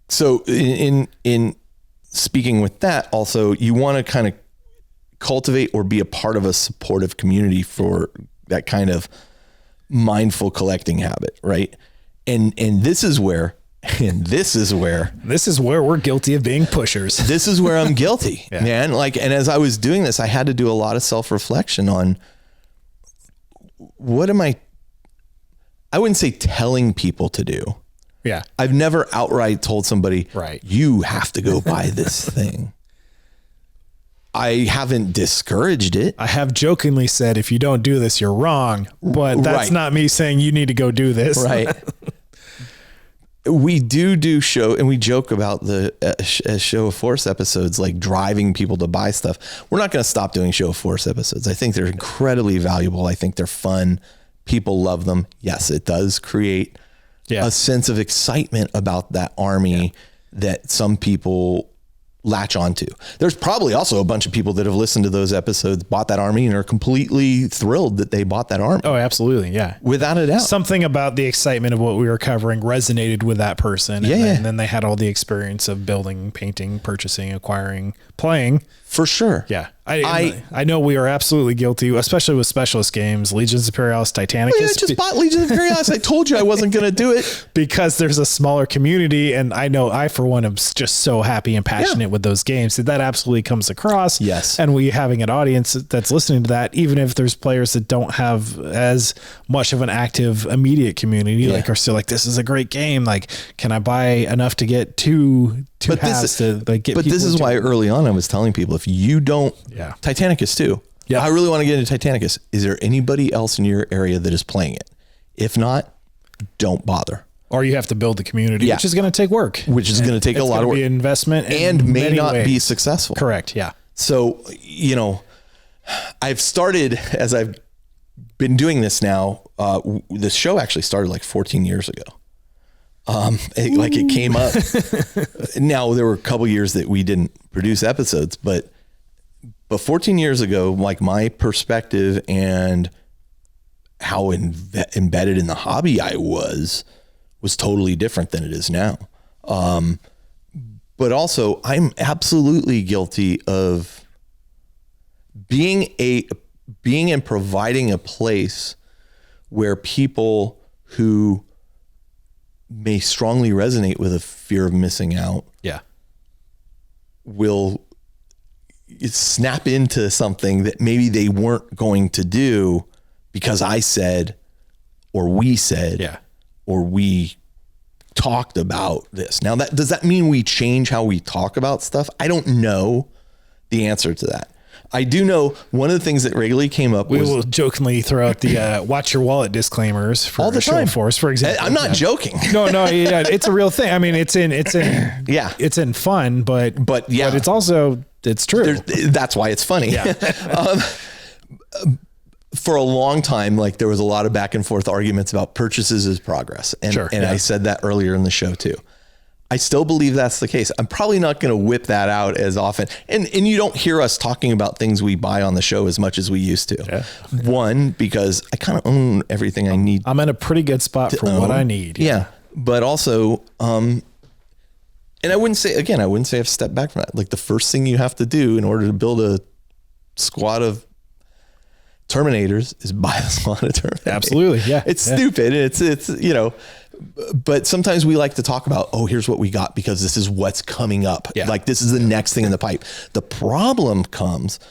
A: So in speaking with that, also, you want to kind of cultivate or be a part of a supportive community for that kind of mindful collecting habit, right? And this is where we're guilty of being pushers. This is where I'm guilty, man. Like, and as I was doing this, I had to do a lot of self-reflection on what am I wouldn't say telling people to do.
B: Yeah.
A: I've never outright told somebody, you have to go buy this thing. I haven't discouraged it.
B: I have jokingly said, if you don't do this, you're wrong, but that's not me saying you need to go do this.
A: Right. We do show, and we joke about the Show of Force episodes, like driving people to buy stuff. We're not going to stop doing Show of Force episodes. I think they're incredibly valuable. I think they're fun. People love them. Yes, it does create a sense of excitement about that army that some people latch onto. There's probably also a bunch of people that have listened to those episodes, bought that army, and are completely thrilled that they bought that army.
B: Oh, absolutely. Yeah.
A: Without a doubt.
B: Something about the excitement of what we were covering resonated with that person. And then they had all the experience of building, painting, purchasing, acquiring, playing.
A: For sure.
B: Yeah. I know we are absolutely guilty, especially with specialist games, Legions Imperialis, Titanicus.
A: I just bought Legions Imperialis. I told you I wasn't going to do it.
B: Because there's a smaller community, and I know I, for one, am just so happy and passionate with those games that absolutely comes across.
A: Yes.
B: And we having an audience that's listening to that, even if there's players that don't have as much of an active immediate community, like are still like, this is a great game. Like, can I buy enough to get two halves to like get?
A: But this is why early on I was telling people, if you don't, Titanicus too.
B: Yeah,
A: I really want to get into Titanicus. Is there anybody else in your area that is playing it? If not, don't bother.
B: Or you have to build the community, which is going to take work.
A: Which is going to take a lot of work.
B: Be investment
A: and may not be successful.
B: Correct. Yeah.
A: So, I've started, as I've been doing this now, this show actually started like 14 years ago. It came up. Now there were a couple years that we didn't produce episodes, but 14 years ago, like my perspective and how embedded in the hobby I was totally different than it is now. But also I'm absolutely guilty of being and providing a place where people who may strongly resonate with a fear of missing out will snap into something that maybe they weren't going to do because I said, or we said, or we talked about this. Now, does that mean we change how we talk about stuff? I don't know the answer to that. I do know one of the things that regularly came up was...
B: We will jokingly throw out the watch your wallet disclaimers for all the time. Force, for example.
A: I'm not joking.
B: No, it's a real thing. I mean, it's in fun, but it's also, it's true.
A: That's why it's funny. Yeah. For a long time, like there was a lot of back and forth arguments about purchases as progress. And I said that earlier in the show too. I still believe that's the case. I'm probably not going to whip that out as often. And you don't hear us talking about things we buy on the show as much as we used to. Yeah. One, because I kind of own everything I need.
B: I'm in a pretty good spot for what I need.
A: Yeah. But also, and I wouldn't say I've stepped back from that. Like the first thing you have to do in order to build a squad of Terminators is buy a squad of Terminators.
B: Absolutely. Yeah.
A: It's stupid. It's, but sometimes we like to talk about, here's what we got because this is what's coming up. Yeah. Like this is the next thing in the pipe. The problem comes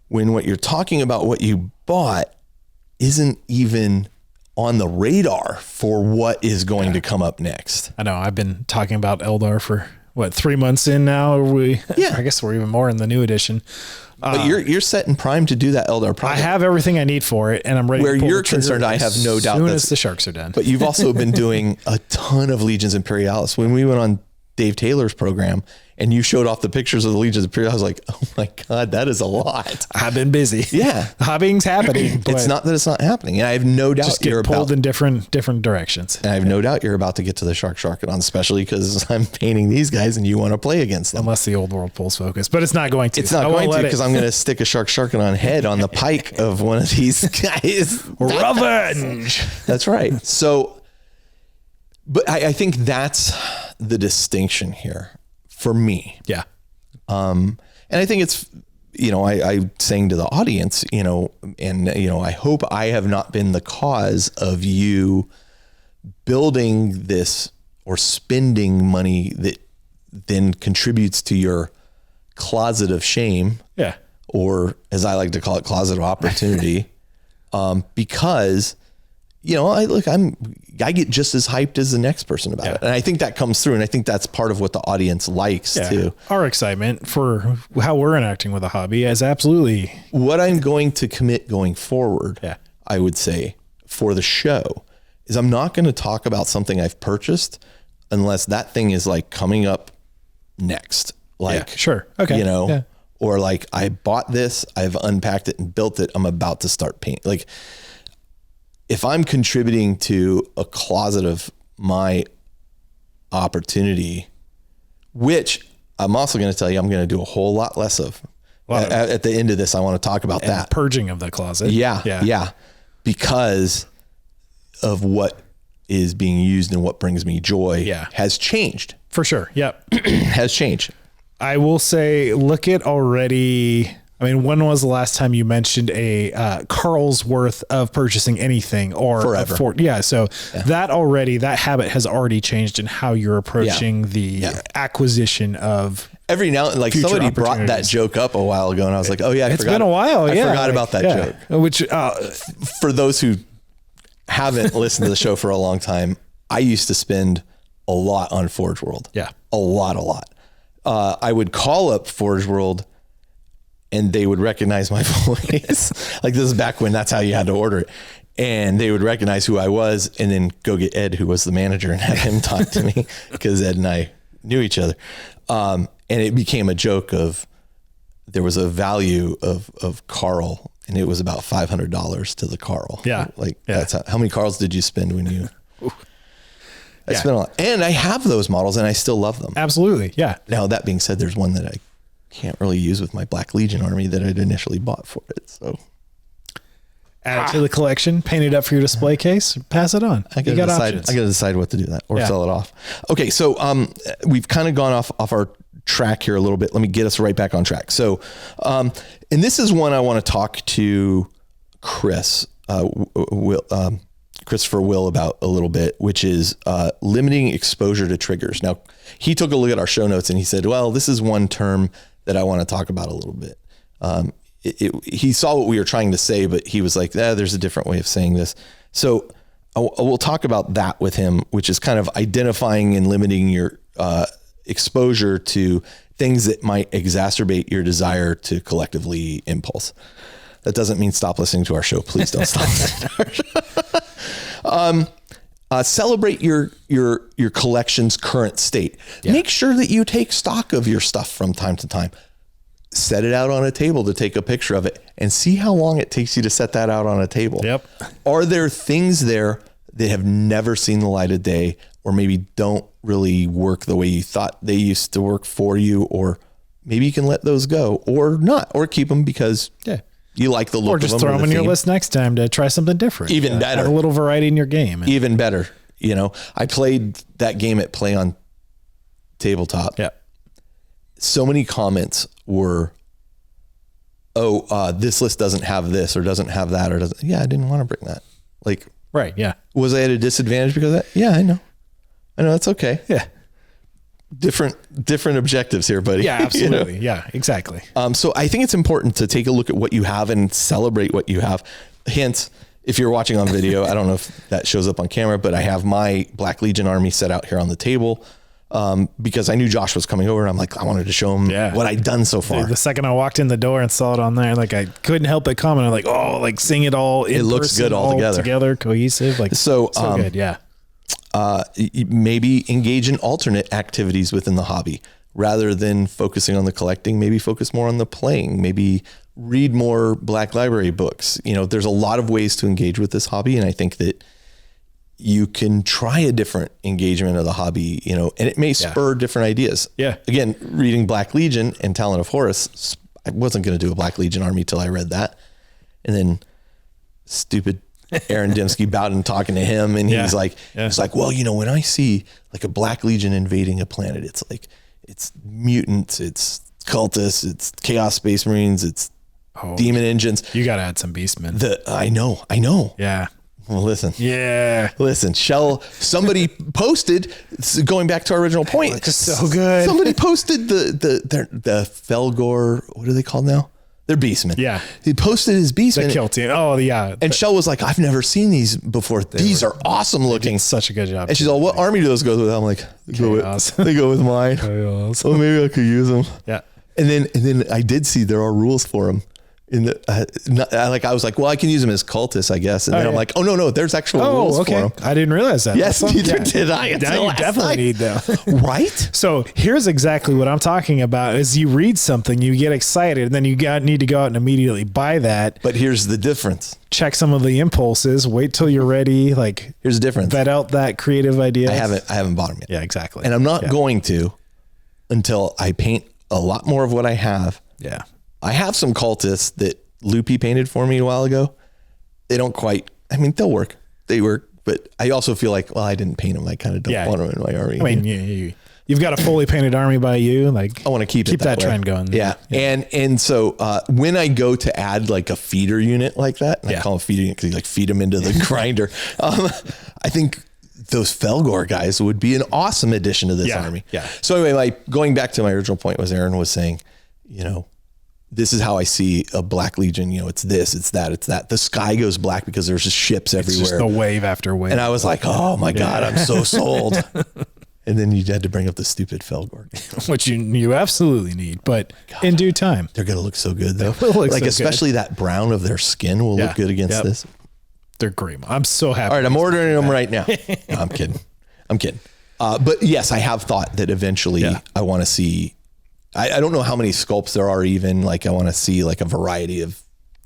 A: when what you're talking about, what you bought isn't even on the radar for what is going to come up next.
B: I know I've been talking about Eldar for 3 months in now. I guess we're even more in the new edition.
A: But you're set and primed to do that Eldar project.
B: I have everything I need for it, and I'm ready.
A: Where you're concerned, I have no doubt.
B: As soon as the sharks are done.
A: But you've also been doing a ton of Legions Imperialis. When we went on Dave Taylor's program, and you showed off the pictures of the Legions Imperialis, I was like, oh my God, that is a lot.
B: I've been busy.
A: Yeah,
B: hobbying's happening.
A: It's not that it's not happening, and I have no doubt
B: you're pulled in different directions.
A: And I have no doubt you're about to get to the Sharkadon, especially because I'm painting these guys, and you want to play against them.
B: Unless the old world pulls focus, but it's not going to.
A: It's not going to because I'm going to stick a Sharkadon head on the pike of one of these guys.
B: Revenge.
A: That's right. So, but I think that's the distinction here for me.
B: Yeah.
A: And I think it's, I saying to the audience, I hope I have not been the cause of you building this or spending money that then contributes to your closet of shame.
B: Yeah.
A: Or as I like to call it, closet of opportunity. Because I get just as hyped as the next person about it. And I think that comes through. And I think that's part of what the audience likes too.
B: Our excitement for how we're interacting with the hobby is absolutely
A: what I'm going to commit going forward. Yeah. I would say for the show is I'm not going to talk about something I've purchased unless that thing is like coming up next. Like,
B: sure. Okay.
A: Or like I bought this, I've unpacked it and built it. I'm about to start painting. Like, if I'm contributing to a closet of my opportunity, which I'm also going to tell you, I'm going to do a whole lot less of. At the end of this, I want to talk about that.
B: Purging of the closet.
A: Yeah. Because of what is being used and what brings me joy has changed.
B: For sure. Yep.
A: Has changed.
B: I will say, look at already... I mean, when was the last time you mentioned a Carl's worth of purchasing anything or
A: forever?
B: So that habit has already changed in how you're approaching the acquisition of.
A: Every now and like somebody brought that joke up a while ago, and I was like, oh yeah,
B: it's been a while.
A: I forgot about that joke.
B: Which
A: for those who haven't listened to the show for a long time, I used to spend a lot on Forge World.
B: Yeah,
A: a lot. I would call up Forge World, and they would recognize my voice. Like this is back when that's how you had to order it. And they would recognize who I was, and then go get Ed, who was the manager, and have him talk to me because Ed and I knew each other. And it became a joke of there was a value of Carl, and it was about $500 to the Carl.
B: Yeah.
A: That's how many Carls did you spend when you, I spent a lot, and I have those models and I still love them.
B: Absolutely. Yeah.
A: Now that being said, there's one that I can't really use with my Black Legion army that I'd initially bought for it. So
B: add it to the collection, paint it up for your display case, pass it on.
A: I gotta decide what to do that or sell it off. Okay. So, we've kind of gone off our track here a little bit. Let me get us right back on track. So, and this is one I want to talk to Chris, Christopher Will about a little bit, which is, limiting exposure to triggers. Now he took a look at our show notes and he said, well, this is one term that I want to talk about a little bit. He saw what we were trying to say, but he was like, there's a different way of saying this. So we'll talk about that with him, which is kind of identifying and limiting your exposure to things that might exacerbate your desire to collectively impulse. That doesn't mean stop listening to our show. Please don't stop listening to our show. Celebrate your collection's current state. Yeah. Make sure that you take stock of your stuff from time to time. Set it out on a table to take a picture of it and see how long it takes you to set that out on a table.
B: Yep.
A: Are there things there that have never seen the light of day, or maybe don't really work the way you thought they used to work for you? Or maybe you can let those go or not, or keep them because you like the look of them.
B: Or just throw them on your list next time to try something different.
A: Even better.
B: Have a little variety in your game.
A: Even better. You know, I played that game at Play on Tabletop.
B: Yeah.
A: So many comments were, this list doesn't have this or doesn't have that or doesn't. Yeah, I didn't want to bring that. Like,
B: right. Yeah.
A: Was I at a disadvantage because of that? Yeah, I know. That's okay.
B: Yeah.
A: Different objectives here, buddy.
B: Yeah, absolutely. Yeah, exactly.
A: So I think it's important to take a look at what you have and celebrate what you have. Hence, if you're watching on video, I don't know if that shows up on camera, but I have my Black Legion army set out here on the table. Because I knew Josh was coming over and I'm like, I wanted to show him what I'd done so far.
B: The second I walked in the door and saw it on there, like I couldn't help but comment. I'm like, oh, like seeing it all in
A: it looks good all
B: together, cohesive. Like
A: so
B: good. Yeah.
A: Maybe engage in alternate activities within the hobby rather than focusing on the collecting. Maybe focus more on the playing. Maybe read more Black Library books. There's a lot of ways to engage with this hobby, and I think that you can try a different engagement of the hobby, and it may spur different ideas.
B: Yeah.
A: Again, reading Black Legion and Talon of Horus, I wasn't going to do a Black Legion army till I read that. And then stupid Aaron Dembski Bowden talking to him. And he's like, well, when I see like a Black Legion invading a planet, it's like, it's mutants, it's cultists, it's Chaos Space Marines, it's demon engines.
B: You got to add some beastmen.
A: I know.
B: Yeah.
A: Well, listen.
B: Yeah.
A: Listen, somebody posted, going back to our original point.
B: It's so good.
A: Somebody posted the Felgor, what are they called now? They're beastmen.
B: Yeah.
A: He posted his beastmen.
B: The kill team. Oh, yeah.
A: And Shell was like, I've never seen these before. These are awesome looking.
B: Such a good job.
A: And she's all, what army do those go with? I'm like, they go with mine.
B: Chaos.
A: Oh, maybe I could use them.
B: Yeah.
A: And then I did see there are rules for them. I was like, well, I can use them as cultists, I guess. And then I'm like, oh no, there's actual rules for them.
B: I didn't realize that.
A: Yes, neither did I.
B: Now you definitely need them.
A: Right?
B: So here's exactly what I'm talking about is you read something, you get excited, and then you need to go out and immediately buy that.
A: But here's the difference.
B: Check some of the impulses, wait till you're ready. Like
A: here's the difference.
B: Vet out that creative idea.
A: I haven't bought them yet.
B: Yeah, exactly.
A: And I'm not going to until I paint a lot more of what I have.
B: Yeah.
A: I have some cultists that Loopy painted for me a while ago. They don't quite, they'll work. They work, but I also feel like, well, I didn't paint them. I kind of don't want them in my army.
B: You've got a fully painted army by you. Like
A: I want to keep
B: that trend going.
A: Yeah. And so when I go to add like a feeder unit like that, and I call them feeder unit because you like feed them into the grinder. I think those Felgor guys would be an awesome addition to this army.
B: Yeah.
A: So anyway, like going back to my original point was Aaron was saying, you know, this is how I see a Black Legion. You know, it's this, it's that, it's that. The sky goes black because there's just ships everywhere. It's just
B: the wave after wave.
A: And I was like, oh my God, I'm so sold. And then you had to bring up the stupid Felgor,
B: which you absolutely need, but in due time.
A: They're going to look so good though. Like especially that brown of their skin will look good against this.
B: They're great. I'm so happy.
A: All right, I'm ordering them right now. No, I'm kidding. But yes, I have thought that eventually I want to see, I don't know how many sculpts there are even, like I want to see like a variety of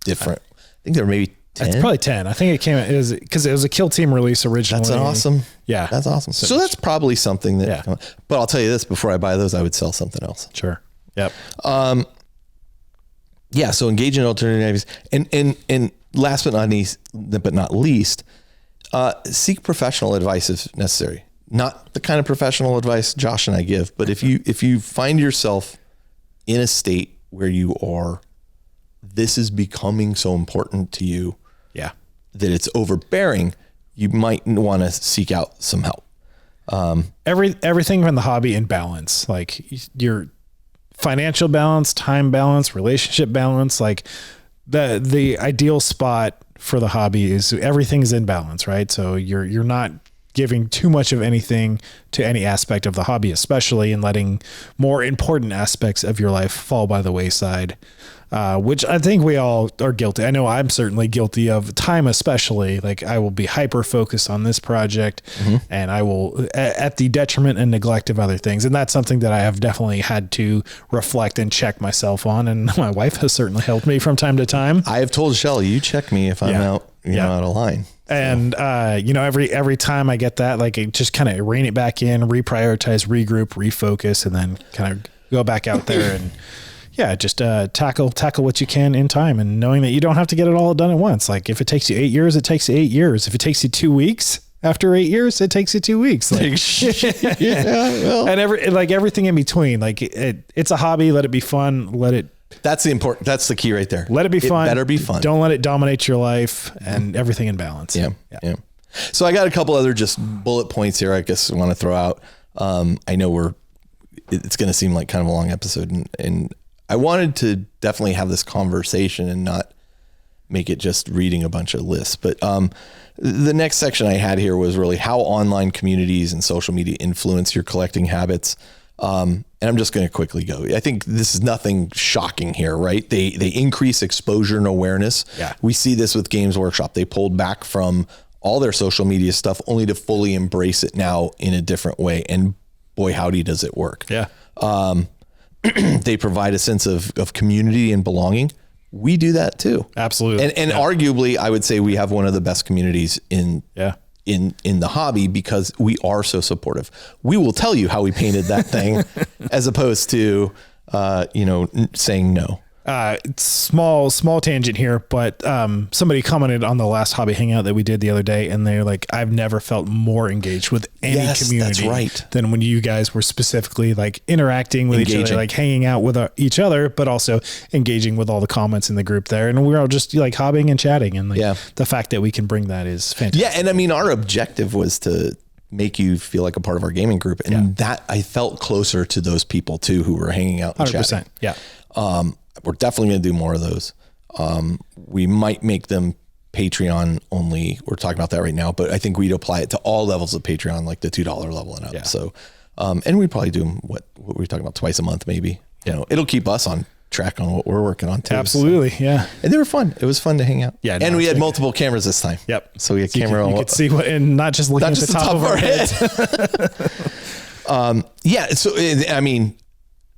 A: different, I think there were maybe 10.
B: It's probably 10. I think it came because it was a Kill Team release originally.
A: That's awesome.
B: Yeah.
A: That's awesome. So that's probably something that, but I'll tell you this, before I buy those, I would sell something else.
B: Sure. Yep.
A: Yeah. So engage in alternatives and last but not least, seek professional advice if necessary. Not the kind of professional advice Josh and I give, but if you find yourself in a state where you are, this is becoming so important to you, that it's overbearing, you might want to seek out some help.
B: Everything in the hobby in balance, like your financial balance, time balance, relationship balance, like the ideal spot for the hobby is everything's in balance, right? So you're not giving too much of anything to any aspect of the hobby, especially, and letting more important aspects of your life fall by the wayside, which I think we all are guilty. I know I'm certainly guilty of time, especially. Like I will be hyper focused on this project and I will at the detriment and neglect of other things. And that's something that I have definitely had to reflect and check myself on. And my wife has certainly helped me from time to time.
A: I have told Shelley, you check me if I'm out, out of line.
B: And, every time I get that, like it just kind of rein it back in, reprioritize, regroup, refocus, and then kind of go back out there and just tackle what you can in time, and knowing that you don't have to get it all done at once. Like if it takes you 8 years, it takes you 8 years. If it takes you 2 weeks after 8 years, it takes you 2 weeks. Like, and everything in between, like it's a hobby. Let it be fun.
A: That's the key right there.
B: Let it be fun.
A: It better be fun.
B: Don't let it dominate your life, and everything in balance.
A: Yeah. So I got a couple other just bullet points here I guess I want to throw out. I know it's going to seem like kind of a long episode, and I wanted to definitely have this conversation and not make it just reading a bunch of lists. But the next section I had here was really how online communities and social media influence your collecting habits. And I'm just going to quickly go. I think this is nothing shocking here, right? They increase exposure and awareness.
B: Yeah.
A: We see this with Games Workshop. They pulled back from all their social media stuff only to fully embrace it now in a different way. And boy, howdy does it work.
B: Yeah.
A: They provide a sense of community and belonging. We do that too.
B: Absolutely.
A: And arguably I would say we have one of the best communities in the hobby because we are so supportive. We will tell you how we painted that thing as opposed to, saying no.
B: Small tangent here, but somebody commented on the last hobby hangout that we did the other day, and they're like, I've never felt more engaged with any community than when you guys were specifically like interacting with each other, like hanging out with each other, but also engaging with all the comments in the group there. And we're all just like hobbying and chatting. And the fact that we can bring that is fantastic.
A: Yeah. And I mean, our objective was to make you feel like a part of our gaming group. And that I felt closer to those people too, who were hanging out and
B: 100%.
A: chatting.
B: Yeah.
A: We're definitely going to do more of those. We might make them Patreon only. We're talking about that right now, but I think we'd apply it to all levels of Patreon, like the $2 level and up. Yeah. So, and we'd probably do them, what we're talking about, twice a month, maybe. It'll keep us on track on what we're working on too.
B: Absolutely. So. Yeah.
A: And they were fun. It was fun to hang out.
B: Yeah.
A: And we had multiple cameras this time.
B: Yep.
A: So we had camera.
B: You could see what, and not just looking at the top of our head.
A: So, I mean,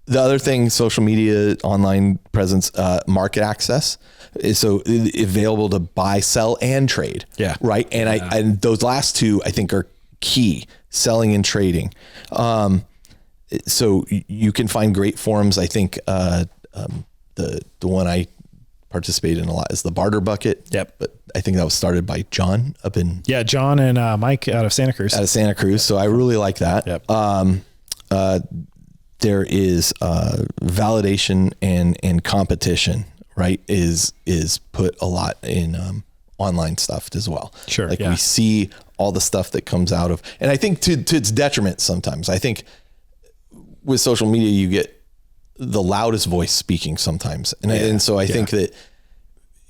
A: the other thing, social media, online presence, market access is so available to buy, sell, and trade.
B: Yeah.
A: Right. And and those last two I think are key, selling and trading. So you can find great forums. I think the one I participate in a lot is the Barter Bucket.
B: Yep.
A: But I think that was started by John John
B: and Mike out of Santa Cruz.
A: So I really like that.
B: Yep.
A: there is validation and competition, right? Is put a lot in online stuff as well.
B: Sure.
A: Like we see all the stuff that comes out of, and I think to its detriment sometimes. I think with social media, you get the loudest voice speaking sometimes. And so I think that,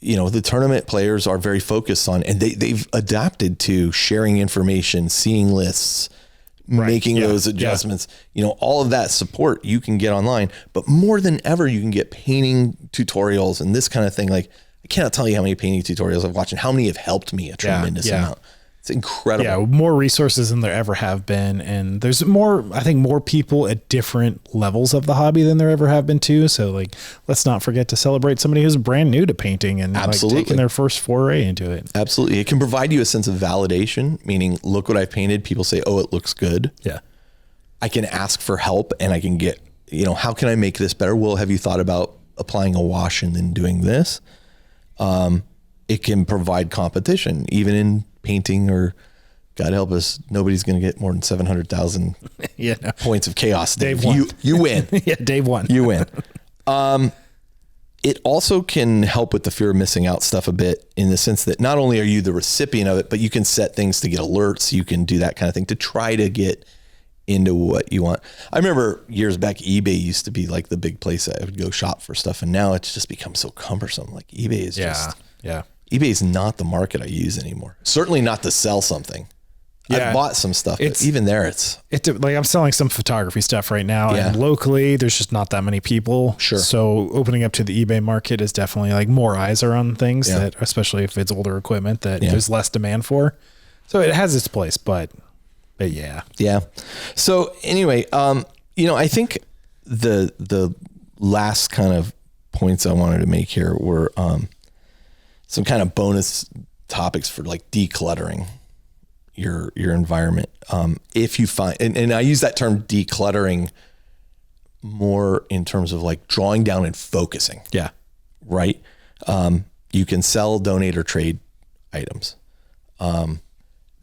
A: the tournament players are very focused on, and they've adapted to sharing information, seeing lists, making those adjustments, all of that support you can get online, but more than ever, you can get painting tutorials and this kind of thing. Like I cannot tell you how many painting tutorials I've watched and how many have helped me a tremendous amount. It's incredible.
B: Yeah, more resources than there ever have been. And there's I think more people at different levels of the hobby than there ever have been too. So like, let's not forget to celebrate somebody who's brand new to painting and like taking their first foray into it.
A: Absolutely. It can provide you a sense of validation, meaning look what I've painted. People say, oh, it looks good.
B: Yeah.
A: I can ask for help and I can get, how can I make this better? Well, have you thought about applying a wash and then doing this? It can provide competition, even in painting, or God help us, nobody's going to get more than 700,000 points of chaos.
B: Dave won.
A: You win.
B: Dave won.
A: You win. It also can help with the fear of missing out stuff a bit, in the sense that not only are you the recipient of it, but you can set things to get alerts. You can do that kind of thing to try to get into what you want. I remember years back, eBay used to be like the big place I would go shop for stuff. And now it's just become so cumbersome. Like eBay is eBay is not the market I use anymore. Certainly not to sell something. I've bought some stuff, but even there it's
B: like I'm selling some photography stuff right now, and locally there's just not that many people.
A: Sure.
B: So opening up to the eBay market is definitely like more eyes are on things that, especially if it's older equipment that there's less demand for. So it has its place, but yeah.
A: Yeah. So anyway, I think the last kind of points I wanted to make here were, some kind of bonus topics for like decluttering your environment. If you find, and I use that term decluttering more in terms of like drawing down and focusing.
B: Yeah.
A: Right. You can sell, donate, or trade items.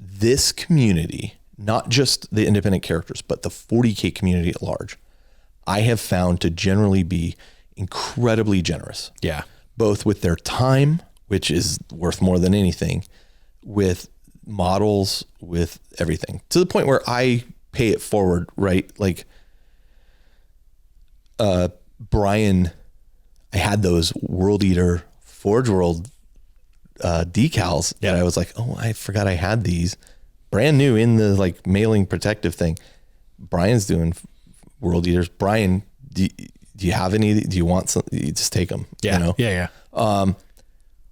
A: This community, not just the independent characters, but the 40K community at large, I have found to generally be incredibly generous.
B: Yeah.
A: Both with their time, which is worth more than anything, with models, with everything, to the point where I pay it forward, right? Like, Brian, I had those World Eater Forge World decals that I was like, oh, I forgot I had these brand new in the like mailing protective thing. Brian's doing World Eaters. Brian, do you have any? Do you want some? You just take them.
B: Yeah. Yeah.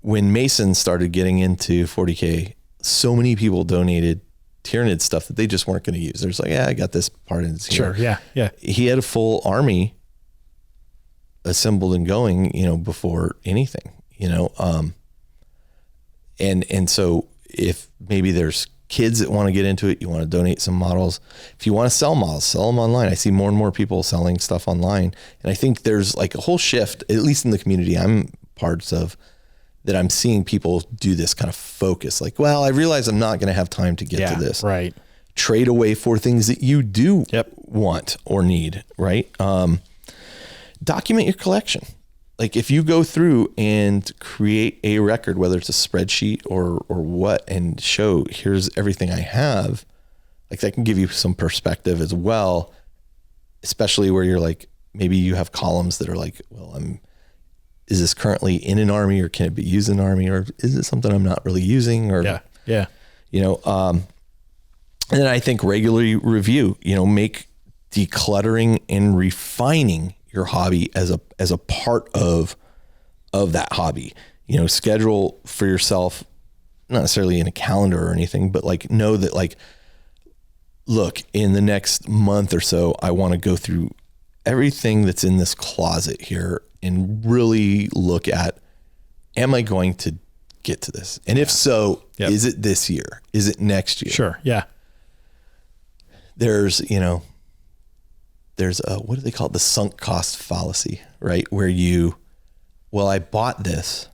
A: When Mason started getting into 40K, so many people donated Tyranid stuff that they just weren't going to use. There's like, I got this part in here.
B: Sure. Yeah. Yeah.
A: He had a full army assembled and going, before anything, and so if maybe there's kids that want to get into it, you want to donate some models. If you want to sell models, sell them online. I see more and more people selling stuff online. And I think there's like a whole shift, at least in the community I'm parts of, that I'm seeing people do this kind of focus. Like, well, I realize I'm not going to have time to get to this.
B: Right.
A: Trade away for things that you do want or need. Right. Document your collection. Like if you go through and create a record, whether it's a spreadsheet or what, and show, here's everything I have, like that can give you some perspective as well, especially where you're like, maybe you have columns that are like, well, is this currently in an army, or can it be used in an army, or is it something I'm not really using, or, and then I think regularly review, make decluttering and refining your hobby as a part of that hobby, schedule for yourself, not necessarily in a calendar or anything, but like know that like, look, in the next month or so, I want to go through everything that's in this closet here and really look at, am I going to get to this? And if so, is it this year? Is it next year?
B: Sure. Yeah.
A: There's a, what do they call it? The sunk cost fallacy, right? Where I bought this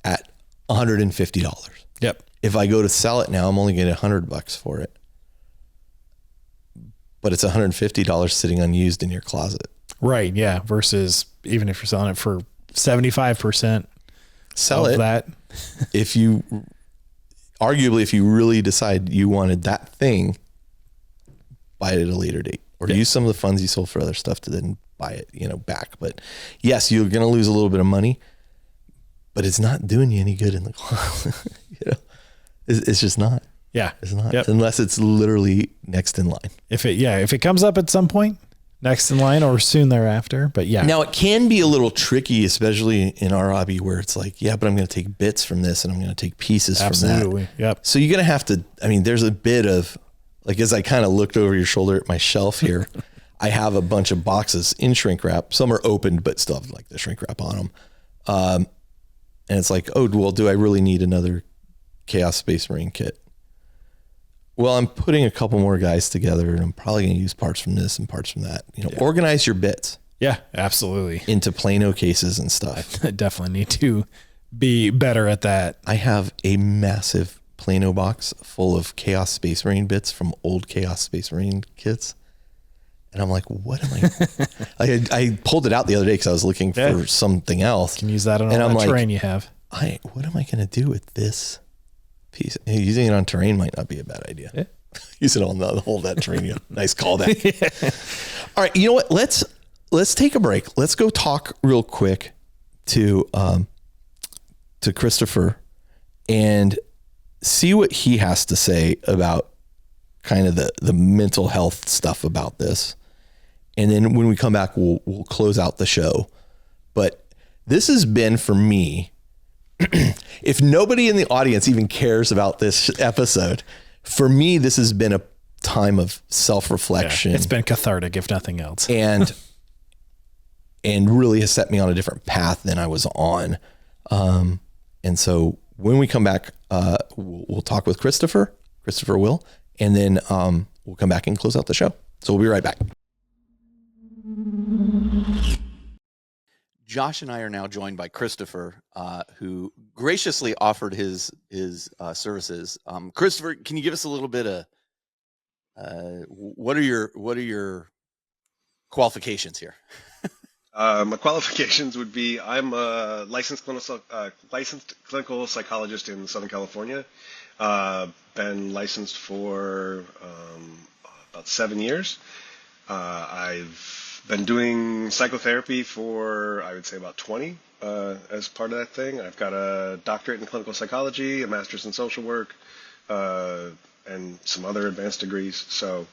A: at $150.
B: Yep.
A: If I go to sell it now, I'm only getting $100 for it. but it's $150 sitting unused in your closet.
B: Right. Yeah. Versus even if you're selling it for 75%,
A: sell it.
B: That.
A: If you really decide you wanted that thing, buy it at a later date, or use some of the funds you sold for other stuff to then buy it, back. But yes, you're going to lose a little bit of money, but it's not doing you any good in the closet. It's just not.
B: Yeah.
A: It's not, unless it's literally next in line.
B: If it comes up at some point, next in line or soon thereafter, but yeah.
A: Now it can be a little tricky, especially in our hobby where it's like, but I'm going to take bits from this and I'm going to take pieces from that.
B: Absolutely. Yep.
A: So you're going to have to, there's a bit of like, as I kind of looked over your shoulder at my shelf here, I have a bunch of boxes in shrink wrap. Some are opened, but still have like the shrink wrap on them. And it's like, oh, well, do I really need another Chaos Space Marine kit? Well, I'm putting a couple more guys together and I'm probably going to use parts from this and parts from that. Organize your bits.
B: Yeah, absolutely.
A: Into Plano cases and stuff.
B: I definitely need to be better at that.
A: I have a massive Plano box full of Chaos Space Marine bits from old Chaos Space Marine kits. And I'm like, what am I? I pulled it out the other day because I was looking for something else.
B: You can use that on all that terrain you have.
A: What am I going to do with this piece? Using it on terrain might not be a bad idea. Yeah. Use it on the whole that terrain. Nice callback. All right, you know what? Let's take a break. Let's go talk real quick to Christopher and see what he has to say about kind of the mental health stuff about this. And then when we come back, we'll close out the show. But this has been, for me, if nobody in the audience even cares about this episode, for me, this has been a time of self-reflection.
B: Yeah, it's been cathartic, if nothing else.
A: And really has set me on a different path than I was on. And so when we come back, we'll talk with Christopher will, and then we'll come back and close out the show. So we'll be right back. Josh and I are now joined by Christopher, who graciously offered his services. Christopher, can you give us a little bit of what are your qualifications here?
C: My qualifications would be I'm a licensed clinical psychologist in Southern California. Been licensed for about 7 years. I've been doing psychotherapy for, I would say, about 20 as part of that thing. I've got a doctorate in clinical psychology, a master's in social work, and some other advanced degrees. So,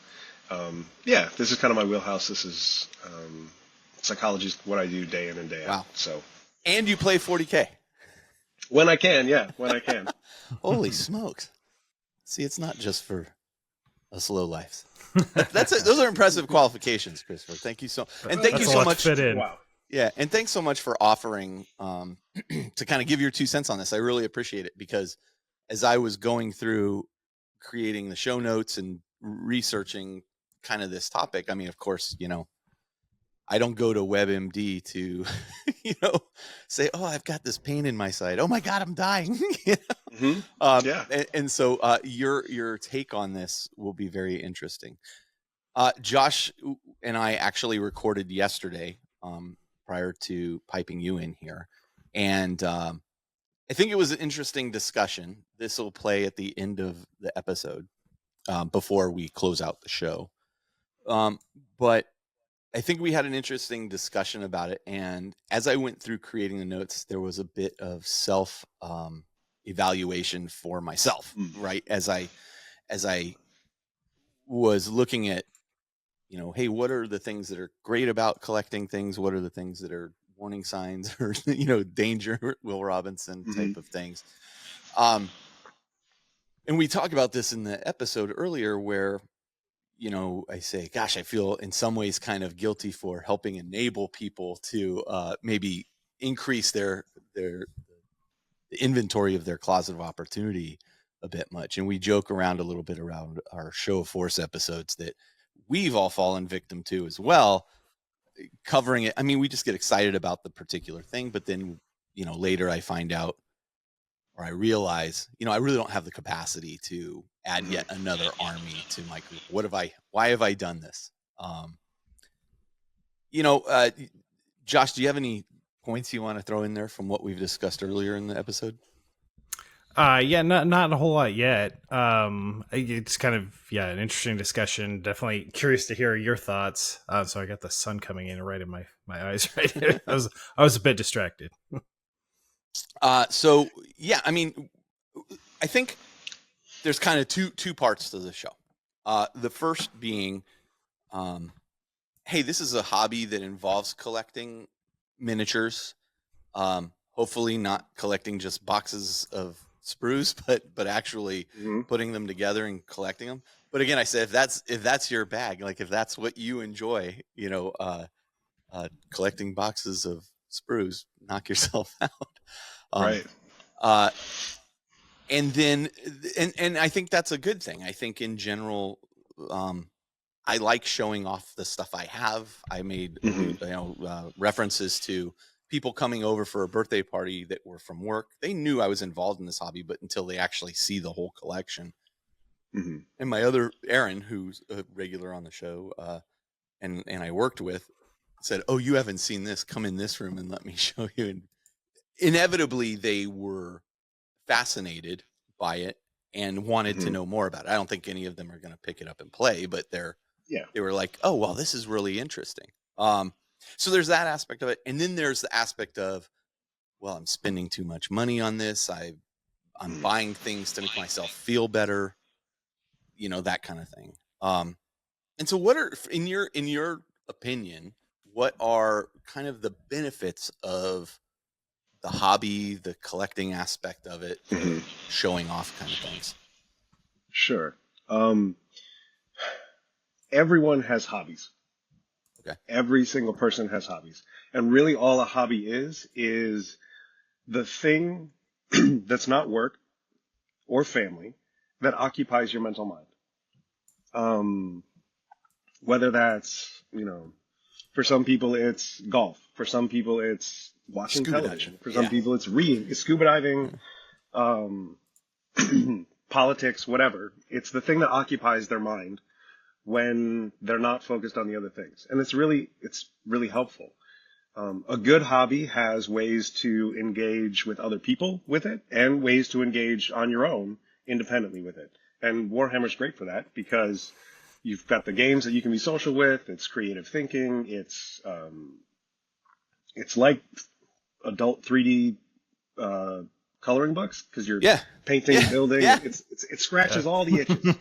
C: this is kind of my wheelhouse. This is psychology is what I do day in and day out. So,
A: and you play 40K
C: when I can. Yeah, when I can.
A: Holy smokes! See, it's not just for us low lives. Those are impressive qualifications, Christopher. Thank you so much.
B: Fit in.
C: Wow.
A: Yeah, and thanks so much for offering to kind of give your 2 cents on this. I really appreciate it, because as I was going through creating the show notes and researching kind of this topic, of course, I don't go to WebMD to, say, oh, I've got this pain in my side. Oh my God, I'm dying.
C: Mm-hmm.
A: And so your take on this will be very interesting. Josh and I actually recorded yesterday prior to piping you in here. And I think it was an interesting discussion. This will play at the end of the episode before we close out the show. But I think we had an interesting discussion about it. And as I went through creating the notes, there was a bit of self evaluation for myself, right? As I was looking at, hey, what are the things that are great about collecting things? What are the things that are warning signs or, danger, Will Robinson type of things? And we talked about this in the episode earlier where, I say, gosh, I feel in some ways kind of guilty for helping enable people to maybe increase the inventory of their closet of opportunity a bit much. And we joke around a little bit around our Show of Force episodes that we've all fallen victim to as well, covering it. We just get excited about the particular thing, but then, later I find out or I realize, I really don't have the capacity to add yet another army to my group. Why have I done this? Josh, do you have any points you want to throw in there from what we've discussed earlier in the episode?
B: Yeah, not a whole lot yet. It's kind of an interesting discussion. Definitely curious to hear your thoughts. So I got the sun coming in right in my eyes right here. I was a bit distracted.
A: I think there's kind of two parts to the show. The first being, hey, this is a hobby that involves collecting miniatures. Hopefully not collecting just boxes of sprues, but actually putting them together and collecting them. But again, I said, if that's your bag, like if that's what you enjoy, collecting boxes of sprues, knock yourself out.
C: Right.
A: And then, and I think that's a good thing. I think in general, I like showing off the stuff I have. I made references to people coming over for a birthday party that were from work. They knew I was involved in this hobby, but until they actually see the whole collection. And my other Aaron, who's a regular on the show, and I worked with, said, "Oh, you haven't seen this? Come in this room and let me show you." And inevitably, they were fascinated by it and wanted to know more about it. I don't think any of them are going to pick it up and play, but they were like, "Oh, well, this is really interesting." So there's that aspect of it. And then there's the aspect of, well, I'm spending too much money on this. I'm buying things to make myself feel better, that kind of thing. And so what are, in your opinion, what are kind of the benefits of the hobby, the collecting aspect of it, showing off kind of things?
C: Sure. Everyone has hobbies.
A: Okay.
C: Every single person has hobbies. And really all a hobby is the thing that's not work or family that occupies your mental mind. Whether that's, for some people it's golf. For some people it's watching television. For some people it's reading, it's scuba diving, politics, whatever. It's the thing that occupies their mind when they're not focused on the other things. And it's really helpful. A good hobby has ways to engage with other people with it and ways to engage on your own independently with it. And Warhammer's great for that because you've got the games that you can be social with. It's creative thinking. It's like adult 3D coloring books because you're painting, building. Yeah. It scratches all the itches.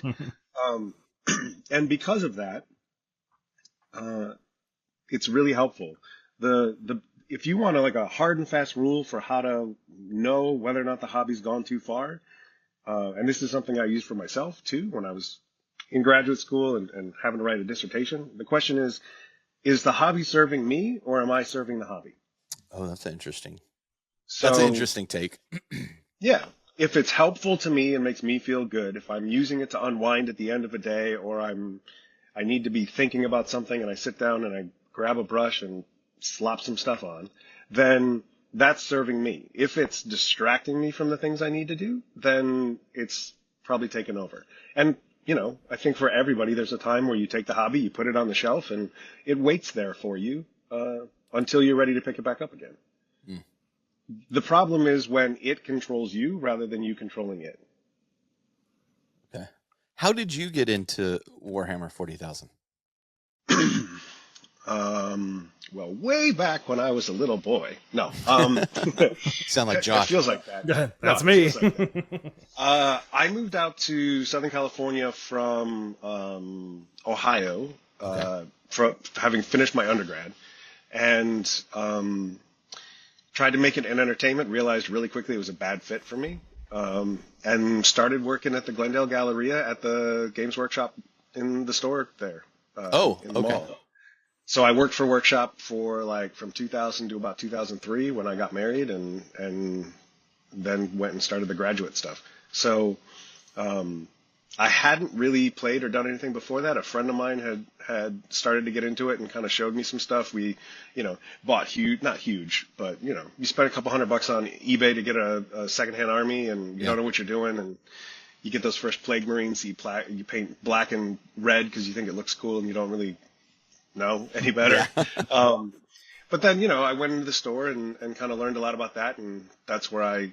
C: And because of that, it's really helpful. If you want like a hard and fast rule for how to know whether or not the hobby's gone too far, and this is something I used for myself too when I was in graduate school and having to write a dissertation. The question is the hobby serving me or am I serving the hobby?
A: Oh, that's interesting. That's an interesting take.
C: Yeah. If it's helpful to me and makes me feel good, if I'm using it to unwind at the end of a day, or I need to be thinking about something and I sit down and I grab a brush and slop some stuff on, then that's serving me. If it's distracting me from the things I need to do, then it's probably taken over. And, I think for everybody, there's a time where you take the hobby, you put it on the shelf, and it waits there for you until you're ready to pick it back up again. The problem is when it controls you rather than you controlling it.
A: Okay. How did you get into Warhammer 40,000?
C: Well, way back when I was a little boy. No.
A: Sound like Josh.
C: It feels like that.
B: That's me.
C: Like that. I moved out to Southern California from Ohio, from having finished my undergrad, and tried to make it in entertainment, realized really quickly it was a bad fit for me, and started working at the Glendale Galleria at the Games Workshop in the store there. In the mall. So I worked for Workshop for from 2000 to about 2003 when I got married and then went and started the graduate stuff. So I hadn't really played or done anything before that. A friend of mine had started to get into it and kind of showed me some stuff. We, bought not huge, but you spend a couple $100 on eBay to get a secondhand army, and you don't know what you're doing, and you get those first Plague Marines. You paint black and red because you think it looks cool, and you don't really know any better. Yeah. But then I went into the store and kind of learned a lot about that, and that's where I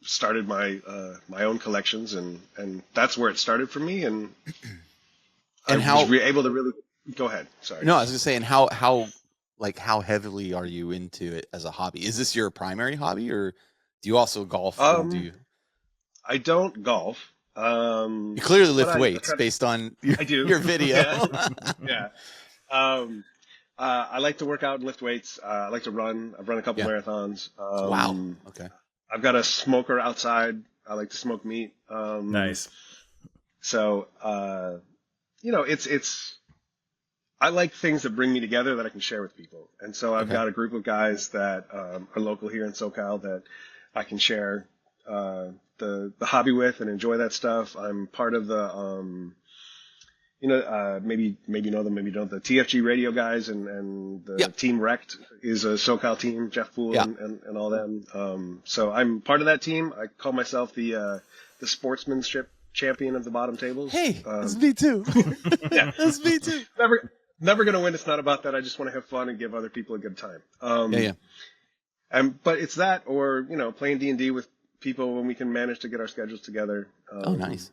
C: started my own collections, and that's where it started for me, and I was able to really go ahead. Sorry.
A: No, I was gonna say, and how heavily are you into it as a hobby? Is this your primary hobby, or do you also golf?
C: I don't golf.
A: You clearly lift weights based on your video.
C: Yeah. I like to work out and lift weights. I like to run. I've run a couple marathons.
A: Wow. Okay.
C: I've got a smoker outside. I like to smoke meat.
B: Nice.
C: So, I like things that bring me together that I can share with people. And so I've got a group of guys that are local here in SoCal that I can share the hobby with and enjoy that stuff. I'm part of the, maybe you know them, maybe you don't. The TFG radio guys and the Team Wrecked is a SoCal team, Jeff Poole and all them. So I'm part of that team. I call myself the sportsmanship champion of the bottom tables.
A: Hey, that's me too.
C: Yeah,
A: that's me too.
C: Never gonna win. It's not about that. I just want to have fun and give other people a good time. But it's that, or playing D&D with people when we can manage to get our schedules together.
A: Nice.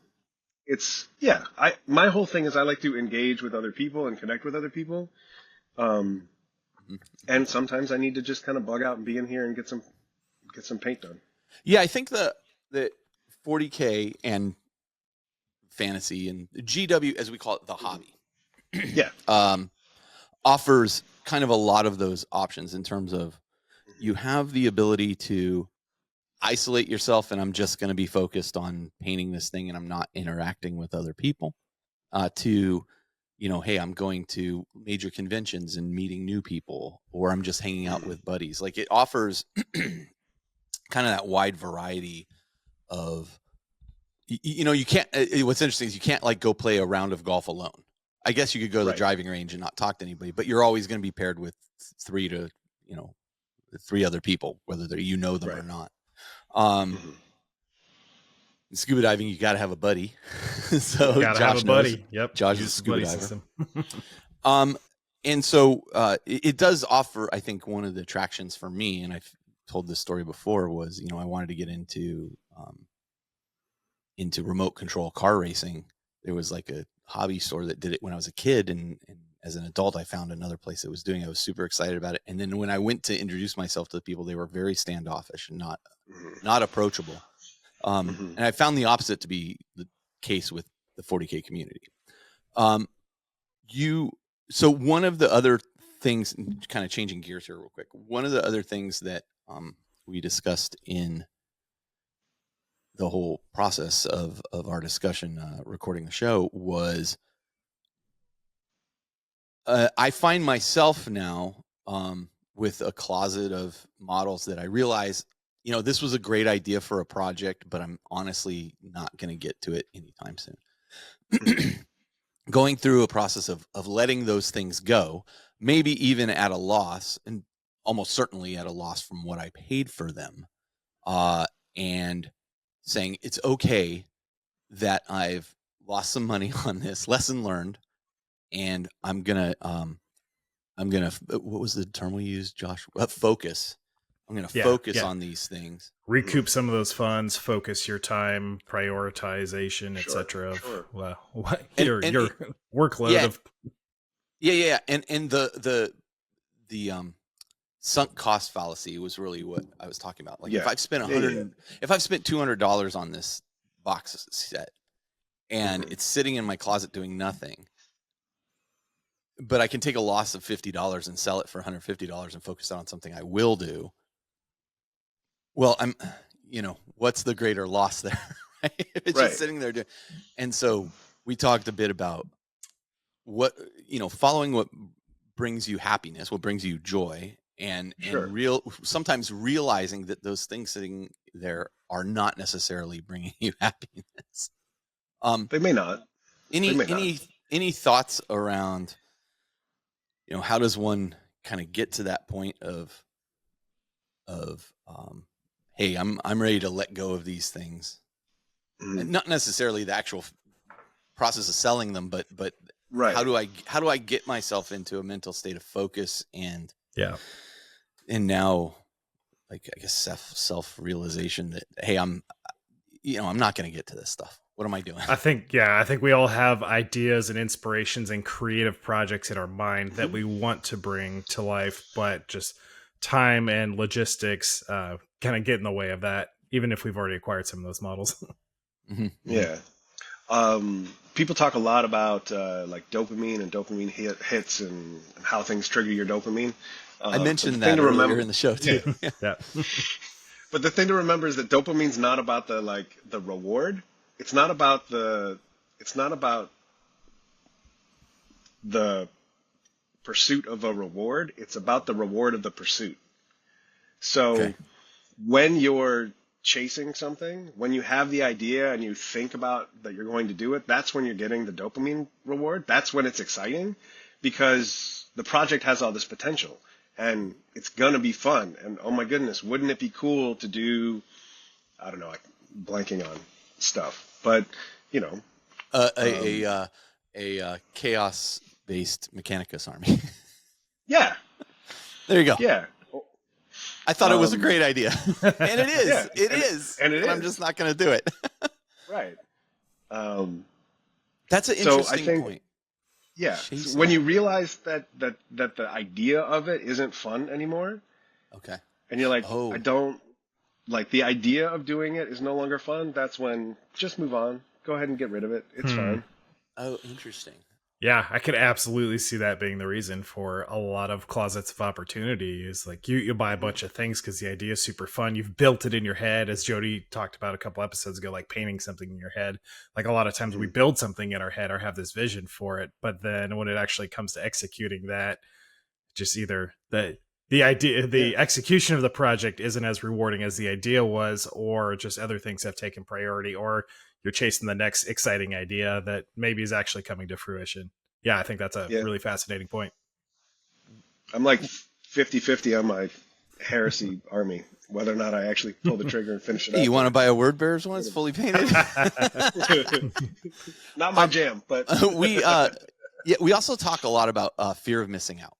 C: My whole thing is I like to engage with other people and connect with other people. And sometimes I need to just kind of bug out and be in here and get some paint done.
A: Yeah, I think the 40K and fantasy and GW, as we call it, the hobby, offers kind of a lot of those options in terms of you have the ability to isolate yourself, and I'm just going to be focused on painting this thing and I'm not interacting with other people, to, hey, I'm going to major conventions and meeting new people, or I'm just hanging out with buddies. Like, it offers kind of that wide variety of, you can't, what's interesting is you can't like go play a round of golf alone. I guess you could go to the driving range and not talk to anybody, but you're always going to be paired with three other people, whether them or not. Scuba diving, you got to have a buddy. So
B: you gotta have a buddy. Yep.
A: Josh is a scuba diver. And so it does offer, I think, one of the attractions for me, and I've told this story before, was, I wanted to get into remote control car racing. There was like a hobby store that did it when I was a kid, and as an adult, I found another place that was doing it. I was super excited about it. And then when I went to introduce myself to the people, they were very standoffish and not approachable. And I found the opposite to be the case with the 40K community. So one of the other things, kind of changing gears here real quick, one of the other things that we discussed in the whole process of our discussion, recording the show, was I find myself now with a closet of models that I realize, this was a great idea for a project, but I'm honestly not going to get to it anytime soon. Going through a process of letting those things go, maybe even at a loss, and almost certainly at a loss from what I paid for them, and saying it's okay that I've lost some money on this, lesson learned, and I'm gonna what was the term we used, Josh? Focus. I'm gonna focus on these things,
B: recoup some of those funds, focus your time, prioritization, etc. Well, your workload of
A: and the sunk cost fallacy was really what I was talking about. Like, if I've spent $200 on this box set and it's sitting in my closet doing nothing, but I can take a loss of $50 and sell it for $150 and focus on something I will do. Well, what's the greater loss there? Right? If it's just sitting there. And so we talked a bit about what, following what brings you happiness, what brings you joy, and sometimes realizing that those things sitting there are not necessarily bringing you happiness.
C: They may not.
A: Any thoughts around, how does one kind of get to that point of hey, I'm ready to let go of these things, and not necessarily the actual process of selling them, but
C: right.
A: How do I get myself into a mental state of focus and now, like, I guess self realization that, hey, I'm not going to get to this stuff. What am I doing?
D: I think we all have ideas and inspirations and creative projects in our mind that we want to bring to life, but just time and logistics kind of get in the way of that, even if we've already acquired some of those models.
C: Yeah. People talk a lot about like dopamine and dopamine hits and how things trigger your dopamine.
A: I mentioned that earlier in the show too.
D: Yeah.
C: But the thing to remember is that dopamine's not about the reward. It's not about the pursuit of a reward. It's about the reward of the pursuit. So when you're chasing something, when you have the idea and you think about that you're going to do it, that's when you're getting the dopamine reward. That's when it's exciting, because the project has all this potential and it's going to be fun. And oh my goodness, wouldn't it be cool to do, I don't know, like blanking on stuff, but
A: a chaos-based Mechanicus army.
C: Yeah.
A: There you go.
C: Yeah.
A: I thought it was a great idea, and it is.
C: Yeah,
A: it is. I'm just not going to do it.
C: Right.
A: That's an interesting point.
C: Yeah. So when you realize that the idea of it isn't fun anymore.
A: Okay.
C: And you're like, I don't like the idea of doing it is no longer fun. That's when just move on. Go ahead and get rid of it. It's fine.
A: Oh, interesting.
D: Yeah, I could absolutely see that being the reason for a lot of closets of opportunity. Is like you buy a bunch of things because the idea is super fun. You've built it in your head, as Jody talked about a couple episodes ago, like painting something in your head. Like a lot of times we build something in our head or have this vision for it, but then when it actually comes to executing that, just either the idea, the execution of the project isn't as rewarding as the idea was, or just other things have taken priority, or you're chasing the next exciting idea that maybe is actually coming to fruition. Yeah, I think that's a really fascinating point.
C: I'm like 50-50 on my heresy army, whether or not I actually pull the trigger and finish it up.
A: You want to buy a Word Bearers one? It's fully painted.
C: Not my jam, but
A: we also talk a lot about fear of missing out,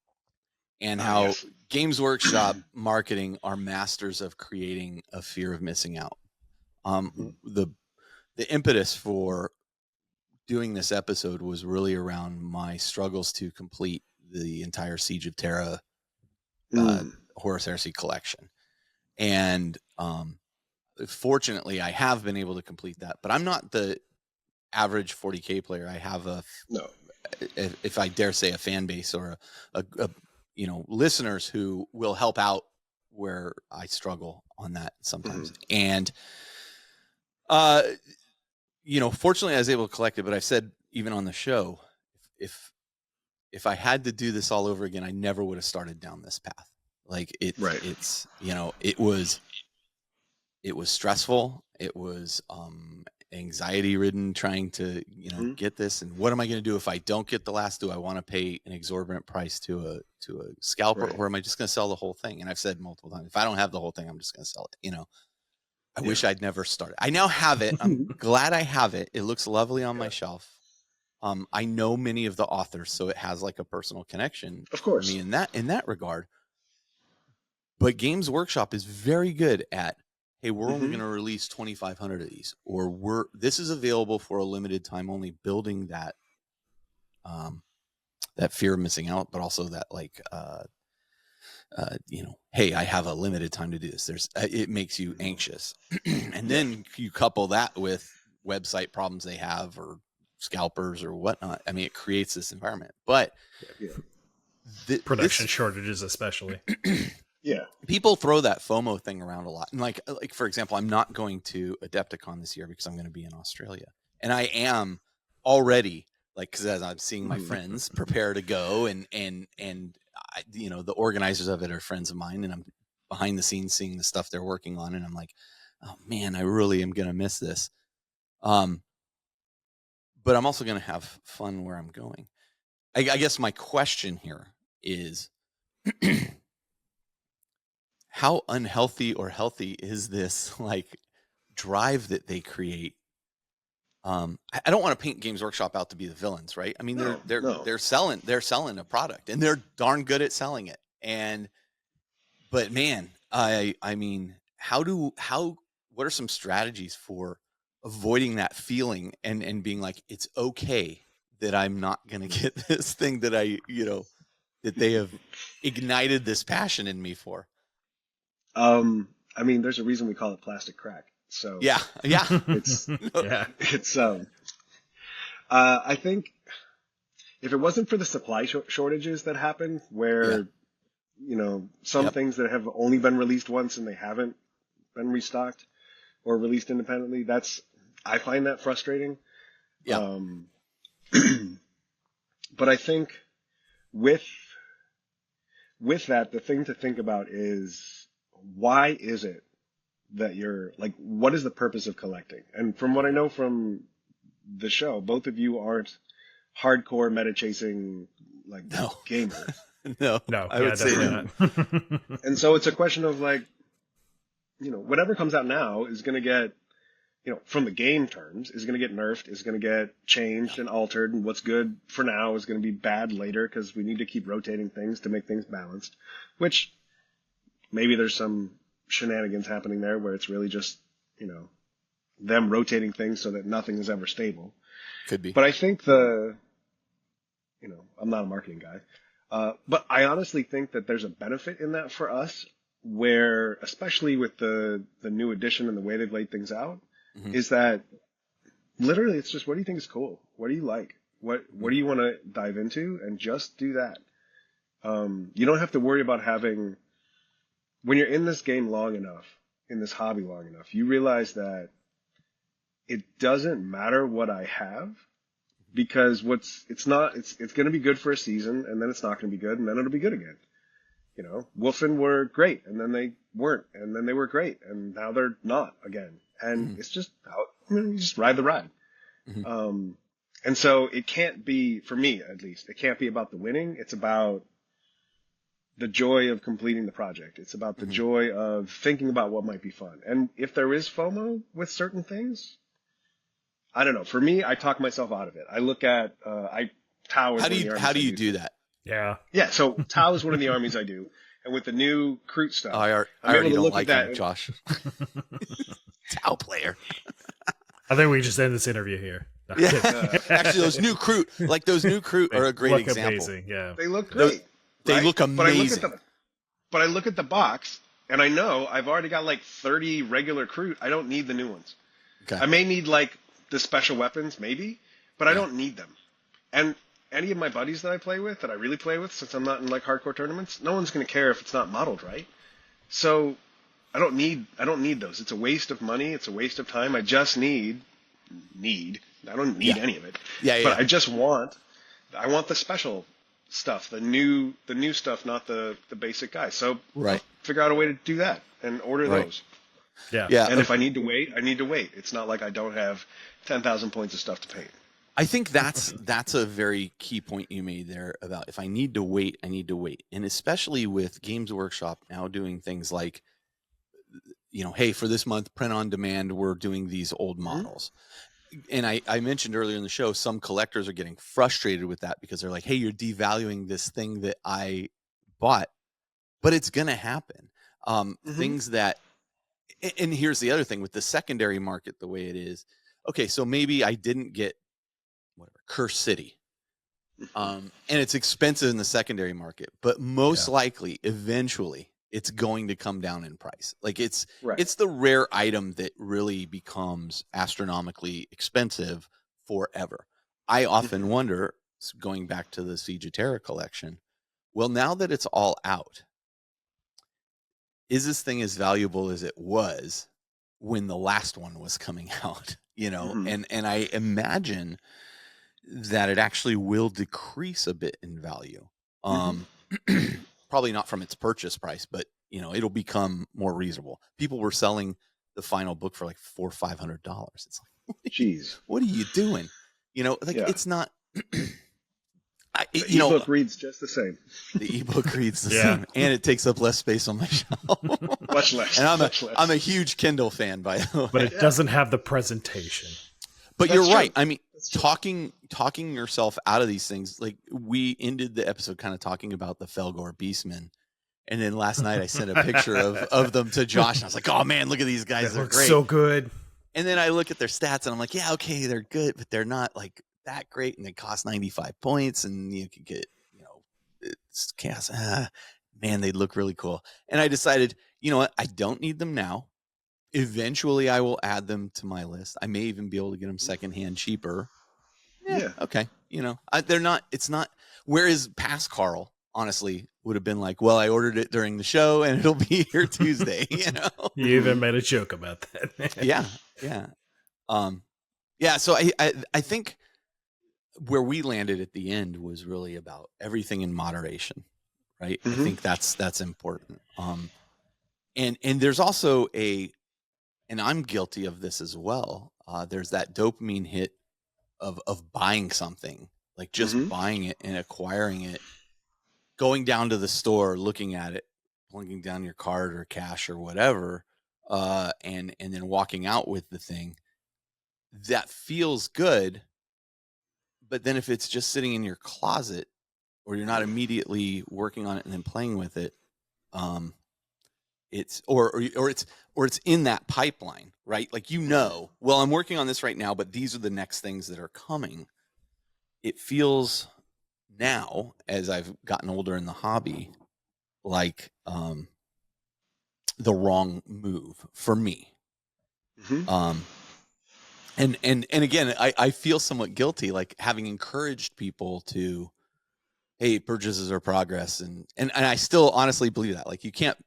A: and how Games Workshop marketing are masters of creating a fear of missing out. The impetus for doing this episode was really around my struggles to complete the entire Siege of Terra Horus Heresy collection. And fortunately, I have been able to complete that, but I'm not the average 40K player. I have if I dare say, a fan base or a listeners who will help out where I struggle on that sometimes. And fortunately I was able to collect it, but I've said even on the show, if I had to do this all over again, I never would have started down this path. Like it's, it was stressful. It was, anxiety ridden trying to, get this. And what am I going to do if I don't get the last? Do I want to pay an exorbitant price to a scalper, or am I just going to sell the whole thing? And I've said multiple times, if I don't have the whole thing, I'm just going to sell it. I wish I'd never started. I now have it. I'm glad I have it. It looks lovely on my shelf. I know many of the authors, so it has like a personal connection,
C: of course,
A: for me in that regard. But Games Workshop is very good at, hey, we're only going to release 2,500 of these, or this is available for a limited time only, building that that fear of missing out, but also that hey, I have a limited time to do this. It makes you anxious. And then you couple that with website problems they have, or scalpers or whatnot. I mean, it creates this environment, but
D: production shortages, especially.
C: Yeah.
A: People throw that FOMO thing around a lot. And like, for example, I'm not going to Adepticon this year because I'm going to be in Australia, and I am already because as I'm seeing my friends prepare to go, and the organizers of it are friends of mine, and I'm behind the scenes seeing the stuff they're working on, and I'm like, oh man, I really am going to miss this. but I'm also going to have fun where I'm going. I guess my question here is how unhealthy or healthy is this like drive that they create? I don't want to paint Games Workshop out to be the villains, right? I mean, they're selling a product, and they're darn good at selling it. But man, I mean, what are some strategies for avoiding that feeling and being like, it's okay that I'm not going to get this thing that that they have ignited this passion in me for?
C: I mean, there's a reason we call it plastic crack. So
A: yeah.
C: It's I think if it wasn't for the supply shortages that happen, where some things that have only been released once and they haven't been restocked or released independently, I find that frustrating.
A: Yeah.
C: But I think with that, the thing to think about is, why is it that you're like, what is the purpose of collecting? And from what I know from the show, both of you aren't hardcore meta chasing gamers.
A: No,
D: I would say not.
C: And so it's a question of like, whatever comes out now is going to get, from the game terms, is going to get nerfed, is going to get changed and altered. And what's good for now is going to be bad later, because we need to keep rotating things to make things balanced, which maybe there's some shenanigans happening there where it's really just, them rotating things so that nothing is ever stable.
A: Could be.
C: But I think I'm not a marketing guy, but I honestly think that there's a benefit in that for us, where, especially with the new edition and the way they've laid things out, is that literally it's just, what do you think is cool? What do you like? What do you want to dive into? And just do that. You don't have to worry about having, when you're in this game long enough, in this hobby long enough, you realize that it doesn't matter what I have, because it's going to be good for a season, and then it's not going to be good, and then it'll be good again. Wolfen were great, and then they weren't, and then they were great, and now they're not again. And it's just you just ride the ride. And so it can't be, for me at least, it can't be about the winning. It's about the joy of completing the project. It's about the joy of thinking about what might be fun. And if there is FOMO with certain things, I don't know. For me, I talk myself out of it. I look at Tau.
A: How do you do that?
C: Yeah. So Tau is one of the armies I do, and with the new Crute stuff,
A: I already don't like him, Josh. Tau player.
D: I think we just end this interview here.
A: Yeah. Actually, those new Crute are a great example.
D: Amazing. Yeah,
C: they look great.
A: They look amazing.
C: But I look at the box, and I know I've already got like 30 regular Crute. I don't need the new ones.
A: Okay.
C: I may need like the special weapons, maybe, but I don't need them. And any of my buddies that I play with, that I really play with, since I'm not in like hardcore tournaments, no one's going to care if it's not modeled right. So I don't need those. It's a waste of money. It's a waste of time. I just I don't need any of it. But I want the special stuff, the new stuff, not the basic guy. So figure out a way to do that and order those.
A: Yeah.
C: And if I need to wait, I need to wait. It's not like I don't have 10,000 points of stuff to paint.
A: I think that's a very key point you made there about, if I need to wait, I need to wait. And especially with Games Workshop now doing things like, hey, for this month, print on demand, we're doing these old models. And I mentioned earlier in the show, some collectors are getting frustrated with that, because they're like, hey, you're devaluing this thing that I bought, but it's going to happen. Things that, and here's the other thing with the secondary market, the way it is. Okay, so maybe I didn't get Curse City, and it's expensive in the secondary market, but most likely, eventually, it's going to come down in price. Like it's the rare item that really becomes astronomically expensive forever. I often wonder, going back to the Siege of Terra collection, well, now that it's all out, is this thing as valuable as it was when the last one was coming out? And I imagine that it actually will decrease a bit in value. Probably not from its purchase price, but it'll become more reasonable. People were selling the final book for like $400 or $500. It's like,
C: jeez,
A: what are you doing? You know, like it's not.
C: The ebook reads just the same.
A: The ebook reads the same, and it takes up less space on my shelf.
C: Much less.
A: And I'm a huge Kindle fan, by the way.
D: But it doesn't have the presentation.
A: But that's you're right. I mean, talking yourself out of these things. Like we ended the episode kind of talking about the Felgor Beastmen, and then last night I sent a picture of them to Josh, and I was like, "Oh man, look at these guys! They're great,
D: so good." And
A: then I look at their stats, and I'm like, "Yeah, okay, they're good, but they're not like that great, and they cost 95 points, and you could get, it's chaos. Man, they look really cool." And I decided, you know what? I don't need them now. Eventually, I will add them to my list. I may even be able to get them secondhand cheaper. Yeah. Okay. They're not. It's not. Whereas past Carl, honestly, would have been like, "Well, I ordered it during the show, and it'll be here Tuesday."
D: You even made a joke about that.
A: Yeah. So I think where we landed at the end was really about everything in moderation, right? Mm-hmm. I think that's important. And there's also and I'm guilty of this as well. There's that dopamine hit of buying something, like just buying it and acquiring it, going down to the store, looking at it, plunking down your card or cash or whatever, and then walking out with the thing. That feels good. But then if it's just sitting in your closet or you're not immediately working on it and then playing with it, it's in that pipeline, right? Like, well, I'm working on this right now, but these are the next things that are coming. It feels now, as I've gotten older in the hobby, like the wrong move for me. Mm-hmm. And again, I feel somewhat guilty, like having encouraged people to, hey, purchases are progress, and I still honestly believe that. Like you can't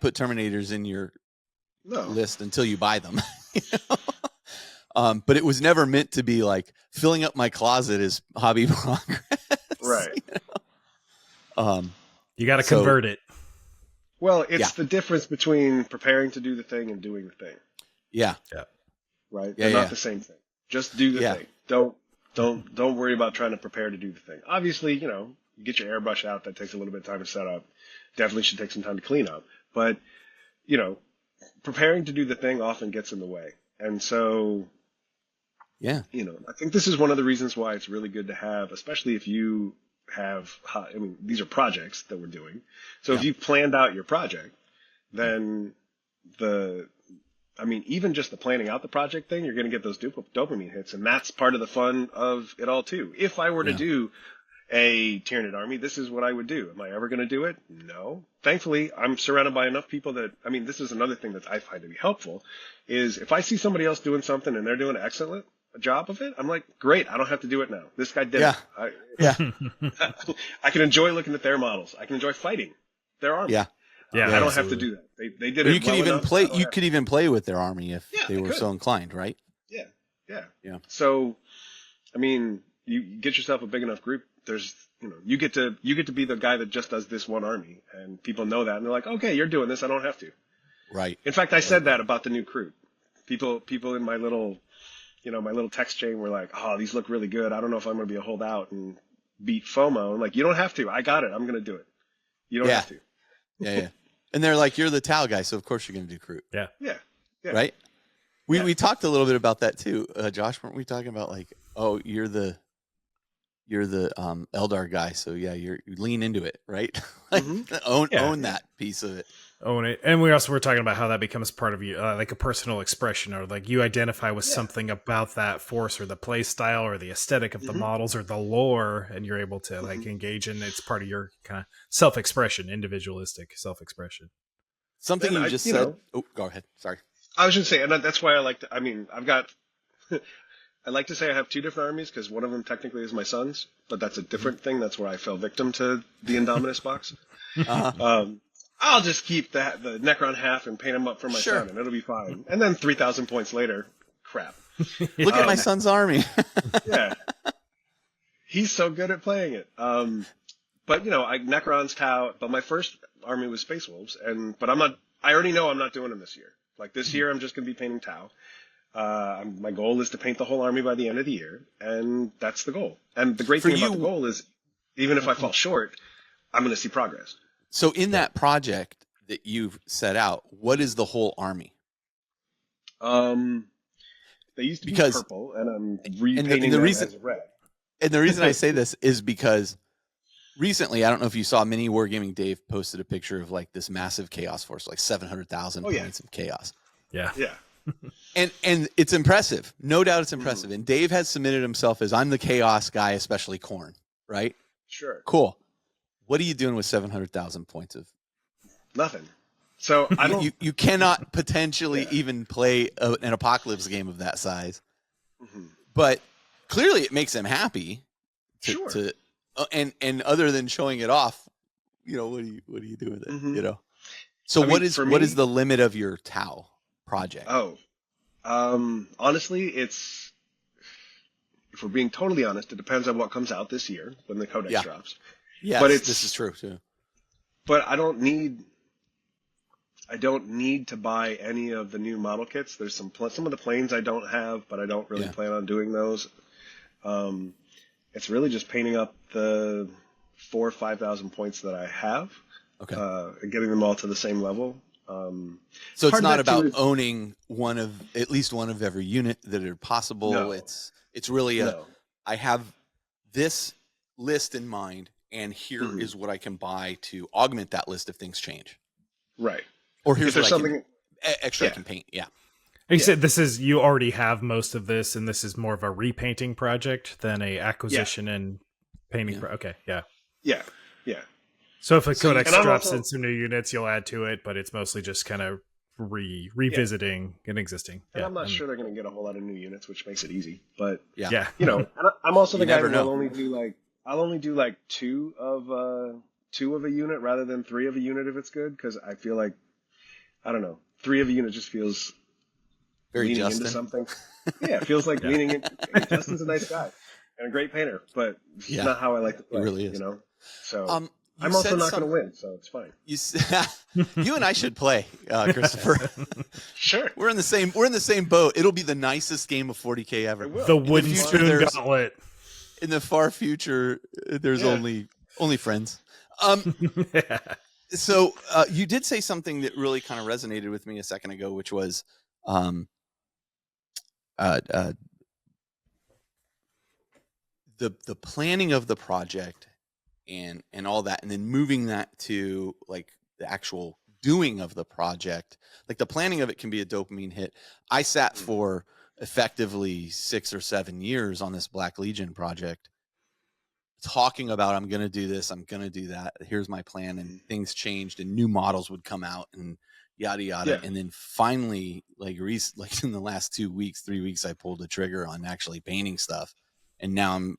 A: put Terminators in your list until you buy them. But it was never meant to be like filling up my closet is hobby progress.
C: Right.
D: You got to convert it.
C: Well, it's the difference between preparing to do the thing and doing the thing.
A: Yeah.
C: Right? They're not the same thing. Just do the thing. Don't worry about trying to prepare to do the thing. Obviously, you get your airbrush out. That takes a little bit of time to set up. Definitely should take some time to clean up. But, preparing to do the thing often gets in the way. And so, I think this is one of the reasons why it's really good to have, especially if you have, these are projects that we're doing. So if you've planned out your project, then even just the planning out the project thing, you're going to get those dopamine hits. And that's part of the fun of it all too. If I were to do a Tyranid army, this is what I would do. Am I ever going to do it? No. Thankfully, I'm surrounded by enough people that, this is another thing that I find to be helpful, is if I see somebody else doing something and they're doing an excellent job of it, I'm like, great, I don't have to do it now. This guy did it. I can enjoy looking at their models. I can enjoy fighting their army. I don't have to do that. They did it.
A: You could even play with their army if they were so inclined, right?
C: Yeah. So, you get yourself a big enough group. There's, you get to be the guy that just does this one army, and people know that, and they're like, okay, you're doing this. I don't have to.
A: Right.
C: In fact, I said that about the new crew. People in my little text chain were like, oh, these look really good. I don't know if I'm going to be a holdout and beat FOMO. I'm like, you don't have to. I got it. I'm going to do it. You don't have to.
A: Yeah. And they're like, you're the Tau guy, so of course you're going to do crew.
C: Yeah.
A: Right? We talked a little bit about that too. Josh, weren't we talking about like, oh, you're the Eldar guy, so you lean into it, right? Like, own that piece of it.
D: Own it. And we also were talking about how that becomes part of you, like a personal expression, or like you identify with something about that force or the play style or the aesthetic of the models or the lore, and you're able to like engage in. It's part of your kind of self-expression, individualistic self-expression.
A: Something you just said. Oh, go ahead. Sorry.
C: I was just saying, and that's why I like to, I've got, I like to say I have two different armies because one of them technically is my son's, but that's a different thing. That's where I fell victim to the Indominus box. I'll just keep the Necron half and paint him up for my son, and it'll be fine. And then 3,000 points later, crap.
A: Look at my son's army.
C: He's so good at playing it. But Necron's Tau. But my first army was Space Wolves, but I'm not. I already know I'm not doing them this year. Like this year, I'm just going to be painting Tau. My goal is to paint the whole army by the end of the year, and that's the goal. And the great thing about the goal is, even if I fall short, I'm going to see progress.
A: So in that project that you've set out, what is the whole army?
C: They used to be purple, and I'm repainting them as red.
A: And the reason I say this is because recently, I don't know if you saw, Mini Wargaming Dave posted a picture of like this massive chaos force, like 700,000 points of chaos.
D: Yeah.
C: Yeah.
A: And it's impressive. No doubt it's impressive. And Dave has submitted himself as, I'm the chaos guy, especially Khorne, right?
C: Sure.
A: Cool. What are you doing with 700,000 points of?
C: Nothing. So I don't.
A: You cannot potentially even play an apocalypse game of that size. But clearly it makes him happy. And other than showing it off, you know, what do you do with it? You know. So what is the limit of your Tau project?
C: Honestly, if we're being totally honest, it depends on what comes out this year when the codex drops.
A: Yeah, but this is true too.
C: But I don't need to buy any of the new model kits. There's some of the planes I don't have, but I don't really plan on doing those. It's really just painting up the 4,000 or 5,000 points that I have, and getting them all to the same level.
A: So it's not about owning at least one of every unit that are possible.
C: No.
A: It's really I have this list in mind, and here is what I can buy to augment that list if things change.
C: Right.
A: Or here's what something extra I can paint. Yeah.
D: You said you already have most of this, and this is more of a repainting project than a acquisition and painting. Okay. Yeah.
C: Yeah. Yeah.
D: So if a codex drops in some new units, you'll add to it, but it's mostly just kind of revisiting an existing.
C: And I'm not sure they're going to get a whole lot of new units, which makes it easy. But
D: yeah.
C: You know, I'm also the guy who will only do like two of a unit rather than 3 of a unit if it's good, because I feel like, I don't know, 3 of a unit just feels
A: very
C: leaning
A: Justin.
C: into something. Yeah, it feels like leaning in. Justin's a nice guy and a great painter, but it's not how I like to play.
A: He really is.
C: You know, so I'm also not going to win, so it's fine.
A: You and I should play, Christopher.
C: Sure,
A: we're in the same boat. It'll be the nicest game of 40K ever.
D: The wooden spoon gauntlet.
A: In the far future, there's only friends. So you did say something that really kind of resonated with me a second ago, which was the planning of the project and all that, and then moving that to like the actual doing of the project. Like the planning of it can be a dopamine hit. I sat for effectively 6 or 7 years on this Black Legion project, talking about, I'm going to do this, I'm going to do that, here's my plan, and things changed and new models would come out and yada yada. And then finally, like in the last 3 weeks, I pulled the trigger on actually painting stuff, and now I'm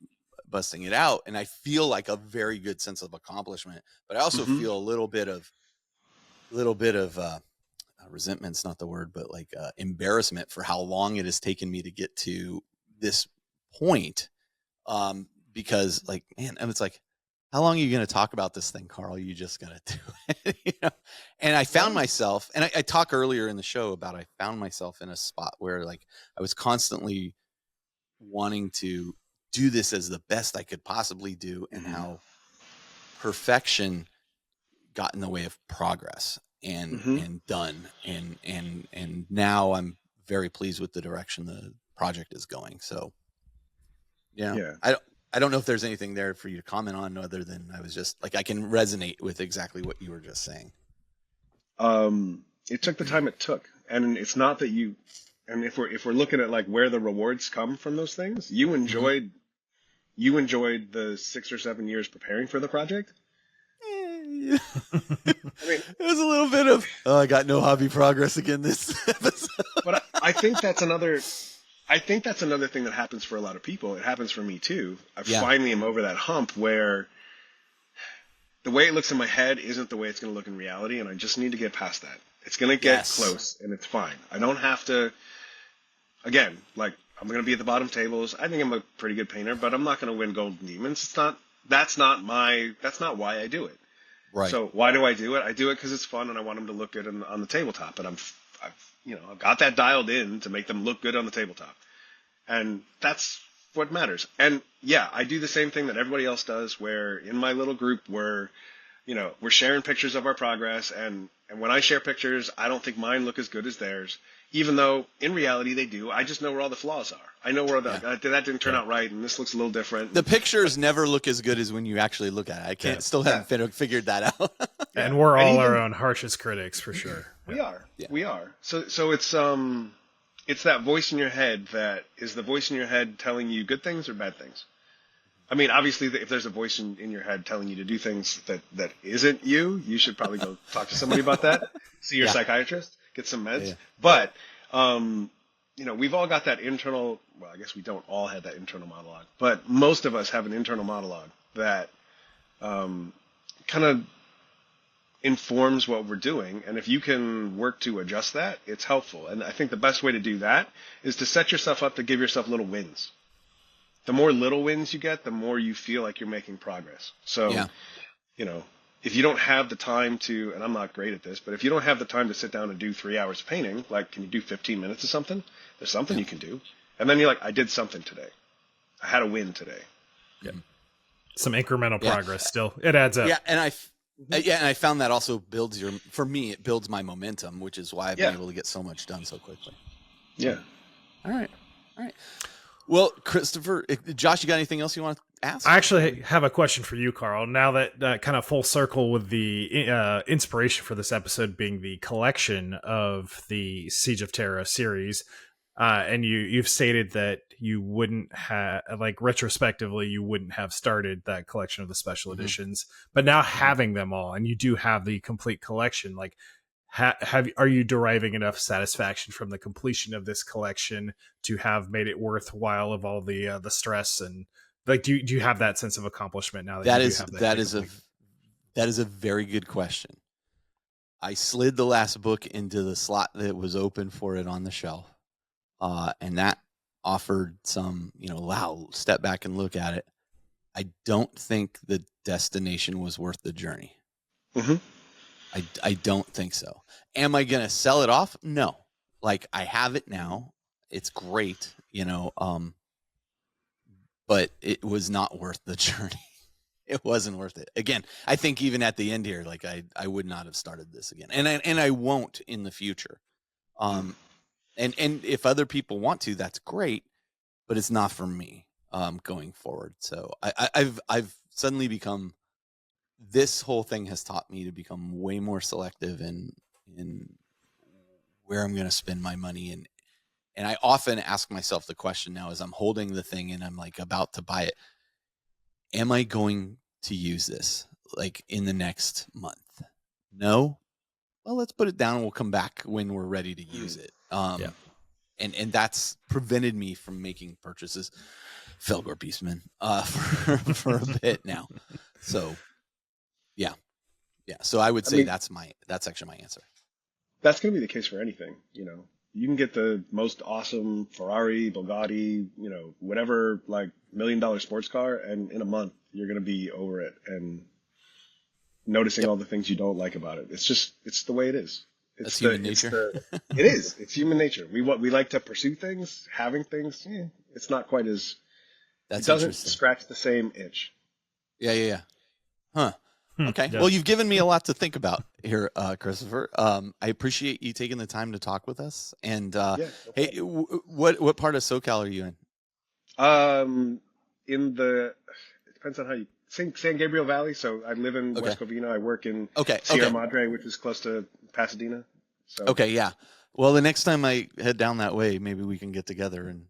A: busting it out, and I feel like a very good sense of accomplishment, but I also feel a little bit of resentment's not the word, but like embarrassment for how long it has taken me to get to this point. Because like, man, and it's like, how long are you going to talk about this thing, Carl? You just got to do it. You know? And I found myself, and I talked earlier in the show about, I found myself in a spot where like I was constantly wanting to do this as the best I could possibly do, and how perfection got in the way of progress and done. And now I'm very pleased with the direction the project is going. So yeah. I don't know if there's anything there for you to comment on, other than I was just like, I can resonate with exactly what you were just saying.
C: It took the time it took, and it's not that and if we're looking at like where the rewards come from those things, you enjoyed the 6 or 7 years preparing for the project.
A: I mean, it was a little bit of, I got no hobby progress again this episode.
C: But I think that's another thing that happens for a lot of people. It happens for me too. I finally am over that hump where the way it looks in my head isn't the way it's going to look in reality, and I just need to get past that. It's going to get close, and it's fine. I don't have to, again, like, I'm going to be at the bottom tables. I think I'm a pretty good painter, but I'm not going to win Golden Demons. That's not why I do it. Right. So why do I do it? I do it because it's fun, and I want them to look good on the tabletop, and I've I've got that dialed in to make them look good on the tabletop. And that's what matters. And yeah, I do the same thing that everybody else does, where in my little group we're sharing pictures of our progress. And when I share pictures, I don't think mine look as good as theirs, even though in reality they do. I just know where all the flaws are. I know where that didn't turn out right, and this looks a little different.
A: The pictures never look as good as when you actually look at it. I still haven't figured that out.
D: And we're all our own harshest critics, for sure.
C: We are. Yeah. We are. So it's that voice in your head that is the voice in your head telling you good things or bad things. I mean, obviously, if there's a voice in your head telling you to do things that isn't you should probably go talk to somebody about that. See your psychiatrist, get some meds. Yeah. But, we've all got that internal, well, I guess we don't all have that internal monologue, but most of us have an internal monologue that kind of informs what we're doing. And if you can work to adjust that, it's helpful. And I think the best way to do that is to set yourself up to give yourself little wins. The more little wins you get, the more you feel like you're making progress. So, if you don't have the time to, and I'm not great at this, but if you don't have the time to sit down and do 3 hours of painting, like, can you do 15 minutes of something? There's something you can do. And then you're like, I did something today. I had a win today.
D: Yeah. Some incremental progress still. It adds up.
A: Yeah, and I found that also builds it builds my momentum, which is why I've been able to get so much done so quickly.
C: Yeah.
A: All right. Well, Christopher, Josh, you got anything else you want to ask?
D: I actually have a question for you, Carl. Now that kind of full circle with the inspiration for this episode being the collection of the Siege of Terra series, and you've stated that you wouldn't have, like, retrospectively, you wouldn't have started that collection of the special editions, but now having them all, and you do have the complete collection, like, are you deriving enough satisfaction from the completion of this collection to have made it worthwhile of all the stress, and like, do you have that sense of accomplishment now that
A: that is a very good question. I slid the last book into the slot that was open for it on the shelf, and that offered some, step back and look at it. I don't think the destination was worth the journey.
C: Mm-hmm.
A: I don't think so. Am I going to sell it off? No. Like, I have it now. It's great, but it was not worth the journey. It wasn't worth it. Again, I think even at the end here, like, I would not have started this again. And I won't in the future. And if other people want to, that's great, but it's not for me going forward. So I've suddenly become, this whole thing has taught me to become way more selective in where I'm going to spend my money. And I often ask myself the question now as I'm holding the thing and I'm like about to buy it, am I going to use this like in the next month? No. Well, let's put it down and we'll come back when we're ready to use it. And that's prevented me from making purchases. Felgor Beastman for a bit now. So yeah. So I would say that's actually my answer.
C: That's going to be the case for anything. You can get the most awesome Ferrari, Bugatti, whatever, like, $1 million sports car, and in a month you're going to be over it and noticing all the things you don't like about it. It's the way it is.
A: That's human nature.
C: It is. It's human nature. We like to pursue things, having things. It's not quite as. It doesn't scratch the same itch.
A: Yeah. Huh. Okay. Yeah. Well, you've given me a lot to think about here, Christopher. I appreciate you taking the time to talk with us. And hey, what part of SoCal are you in?
C: It depends on how you. San Gabriel Valley. So I live in West Covina. I work in Sierra Madre, which is close to Pasadena. So. Okay,
A: yeah. Well, the next time I head down that way, maybe we can get together and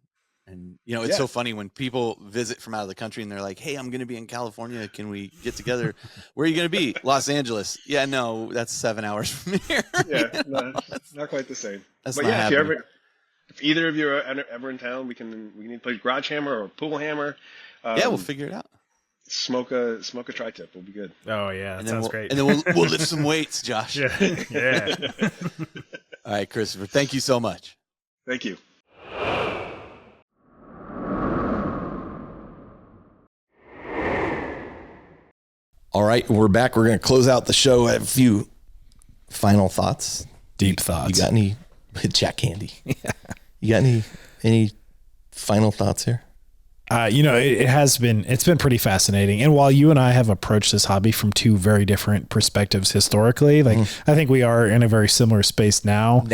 A: it's so funny when people visit from out of the country and they're like, "Hey, I'm going to be in California. Can we get together?" Where are you going to be? Los Angeles. Yeah, no, that's 7 hours from here.
C: Yeah, no, not quite the same.
A: That's but not happening.
C: If either of you are ever in town, we need to play Garage Hammer or Pool Hammer.
A: We'll figure it out.
C: Smoke a tri-tip will be good.
D: Oh yeah, that sounds great.
A: And then we'll lift some weights, Josh.
D: Yeah.
A: All right, Christopher. Thank you so much.
C: Thank you.
A: All right, we're back. We're going to close out the show. I have a few final thoughts.
B: Deep thoughts.
A: You got any Jack Candy. Yeah. You got any final thoughts here?
B: It's been pretty fascinating. And while you and I have approached this hobby from two very different perspectives historically, like I think we are in a very similar space now.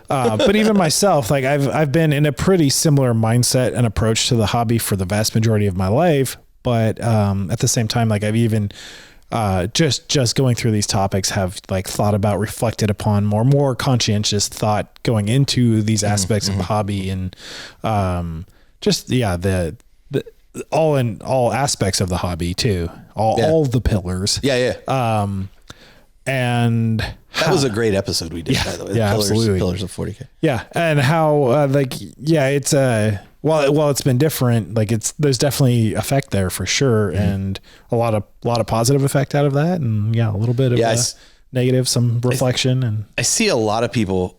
B: But even myself, like I've been in a pretty similar mindset and approach to the hobby for the vast majority of my life. But at the same time, like I've even just going through these topics have like thought about, reflected upon more conscientious thought going into these aspects of the hobby, and the all aspects of the hobby too, all the pillars. And
A: that was a great episode we did, by the way. Pillars of 40K.
B: Yeah. And how, it's while it's been different, like there's definitely effect there for sure. And a lot of positive effect out of that. And a little bit of negative, some reflection. And
A: I see a lot of people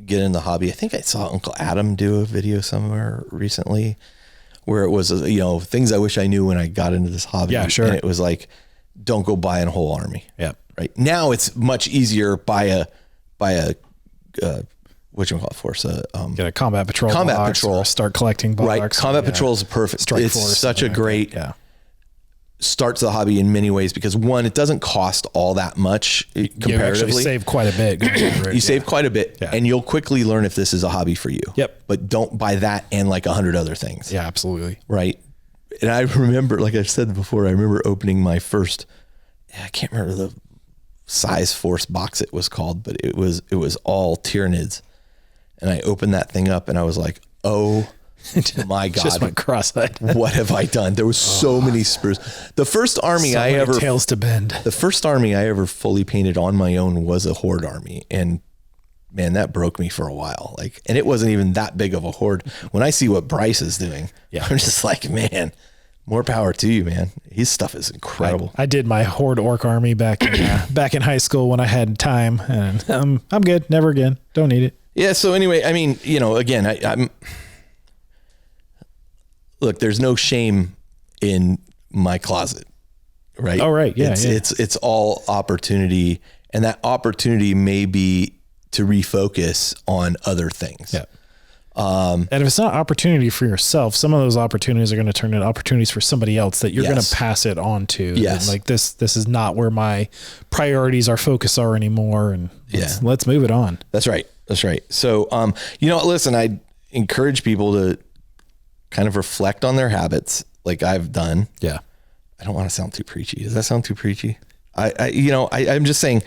A: get in the hobby. I think I saw Uncle Adam do a video somewhere recently where it was, things I wish I knew when I got into this hobby.
B: Yeah, sure.
A: And it was like, don't go buy a whole army.
B: Yeah.
A: Right now it's much easier buy a force.
B: Get a combat patrol. Or start collecting box.
A: Right. Combat patrol is perfect. It's such a great start to the hobby in many ways because one, it doesn't cost all that much comparatively.
B: You actually save quite a bit.
A: You save quite a bit and you'll quickly learn if this is a hobby for you.
B: Yep.
A: But don't buy that and like 100 other things.
B: Yeah, absolutely.
A: Right. And I remember, like I've said before, I remember opening my first, I can't remember the size force box it was called, but it was all Tyranids. And I opened that thing up and I was like, oh my God.
B: Just went cross-eyed.
A: What have I done? There was so many sprues. The first army
B: tails to bend.
A: The first army I ever fully painted on my own was a horde army. And man, that broke me for a while. And it wasn't even that big of a horde. When I see what Bryce is doing, I'm just like, man, more power to you, man. His stuff is incredible.
B: I did my horde orc army back in high school when I had time, and I'm good. Never again. Don't need it.
A: Yeah. So anyway, I mean, again, I'm look, there's no shame in my closet, right?
B: Oh, right. Yeah.
A: It's all opportunity, and that opportunity may be to refocus on other things.
B: Yeah. And if it's not opportunity for yourself, some of those opportunities are going to turn into opportunities for somebody else that you're going to pass it on to.
A: Yes.
B: And this is not where my priorities, our focus are anymore. And let's move it on.
A: That's right. So, listen, I encourage people to kind of reflect on their habits like I've done.
B: Yeah.
A: I don't want to sound too preachy. Does that sound too preachy? I'm just saying,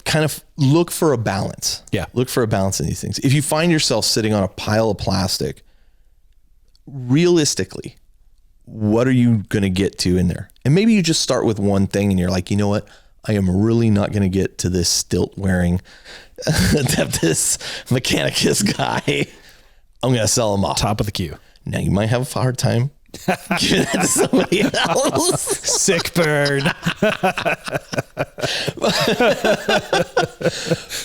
A: kind of look for a balance.
B: Yeah.
A: Look for a balance in these things. If you find yourself sitting on a pile of plastic, realistically, what are you going to get to in there? And maybe you just start with one thing and you're like, you know what? I am really not going to get to this stilt wearing, this Mechanicus guy. I'm going to sell him off.
B: Top of the queue.
A: Now you might have a hard time giving it to somebody else.
B: Sick bird.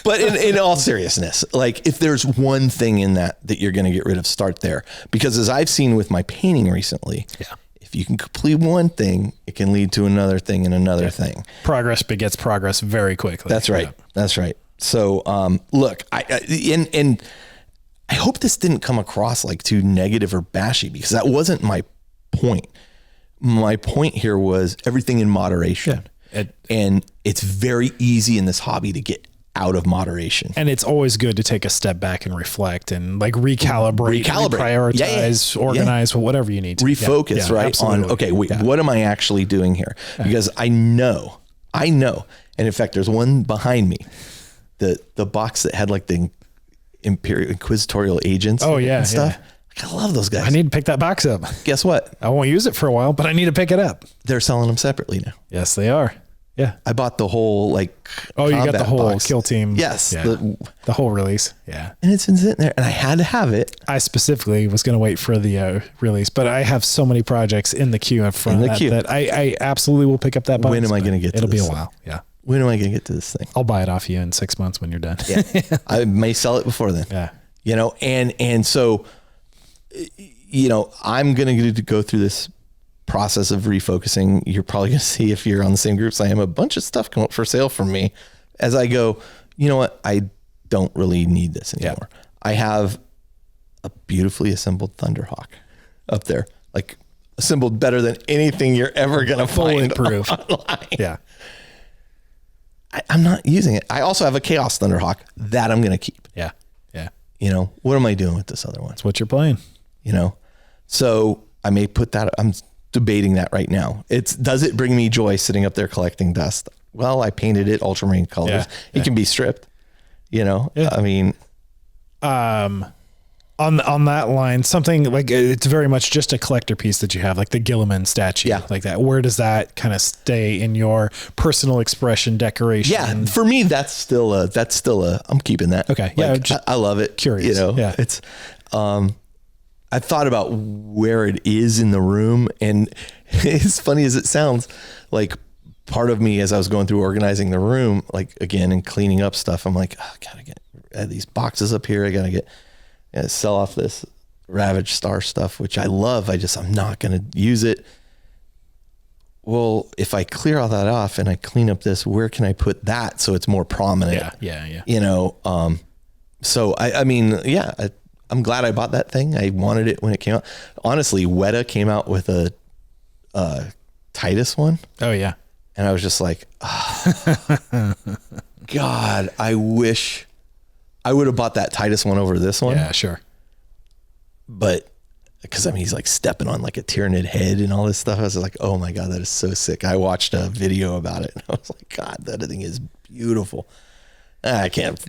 A: But in all seriousness, like if there's one thing in that you're going to get rid of, start there. Because as I've seen with my painting recently, if you can complete one thing, it can lead to another thing and another thing.
B: Progress begets progress very quickly.
A: That's right. That's right. So, look, I hope this didn't come across like too negative or bashy, because that wasn't my point. My point here was everything in moderation. And it's very easy in this hobby to get out of moderation.
B: And it's always good to take a step back and reflect and like recalibrate. Prioritize, organize, whatever you need to.
A: Refocus, right? Absolutely. On, okay, wait, what am I actually doing here? Because I know. And in fact, there's one behind me, the box that had like the Imperial Inquisitorial agents and stuff. I love those guys.
B: I need to pick that box up.
A: Guess what?
B: I won't use it for a while, but I need to pick it up.
A: They're selling them separately now.
B: Yes, they are. Yeah.
A: I bought the whole
B: you got the whole
A: box.
B: Kill Team.
A: Yes.
B: Yeah. The whole release. Yeah.
A: And it's been sitting there and I had to have it.
B: I specifically was going to wait for the release, but I have so many projects in the queue in front of that I absolutely will pick up that box.
A: When am I going to get to this?
B: It'll be a while. Yeah.
A: When am I going to get to this thing?
B: I'll buy it off you in 6 months when you're done.
A: Yeah. I may sell it before then.
B: Yeah.
A: And so, I'm going to go through this process of refocusing. You're probably going to see, if you're on the same groups I am, a bunch of stuff come up for sale from me as I go, you know what? I don't really need this anymore. Yeah. I have a beautifully assembled Thunderhawk up there, like assembled better than anything you're ever going to find
B: proof
A: online.
B: Yeah.
A: I'm not using it. I also have a Chaos Thunderhawk that I'm going to keep.
B: Yeah. Yeah.
A: You know, what am I doing with this other one?
B: That's what you're playing.
A: You know, so I may put that, I'm debating that right now. Does it bring me joy sitting up there collecting dust? Well, I painted it ultramarine colors. Yeah. It can be stripped, you know, I mean,
B: on that line, something like it's very much just a collector piece that you have, like the Gilliman statue, like that. Where does that kind of stay in your personal expression decoration?
A: Yeah, for me, that's still a. I'm keeping that.
B: Okay,
A: like, I love it.
B: Curious,
A: you know.
B: Yeah,
A: it's. I thought about where it is in the room, and as funny as it sounds, like part of me as I was going through organizing the room, like again and cleaning up stuff, I'm like, oh, gotta get these boxes up here. I gotta sell off this Ravage Star stuff, which I love. I'm not going to use it. Well, if I clear all that off and I clean up this, where can I put that so it's more prominent?
B: Yeah.
A: You know, so I mean, yeah, I'm glad I bought that thing. I wanted it when it came out. Honestly, Weta came out with a Titus one.
B: Oh yeah.
A: And I was just like, oh, God, I wish I would have bought that Titus one over this one.
B: Yeah, sure.
A: But because I mean, he's like stepping on like a Tyranid head and all this stuff. I was like, oh my God, that is so sick. I watched a video about it and I was like, God, that thing is beautiful. I can't.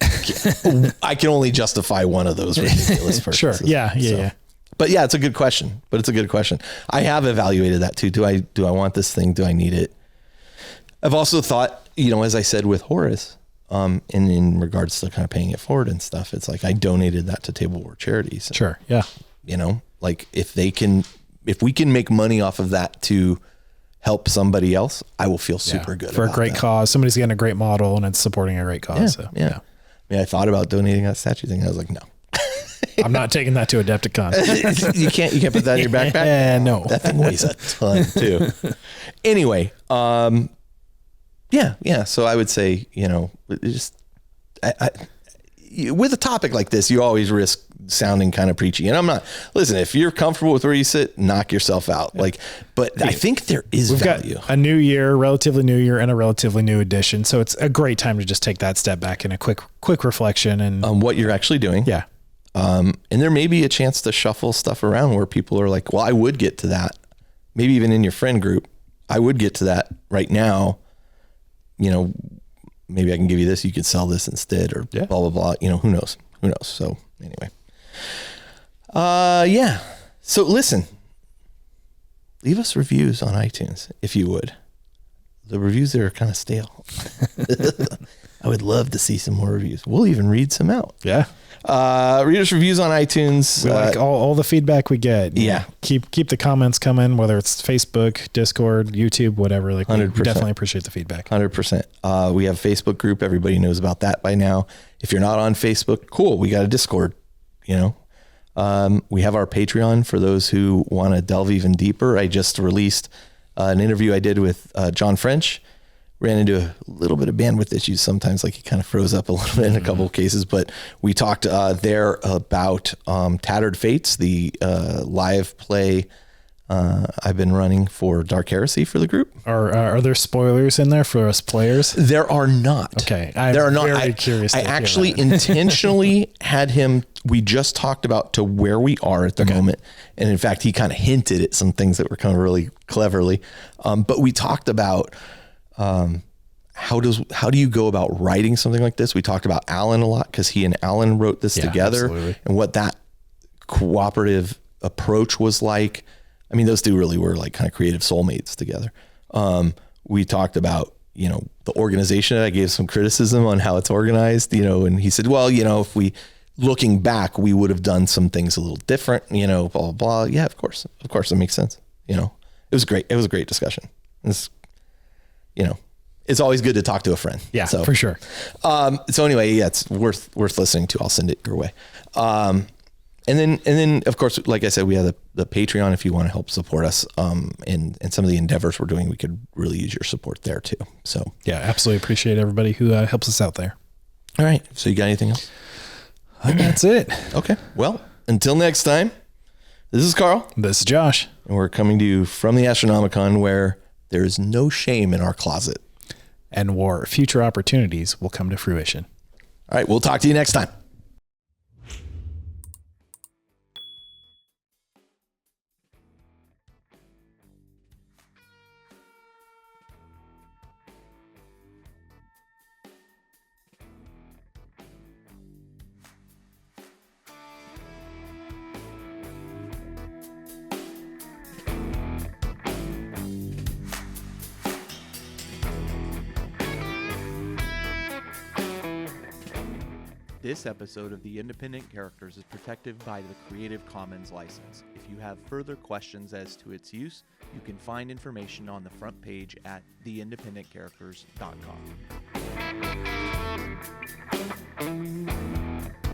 A: I can only justify one of those ridiculous purchases.
B: Sure. Yeah.
A: But yeah, it's a good question. I have evaluated that too. Do I want this thing? Do I need it? I've also thought, you know, as I said with Horus, and in regards to kind of paying it forward and stuff, it's like I donated that to Table War Charities.
B: Sure. Yeah.
A: You know, like if we can make money off of that to help somebody else, I will feel super good
B: for a great cause. Somebody's getting a great model and it's supporting a great cause.
A: Yeah. I mean, I thought about donating that statue thing. I was like, no,
B: I'm not taking that to Adepticon.
A: you can't put that in your backpack.
B: No,
A: that thing weighs a ton too. Anyway, yeah. So I would say, you know, just with a topic like this, you always risk sounding kind of preachy. And I'm not. Listen, if you're comfortable with where you sit, knock yourself out. Yeah. But I think there is value.
B: Got a new year, relatively new year, and a relatively new edition. So it's a great time to just take that step back and a quick reflection and
A: on what you're actually doing.
B: Yeah.
A: And there may be a chance to shuffle stuff around where people are like, well, I would get to that. Maybe even in your friend group, I would get to that right now. You know, maybe I can give you this. You could sell this instead or blah, blah, blah. You know, who knows? So anyway, yeah. So listen, leave us reviews on iTunes if you would. The reviews there are kind of stale. I would love to see some more reviews. We'll even read some out.
B: Yeah.
A: Read us reviews on iTunes.
B: We like all the feedback we get.
A: Yeah.
B: Keep the comments coming, whether it's Facebook, Discord, YouTube, whatever. Like
A: 100%.
B: We definitely appreciate the feedback.
A: 100%. We have a Facebook group. Everybody knows about that by now. If you're not on Facebook, cool. We got a Discord, you know. We have our Patreon for those who want to delve even deeper. I just released an interview I did with John French. Ran into a little bit of bandwidth issues sometimes, like he kind of froze up a little bit in a couple of cases, but we talked there about Tattered Fates, the live play I've been running for Dark Heresy for the group.
B: Are there spoilers in there for us players?
A: There are not.
B: Okay.
A: There are not.
B: Very curious.
A: I actually intentionally had him, we just talked about to where we are at the moment. And in fact, he kind of hinted at some things that were kind of really cleverly. But we talked about, how do you go about writing something like this? We talked about Alan a lot because he and Alan wrote this together, absolutely. And what that cooperative approach was like. I mean, those two really were like kind of creative soulmates together. We talked about, you know, the organization. I gave some criticism on how it's organized, you know, and he said, well, you know, if we looking back, we would have done some things a little different, you know, blah, blah, blah. Yeah, of course, that makes sense. You know, it was great. It was a great discussion. It's, you know, it's always good to talk to a friend.
B: Yeah, so, for sure.
A: So anyway, yeah, it's worth listening to. I'll send it your way. And then of course, like I said, we have the Patreon. If you want to help support us, in some of the endeavors we're doing, we could really use your support there too. So
B: yeah, absolutely appreciate everybody who helps us out there.
A: All right. So you got anything else?
B: And that's it.
A: Okay. Well, until next time, this is Carl.
B: This is Josh.
A: And we're coming to you from the Astronomicon, where there is no shame in our closet.
B: And where future opportunities will come to fruition.
A: All right. We'll talk to you next time. This episode of The Independent Characters is protected by the Creative Commons license. If you have further questions as to its use, you can find information on the front page at theindependentcharacters.com.